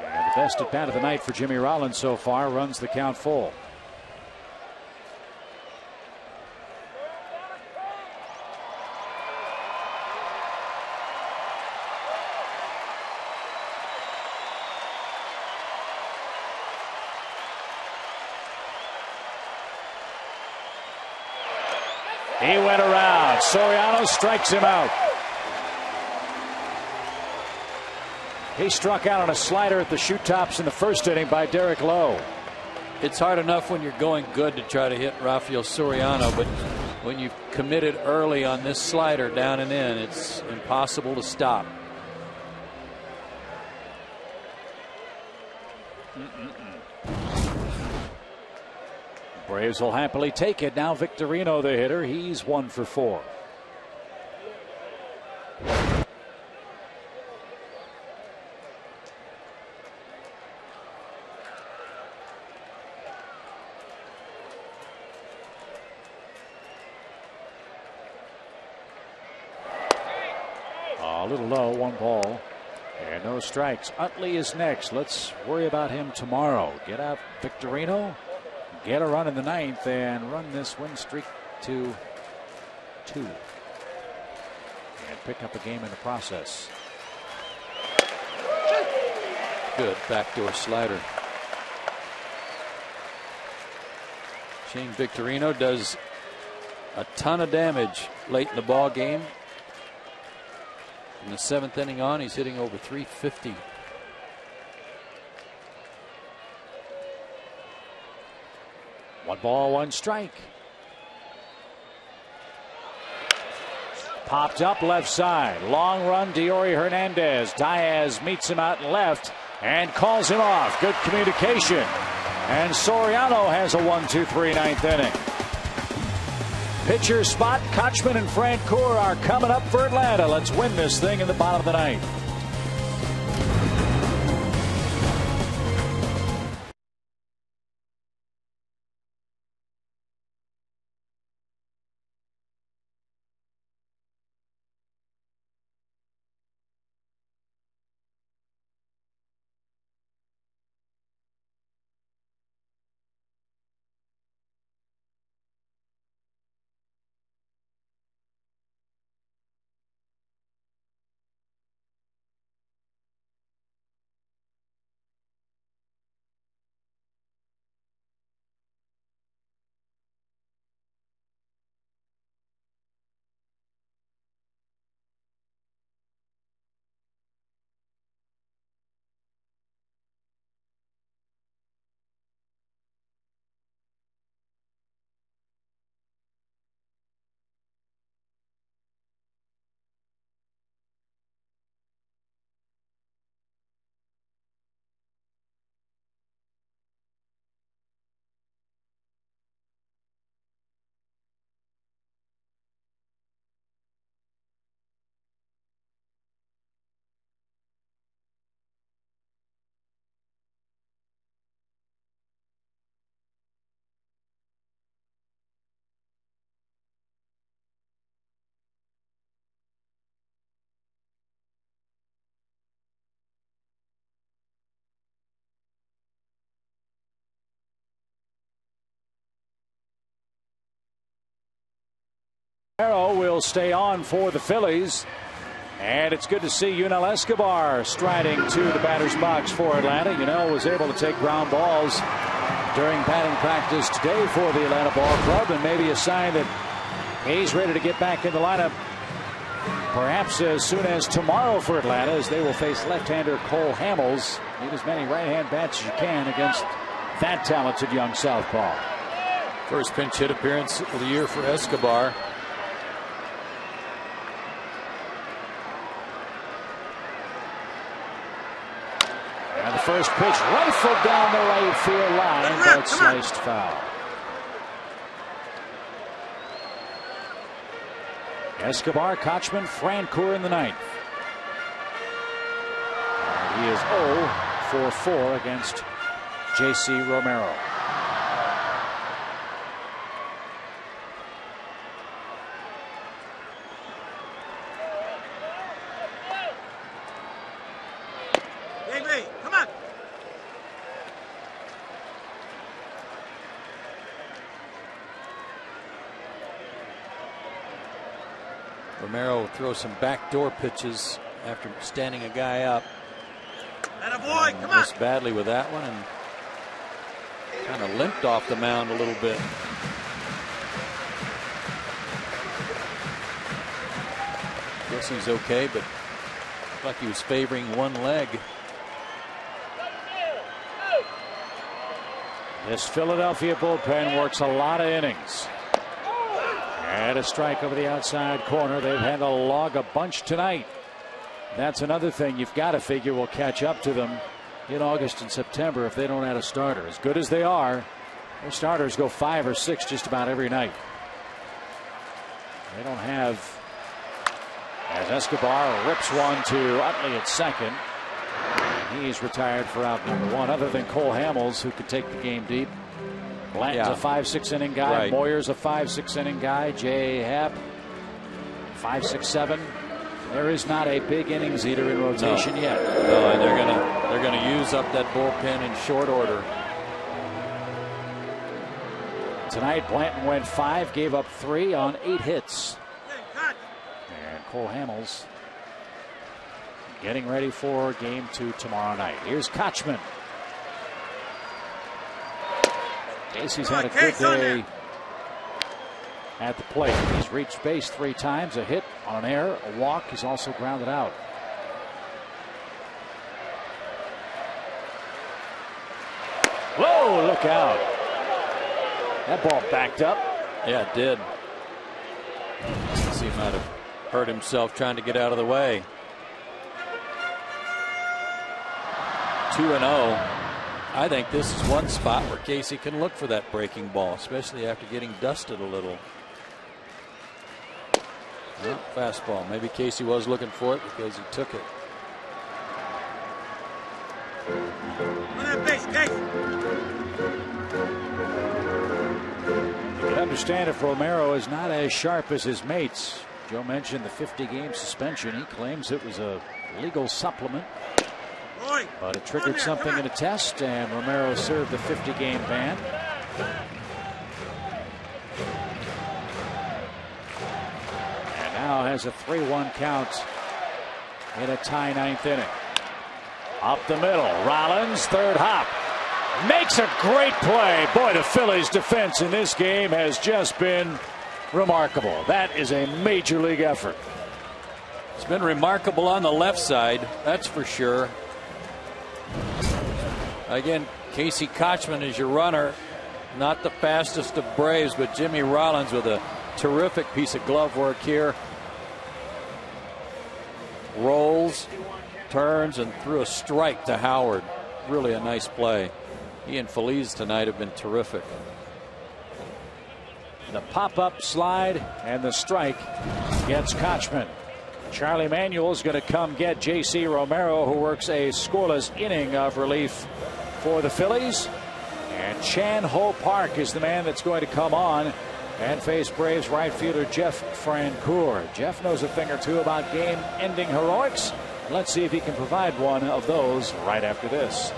And the Best at bat of the night for Jimmy Rollins so far. Runs the count full. He went around. Soriano strikes him out. He struck out on a slider at the shoot tops in the first inning by Derek Lowe. It's hard enough when you're going good to try to hit Rafael Soriano, but when you've committed early on this slider down and in, it's impossible to stop. Braves will happily take it. Now Victorino, the hitter, he's 1 for 4. A little low, 1 ball and no strikes. Utley is next. Let's worry about him tomorrow. Get out Victorino, get a run in the 9th, and run this win streak to 2 and pick up a game in the process. Good backdoor slider. Shane Victorino does a ton of damage late in the ball game. In the 7th inning on, he's hitting over 350. One ball, 1 strike. Popped up left side. Long run, Diori Hernandez. Diaz meets him out left and calls him off. Good communication. And Soriano has a 1-2-3 9th inning. Pitcher spot, Kochman and Francoeur are coming up for Atlanta. Let's win this thing in the bottom of the 9th. Arrow will stay on for the Phillies. And it's good to see Yunel Escobar striding to the batter's box for Atlanta. Yunel was able to take ground balls during batting practice today for the Atlanta Ball Club, and maybe a sign that he's ready to get back in the lineup perhaps as soon as tomorrow for Atlanta, as they will face left-hander Cole Hamels. Need as many right-hand bats as you can against that talented young southpaw. First pinch hit appearance of the year for Escobar. And the first pitch rifled down the right field line, but sliced foul. Escobar, Kochman, Francoeur in the 9th. And he is 0 for 4 against J.C. Romero. Romero throws some backdoor pitches after standing a guy up. Boy, come on. Missed badly with that one and kind of limped off the mound a little bit. Guess he's okay, but looked like he was favoring one leg. This Philadelphia bullpen works a lot of innings. And a strike over the outside corner. They've had to log a bunch tonight. That's another thing you've got to figure will catch up to them in August and September if they don't add a starter. As good as they are, their starters go 5 or 6 just about every night. They don't have, as Escobar rips one to Utley at second. He's retired for out number 1, other than Cole Hamels, who could take the game deep. Blanton's a 5-6 inning guy. Right. Moyer's a 5-6 inning guy. Jay Happ 5-6-7. There is not a big innings eater in rotation yet. No, and they're gonna use up that bullpen in short order. Tonight Blanton went 5, gave up 3 on 8 hits. And Cole Hamels getting ready for game 2 tomorrow night. Here's Kochman. Casey's had a good day at the plate. He's reached base 3 times, a hit on an error, a walk. He's also grounded out. Whoa, look out. That ball backed up. Yeah, it did. He might have hurt himself trying to get out of the way. 2-0. I think this is one spot where Casey can look for that breaking ball, especially after getting dusted a little. Well, fastball. Maybe Casey was looking for it because he took it. On that base, Casey. You can understand if Romero is not as sharp as his mates. Joe mentioned the 50-game suspension. He claims it was a legal supplement, but it triggered something in a test, and Romero served the 50-game ban. And now has a 3-1 count in a tie 9th inning. Up the middle, Rollins, third hop. Makes a great play. Boy, the Phillies' defense in this game has just been remarkable. That is a major league effort. It's been remarkable on the left side, that's for sure. Again, Casey Kochman is your runner. Not the fastest of Braves, but Jimmy Rollins with a terrific piece of glove work here. Rolls, turns, and threw a strike to Howard. Really a nice play. He and Phillies tonight have been terrific. The pop-up slide and the strike gets Kochman. Charlie Manuel is going to come get J.C. Romero, who works a scoreless inning of relief for the Phillies. And Chan Ho Park is the man that's going to come on and face Braves right fielder Jeff Francoeur. Jeff knows a thing or two about game-ending heroics. Let's see if he can provide one of those right after this.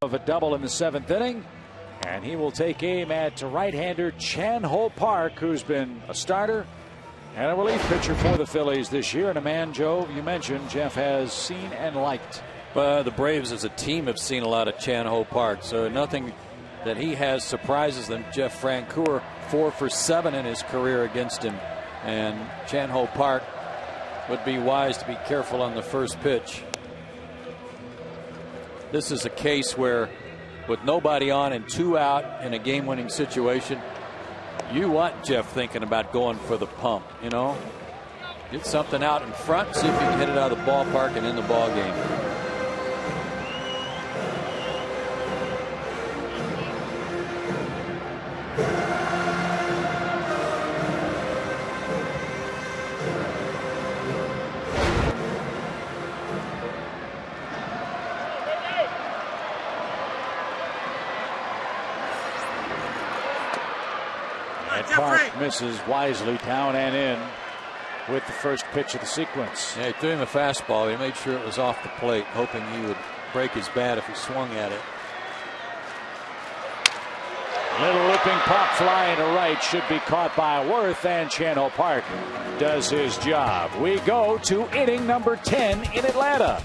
Of a double in the 7th inning, And he will take aim at right-hander Chan-Ho Park, who's been a starter and a relief pitcher for the Phillies this year. And a man, Joe, you mentioned, Jeff has seen and liked. The Braves as a team have seen a lot of Chan-Ho Park, so nothing that he has surprises them. Jeff Francoeur 4 for 7 in his career against him. And Chan-Ho Park would be wise to be careful on the first pitch. This is a case where, with nobody on and 2 out in a game-winning situation, you want Jeff thinking about going for the pump. You know, get something out in front, see if you can hit it out of the ballpark and in the ball game. Park misses wisely, down and in with the first pitch of the sequence. Yeah, he threw him a fastball. He made sure it was off the plate, hoping he would break his bat if he swung at it. Little looping pop fly to right, should be caught by Worth, and Chan-Ho Park does his job. We go to inning number 10 in Atlanta.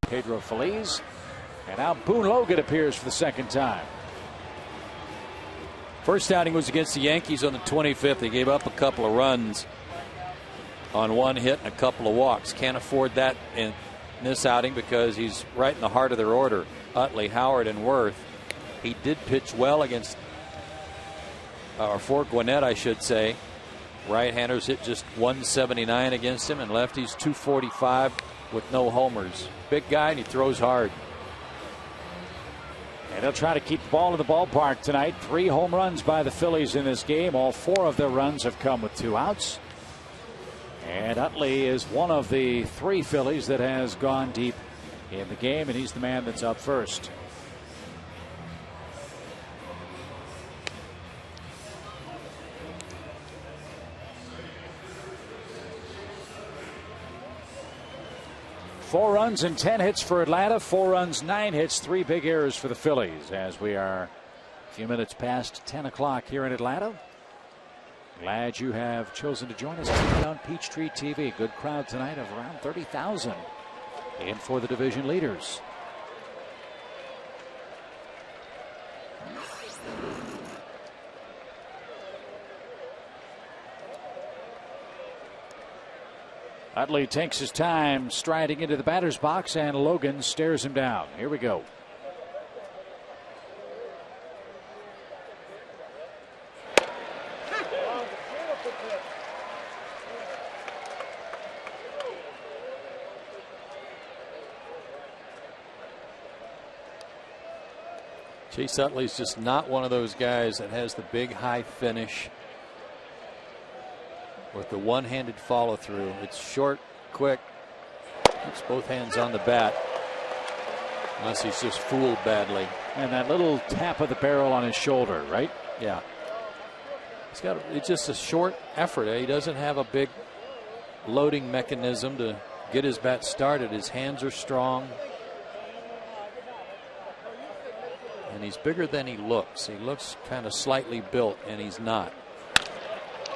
Pedro Feliz, and now Boone Logan appears for the second time. First outing was against the Yankees on the 25th. They gave up a couple of runs on 1 hit and a couple of walks. Can't afford that in this outing because he's right in the heart of their order. Utley, Howard, and Worth. He did pitch well against, or for Gwinnett, I should say. Right-handers hit just 179 against him, and lefties 245 with no homers. Big guy, and he throws hard. And they'll try to keep the ball in the ballpark tonight. 3 home runs by the Phillies in this game. All 4 of their runs have come with 2 outs. And Utley is one of the 3 Phillies that has gone deep in the game, and he's the man that's up first. Four runs and 10 hits for Atlanta. 4 runs, 9 hits, 3 big errors for the Phillies as we are a few minutes past 10 o'clock here in Atlanta. Glad you have chosen to join us tonight on Peachtree TV. Good crowd tonight of around 30,000 in for the division leaders. Utley takes his time striding into the batter's box, and Logan stares him down. Here we go. Chase Utley's just not one of those guys that has the big high finish with the one-handed follow through. It's short, quick, keeps both hands on the bat. Unless he's just fooled badly. And that little tap of the barrel on his shoulder, right? Yeah. It's just a short effort. He doesn't have a big loading mechanism to get his bat started. His hands are strong. And he's bigger than he looks. He looks kind of slightly built, and he's not.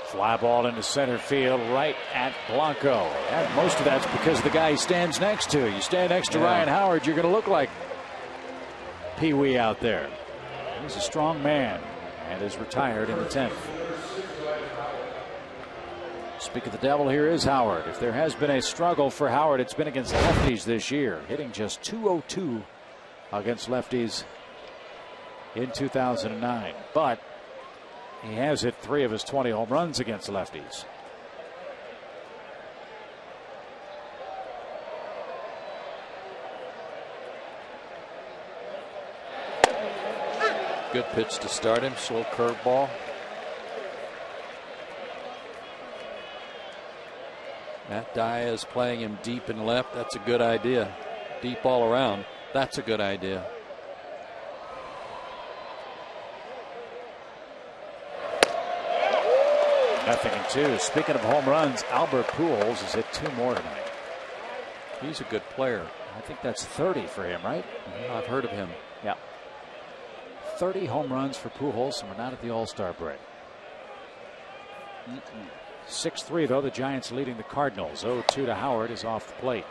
Fly ball into center field right at Blanco. And most of that's because of the guy he stands next to. You stand next to Ryan Howard, you're going to look like Pee Wee out there. He's a strong man and is retired in the 10th. Speak of the devil, here is Howard. If there has been a struggle for Howard, it's been against lefties this year, hitting just .202 against lefties in 2009. But he has hit 3 of his 20 home runs against lefties. Good pitch to start him. Slow curveball. Matt Dyer is playing him deep and left. That's a good idea. Deep all around. That's a good idea. Nothing in 2. Speaking of home runs, Albert Pujols has hit 2 more tonight. He's a good player. I think that's 30 for him, right? I've heard of him. Yeah. 30 home runs for Pujols, and we're not at the All-Star break. 6-3, though, the Giants leading the Cardinals. 0-2 to Howard is off the plate.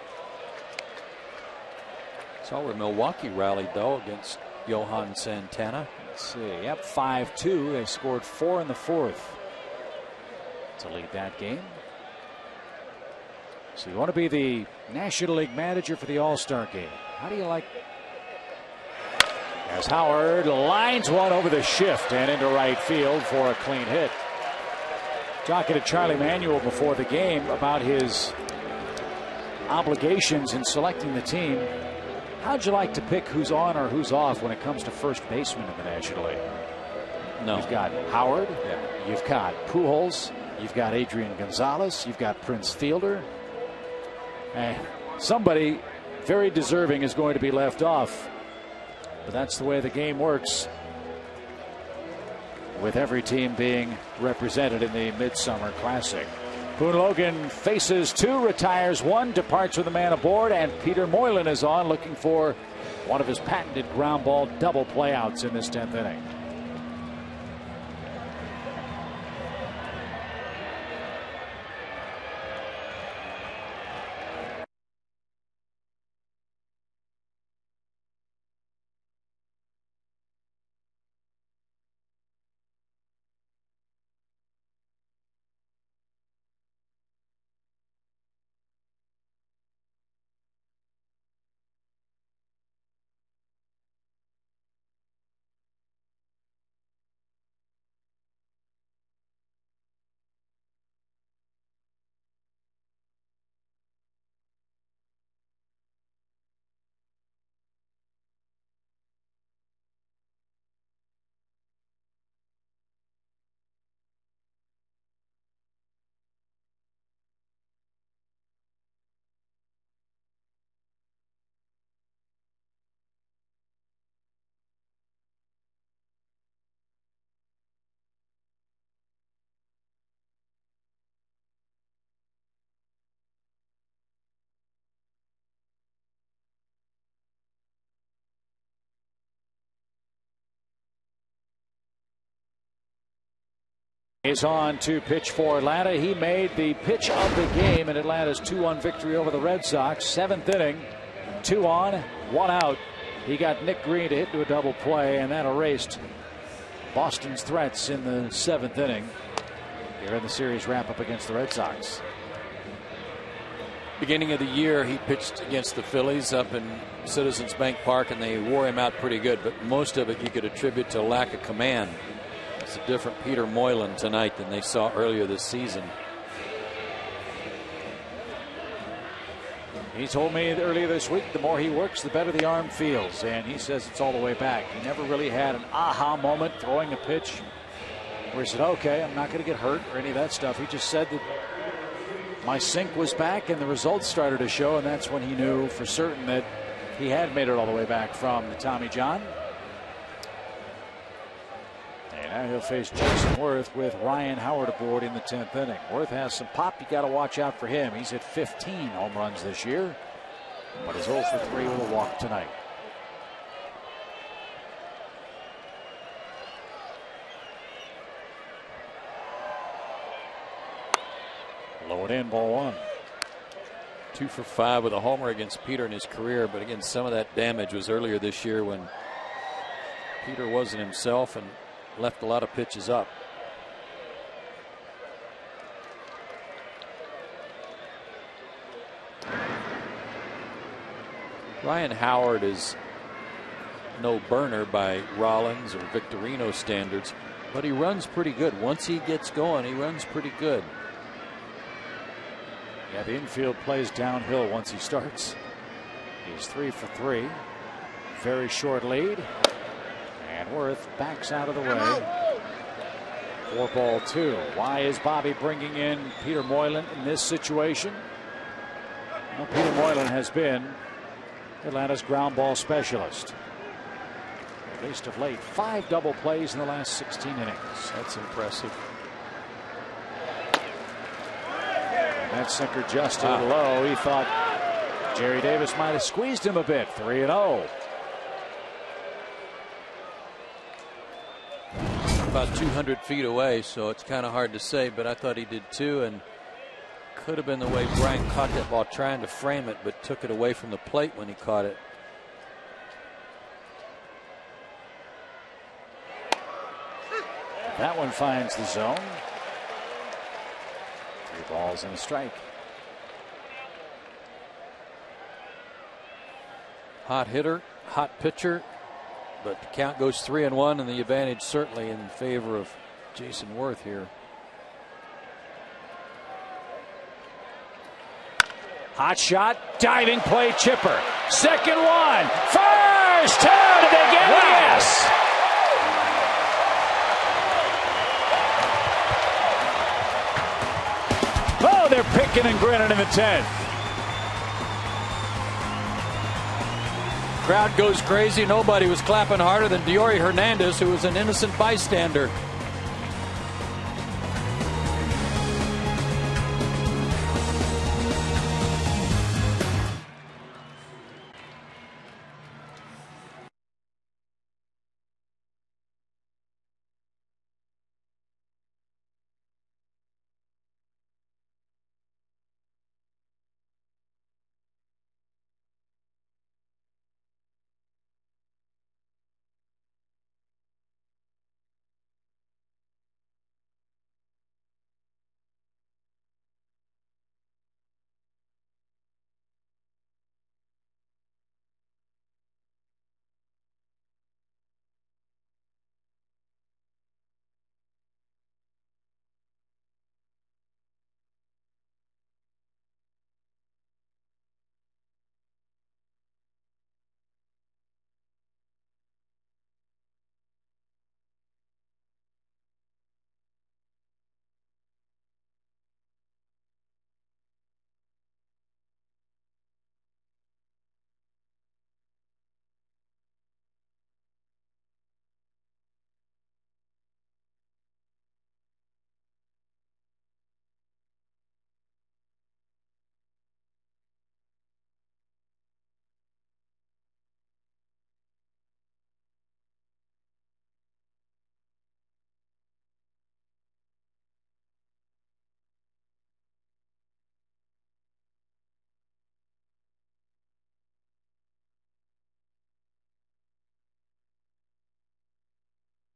Saw where Milwaukee rallied, though, against Johan Santana. Let's see. Yep, 5-2. They scored 4 in the 4th to lead that game. So you want to be the National League manager for the All-Star game. How do you like? As Howard lines one over the shift and into right field for a clean hit. Talking to Charlie Manuel before the game about his obligations in selecting the team. How'd you like to pick who's on or who's off when it comes to first baseman in the National League? No. You've got Howard. Yeah. You've got Pujols. You've got Adrian Gonzalez. You've got Prince Fielder. Somebody very deserving is going to be left off. But that's the way the game works, with every team being represented in the Midsummer Classic. Boone Logan faces 2, retires 1, departs with a man aboard, and Peter Moylan is on, looking for one of his patented ground ball double playouts in this 10th inning. Is on to pitch for Atlanta. He made the pitch of the game in Atlanta's 2-1 victory over the Red Sox. 7th inning, 2 on, 1 out. He got Nick Green to hit to a double play, and that erased Boston's threats in the 7th inning here in the series wrap-up against the Red Sox. Beginning of the year, he pitched against the Phillies up in Citizens Bank Park, and they wore him out pretty good, but most of it you could attribute to lack of command. It's a different Peter Moylan tonight than they saw earlier this season. He told me earlier this week the more he works, the better the arm feels, and he says it's all the way back. He never really had an aha moment throwing a pitch where he said, okay, I'm not going to get hurt or any of that stuff. He just said that my sink was back and the results started to show, and that's when he knew for certain that He had made it all the way back from the Tommy John. And now he'll face Jason Worth with Ryan Howard aboard in the 10th inning. Worth has some pop. You got to watch out for him. He's hit 15 home runs this year, but he's 0 for 3 with a walk tonight. Low and in, ball 1. 2 for 5 with a homer against Peter in his career, but again, some of that damage was earlier this year when Peter wasn't himself and left a lot of pitches up. Ryan Howard is no burner by Rollins or Victorino standards, but he runs pretty good. Once he gets going, he runs pretty good. Yeah, the infield plays downhill once he starts. He's 3 for 3. Very short lead. And Worth backs out of the way. 4-2. Why is Bobby bringing in Peter Moylan in this situation? Well, Peter Moylan has been Atlanta's ground ball specialist. At least of late. 5 double plays in the last 16 innings. That's impressive. That sinker just too low. He thought Jerry Davis might have squeezed him a bit. 3-0. About 200 feet away, so it's kind of hard to say, but I thought he did too, and could have been the way Brian caught that ball trying to frame it, but took it away from the plate when he caught it. That one finds the zone. 3 balls and a strike. Hot hitter, hot pitcher, but the count goes 3-1, and the advantage certainly in favor of Jason Worth here. Hot shot, diving play, chipper. Second one, first, 2, did they get it? Yes. Oh, they're picking and grinning in the 10th. Crowd goes crazy. Nobody was clapping harder than Diori Hernandez, who was an innocent bystander.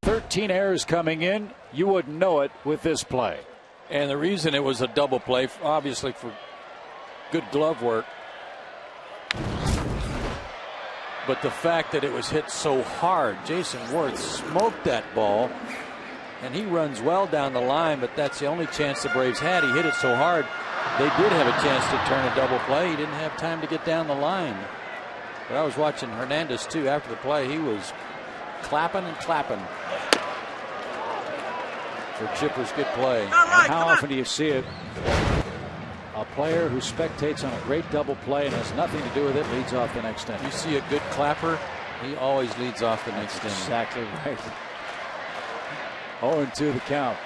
Thirteen errors coming in. You wouldn't know it with this play. And the reason it was a double play, obviously for good glove work, but the fact that it was hit so hard. Jason Worth smoked that ball, and he runs well down the line, but that's the only chance the Braves had. He hit it so hard, they did have a chance to turn a double play. He didn't have time to get down the line. But I was watching Hernandez, too, after the play. He was clapping and clapping for Chipper's good play. And how often do you see it? A player who spectates on a great double play and has nothing to do with it leads off the next inning. You see a good clapper, he always leads off the next inning. Exactly right. 0-2 the count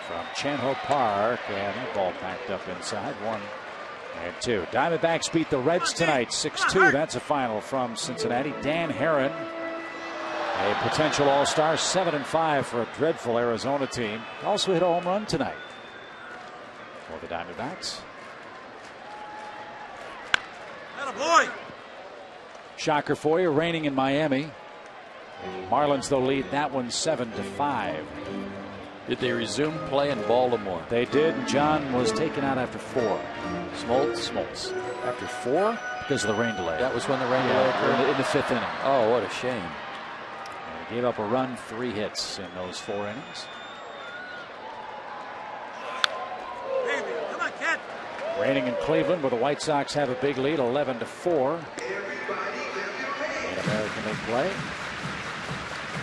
from Chan-Ho Park, and that ball backed up inside. 1-2. Diamondbacks beat the Reds tonight 6-2. That's a final from Cincinnati. Dan Herron, a potential all-star, 7-5 for a dreadful Arizona team. Also hit a home run tonight for the Diamondbacks. Boy. Shocker for you, raining in Miami. Marlins, though, lead that one 7-5. Did they resume play in Baltimore? They did. John was taken out after 4. Smoltz. After 4 because of the rain delay. That was when the rain delay occurred? In the 5th inning. Oh, what a shame. And he gave up a run, 3 hits in those 4 innings. Come on, kid. Raining in Cleveland, where the White Sox have a big lead, 11-4. In American League play.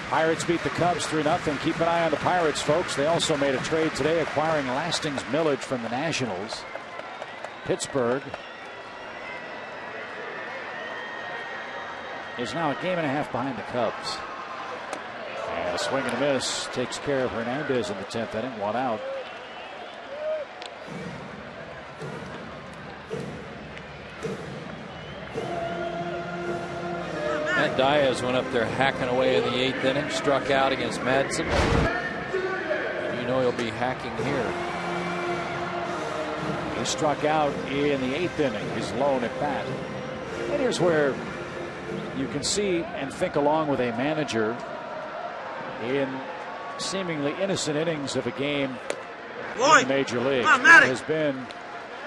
Pirates beat the Cubs 3-0. Keep an eye on the Pirates, folks. They also made a trade today, acquiring Lasting's Millage from the Nationals. Pittsburgh is now a game and a half behind the Cubs. And a swing and a miss takes care of Hernandez in the 10th inning. 1 out. Matt Diaz went up there hacking away in the 8th inning, struck out against Madsen. And you know he'll be hacking here. He struck out in the 8th inning, his lone at bat. And here's where you can see and think along with a manager in seemingly innocent innings of a game in the major league. Has been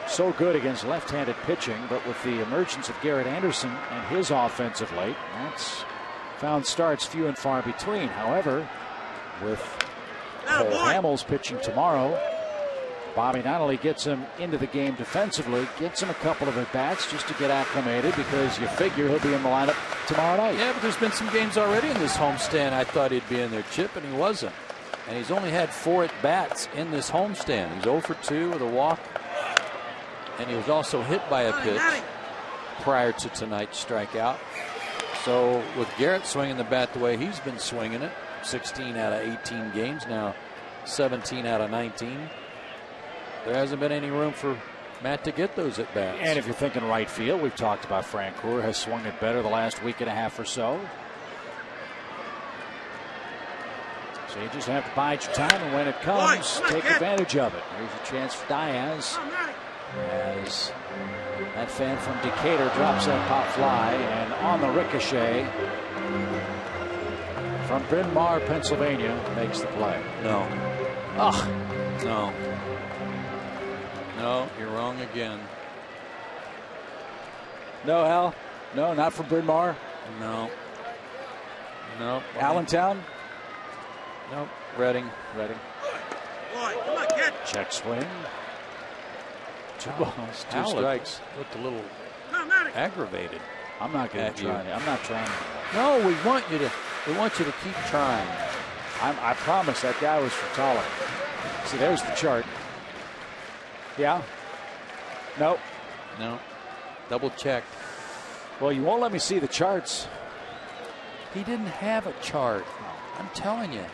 so good against left-handed pitching, but with the emergence of Garrett Anderson and his offense of late, that's found starts few and far between. However, with Cole Hamels pitching tomorrow, Bobby not only gets him into the game defensively, gets him a couple of at-bats just to get acclimated, because you figure he'll be in the lineup tomorrow night. Yeah, but there's been some games already in this homestand I thought he'd be in there, Chip, and he wasn't. And he's only had 4 at-bats in this homestand. He's 0 for 2 with a walk. And he was also hit by a pitch prior to tonight's strikeout. So with Garrett swinging the bat the way he's been swinging it, 16 out of 18 games now, 17 out of 19. There hasn't been any room for Matt to get those at bats. And if you're thinking right field, we've talked about Frank Coeur has swung it better the last week and a half or so. So you just have to bide your time, and when it comes, take advantage of it. Here's a chance for Diaz, as that fan from Decatur drops that pop fly, and on the ricochet from Bryn Mawr, Pennsylvania, makes the play. No. Ugh. No. No, you're wrong again. No, Hal? No, not from Bryn Mawr? No. No. Allentown? Nope. Reading. Check swing. 2 balls, 2 strikes. Looked a little aggravated. I'm not going to try. I'm not trying. No, we want you to keep trying. I promise that guy was from taller. See, there's the chart. Yeah. Nope. No. Double check. Well, you won't let me see the charts. He didn't have a chart. I'm telling you.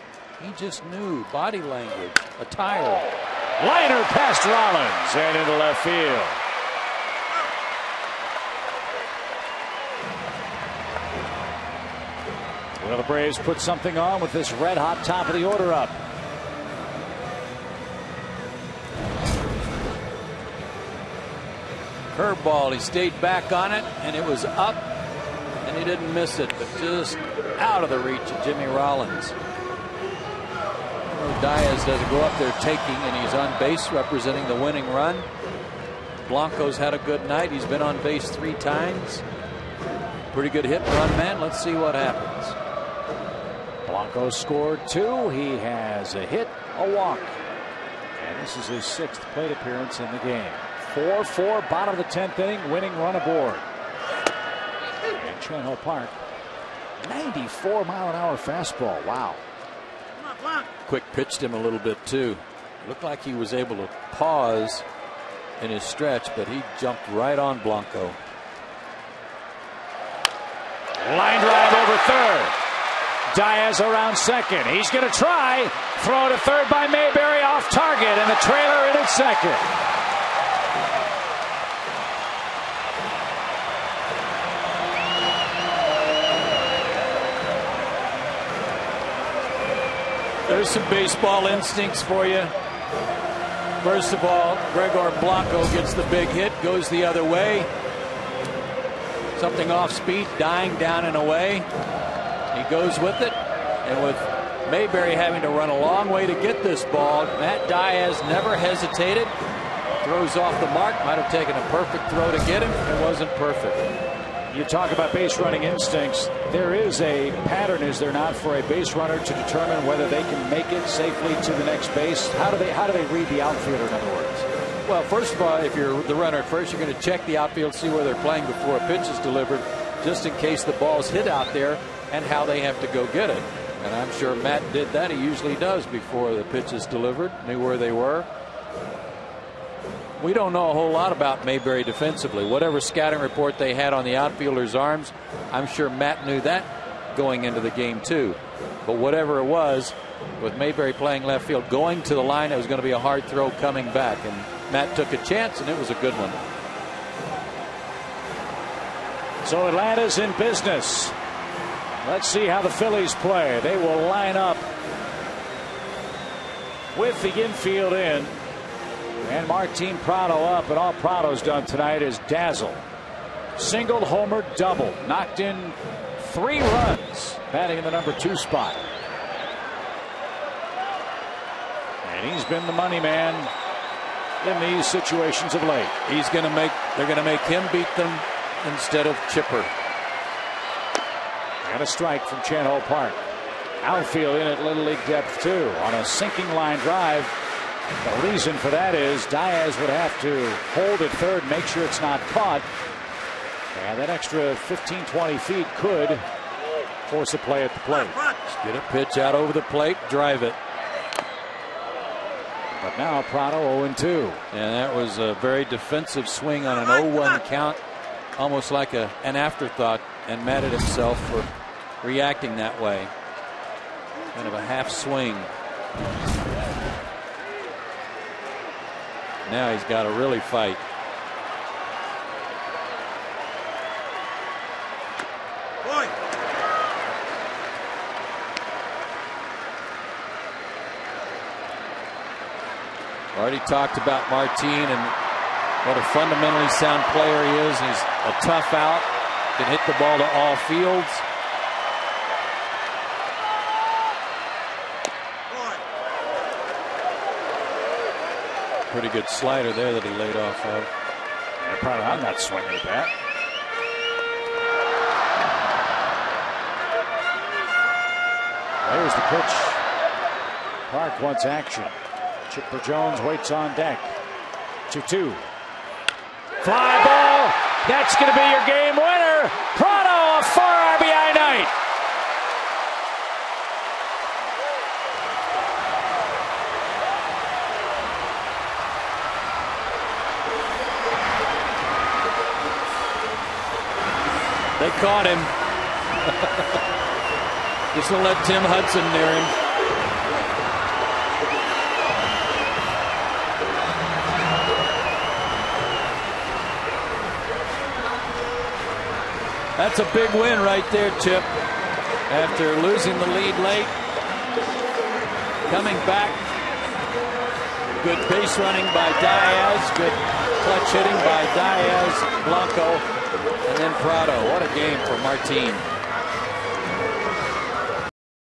He just knew body language, attire. Liner past Rollins and into left field. Well, the Braves put something on with this red-hot top of the order up. Curveball, he stayed back on it, and it was up, and he didn't miss it, but just out of the reach of Jimmy Rollins. Diaz doesn't go up there taking, and he's on base representing the winning run. Blanco's had a good night. He's been on base 3 times. Pretty good hit run man. Let's see what happens. Blanco scored 2. He has a hit, a walk. And this is his 6th plate appearance in the game. 4-4, bottom of the 10th inning, winning run aboard. In Chan-Ho Park, 94-mile-an-hour fastball. Wow. Quick pitched him a little bit too. Looked like he was able to pause in his stretch, but he jumped right on Blanco. Line drive over third. Diaz around second. He's going to try. Throw to third by Mayberry, off target, and the trailer in at second. There's some baseball instincts for you. First of all, Gregor Blanco gets the big hit, goes the other way. Something off speed, dying down and away. He goes with it, and with Mayberry having to run a long way to get this ball, Matt Diaz never hesitated. Throws off the mark, might have taken a perfect throw to get him. It wasn't perfect. You talk about base running instincts. There is a pattern, is there not, for a base runner to determine whether they can make it safely to the next base? How do they read the outfielder, in other words? Well, first of all, if you're the runner at first, you're going to check the outfield, see where they're playing before a pitch is delivered, just in case the ball's hit out there and how they have to go get it. And I'm sure Matt did that. He usually does before the pitch is delivered, knew where they were. We don't know a whole lot about Mayberry defensively. Whatever scouting report they had on the outfielder's arms, I'm sure Matt knew that going into the game too. But whatever it was, with Mayberry playing left field, going to the line, it was going to be a hard throw coming back. And Matt took a chance, and it was a good one. So Atlanta's in business. Let's see how the Phillies play. They will line up with the infield in. And Martin Prado up, and all Prado's done tonight is dazzle. Single, homer, double. Knocked in 3 runs, batting in the number 2 spot. And he's been the money man in these situations of late. They're going to make him beat them instead of Chipper. And a strike from Chan-Ho Park. Outfield in at Little League depth too on a sinking line drive. The reason for that is Diaz would have to hold at third, make sure it's not caught. And that extra 15-20 feet could force a play at the plate. Just get a pitch out over the plate, drive it. But now Prado 0-2. And that was a very defensive swing on an 0-1 count, almost like an afterthought, and mad at himself for reacting that way. Kind of a half swing. Now he's got to really fight. Boy. Already talked about Martin and what a fundamentally sound player he is. He's a tough out, can hit the ball to all fields. Pretty good slider there that he laid off of. Yeah, probably I'm not swinging at that. There's the pitch. Park wants action. Chipper Jones waits on deck. 2-2. Fly ball. That's going to be your game winner. Prado, a 4 RBI night. They caught him. Just to let Tim Hudson near him. That's a big win right there, Chip. After losing the lead late, coming back. Good base running by Diaz. Good clutch hitting by Diaz, Blanco, and then Prado. What a game for Martin.